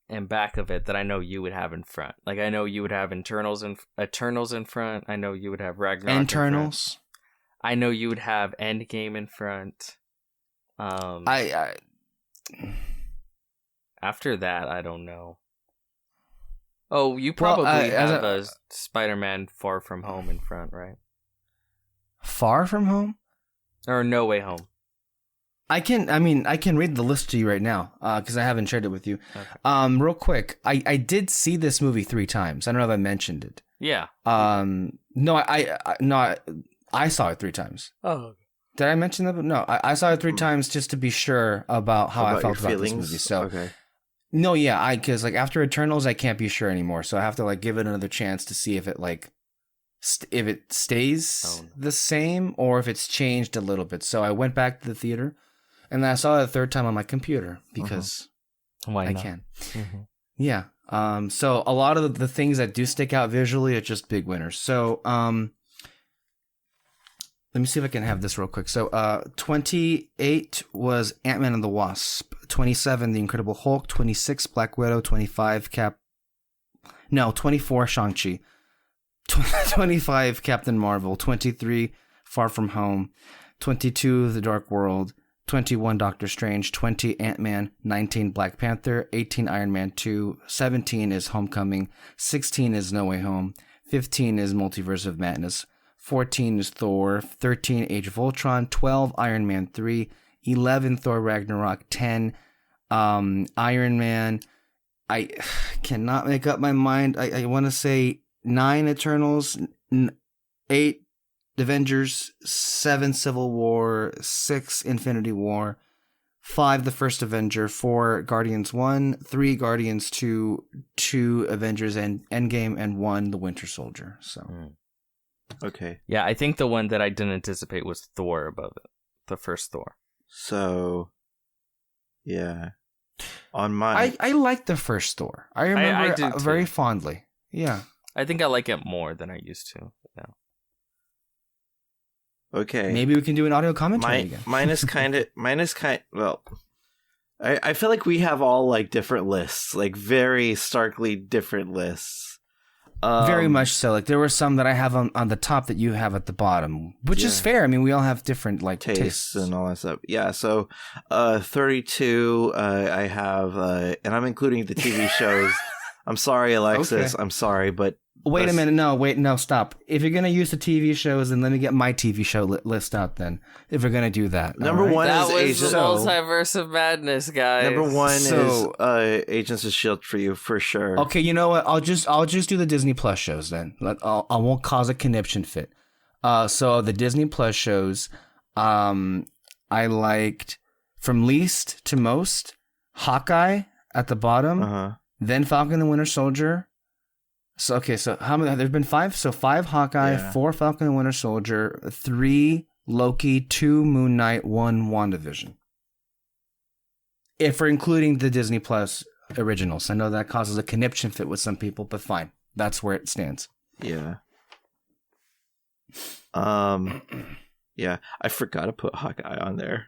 in back of it that I know you would have in front. Like I know you would have Eternals in front. I know you would have Ragnarok. Internals. I know you would have Endgame in front. I After that, I don't know. Oh, you probably have a Spider-Man Far From Home in front, right? Far From Home? Or No Way Home. I can read the list to you right now because I haven't shared it with you. Okay. Real quick, I did see this movie 3 times. I don't know if I mentioned it. Yeah. No, I saw it 3 times. Oh. Did I mention that? No, I saw it 3 times just to be sure about how I felt about this movie. So, okay. No, yeah, because like after Eternals, I can't be sure anymore. So I have to like give it another chance to see if it like if it stays the same or if it's changed a little bit. So I went back to the theater, and then I saw it a 3rd time on my computer because Why not? I can. Mm-hmm. Yeah. So a lot of the things that do stick out visually are just big winners. So let me see if I can have this real quick. So 28 was Ant-Man and the Wasp. 27, The Incredible Hulk. 26, Black Widow. 25, 24, Shang-Chi. 25, Captain Marvel. 23, Far From Home. 22, The Dark World. 21, Doctor Strange. 20, Ant-Man. 19, Black Panther. 18, Iron Man 2. 17 is Homecoming. 16 is No Way Home. 15 is Multiverse of Madness. 14 is Thor. 13, Age of Ultron. 12, Iron Man 3. 11, Thor Ragnarok. 10, Iron Man. I cannot make up my mind. I want to say 9, Eternals. 8, Avengers. 7, Civil War. 6, Infinity War. 5, The First Avenger. 4, Guardians 1. 3, Guardians 2. 2, Avengers Endgame. And 1, The Winter Soldier. So... Okay. Yeah, I think the one that I didn't anticipate was Thor above it. The first Thor. So, yeah. On my... I like the first Thor. I remember I very fondly. Yeah. I think I like it more than I used to. Yeah. Okay. Maybe we can do an audio commentary again. Mine is well, I feel like we have all like different lists, like very starkly different lists. Very much so. Like there were some that I have on the top that you have at the bottom, which is fair. I mean, we all have different like tastes and all that stuff. Yeah. So, 32, I have, and I'm including the TV shows. I'm sorry, Alexis. Okay. I'm sorry, but wait a minute. No, stop. If you're gonna use the TV shows, then let me get my TV show list out. Then, if we're gonna do that, number one that is was the Multiverse of Madness, guys. Number 1 is Agents of S.H.I.E.L.D. for you for sure. Okay, you know what? I'll just do the Disney Plus shows then. I won't cause a conniption fit. So the Disney Plus shows, I liked from least to most. Hawkeye at the bottom. Then Falcon and the Winter Soldier. So how many? There's been 5. So 5 Hawkeye, 4 Falcon and the Winter Soldier, 3 Loki, 2 Moon Knight, 1 WandaVision. If we're including the Disney Plus originals, I know that causes a conniption fit with some people, but fine, that's where it stands. Yeah. Yeah, I forgot to put Hawkeye on there.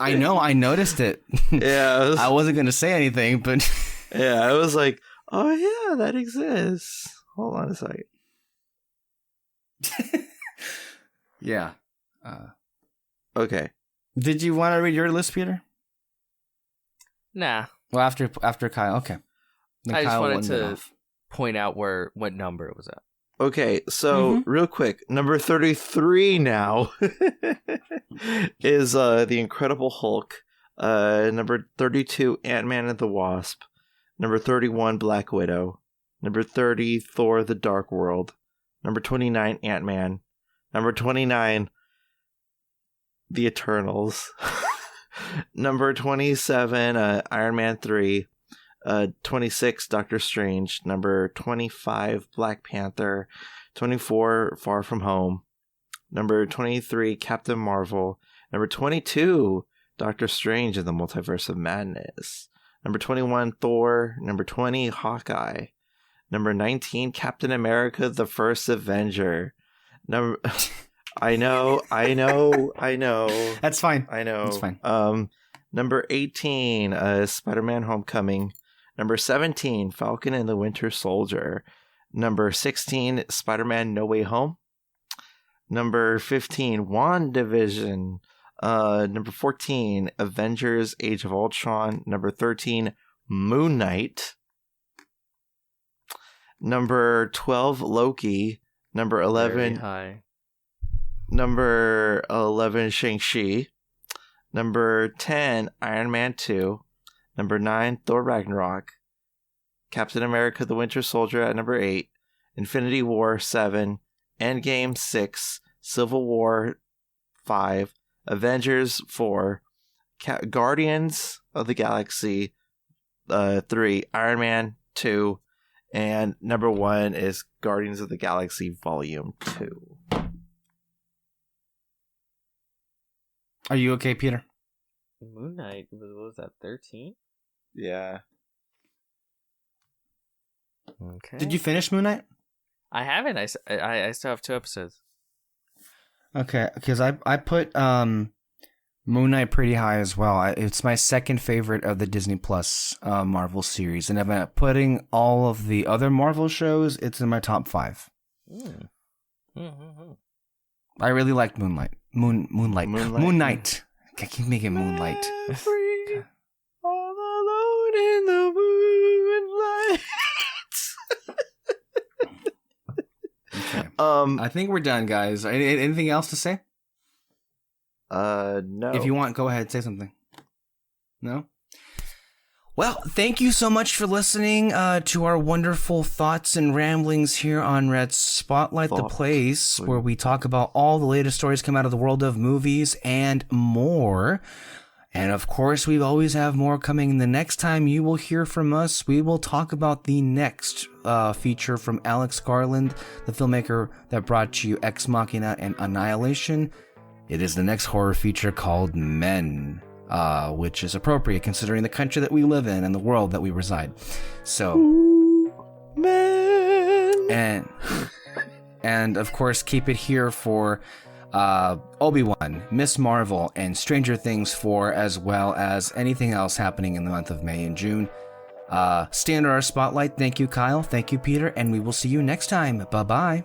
I know, I noticed it. Yeah, I wasn't going to say anything, but yeah, I was like, oh yeah, that exists. Hold on a second. Yeah. Okay. Did you want to read your list, Peter? Nah. Well, after Kyle. Okay. Then I just Kyle wanted won it to off. point out what number it was at. Okay, so real quick, number 33 now is The Incredible Hulk. Number 32, Ant-Man and the Wasp. Number 31, Black Widow. Number 30, Thor: The Dark World. Number 29, Ant-Man. Number 29, The Eternals. Number 27, Iron Man 3. 26, Doctor Strange. Number 25, Black Panther. 24, Far From Home. Number 23, Captain Marvel. Number 22, Doctor Strange in the Multiverse of Madness. Number 21, Thor. Number 20, Hawkeye. Number 19, Captain America: The First Avenger. I know. That's fine. I know. That's fine. Number 18, Spider-Man: Homecoming. Number 17, Falcon and the Winter Soldier. Number 16, Spider-Man: No Way Home. Number 15, WandaVision. Number 14, Avengers: Age of Ultron. Number 13, Moon Knight. Number 12, Loki. Number 11, Very high. Number 11, Shang-Chi. Number 10, Iron Man 2. Number 9, Thor Ragnarok. Captain America: The Winter Soldier at number 8. Infinity War 7. Endgame 6. Civil War 5. Avengers 4. Guardians of the Galaxy 3. Iron Man 2. And number 1 is Guardians of the Galaxy Volume 2. Are you okay, Peter? Moon Knight what was that? 13? Yeah. Okay. Did you finish Moon Knight? I haven't. I still have 2 episodes. Okay, because I put Moon Knight pretty high as well. It's my second favorite of the Disney Plus Marvel series, and if I'm putting all of the other Marvel shows, it's in my top 5. I really liked Moonlight. Moon Knight. I keep making Moonlight. Free, all alone in the moonlight. Okay. I think we're done, guys. Anything else to say? No. If you want, go ahead, say something. No? Well, thank you so much for listening to our wonderful thoughts and ramblings here on Red Spotlight, the place where we talk about all the latest stories come out of the world of movies and more. And of course, we always have more coming. The next time you will hear from us, we will talk about the next feature from Alex Garland, the filmmaker that brought you Ex Machina and Annihilation. It is the next horror feature called Men. Which is appropriate considering the country that we live in and the world that we reside. So, man, and of course, keep it here for Obi-Wan, Miss Marvel, and Stranger Things 4, as well as anything else happening in the month of May and June. Stay under our spotlight. Thank you, Kyle. Thank you, Peter, and we will see you next time. Bye-bye.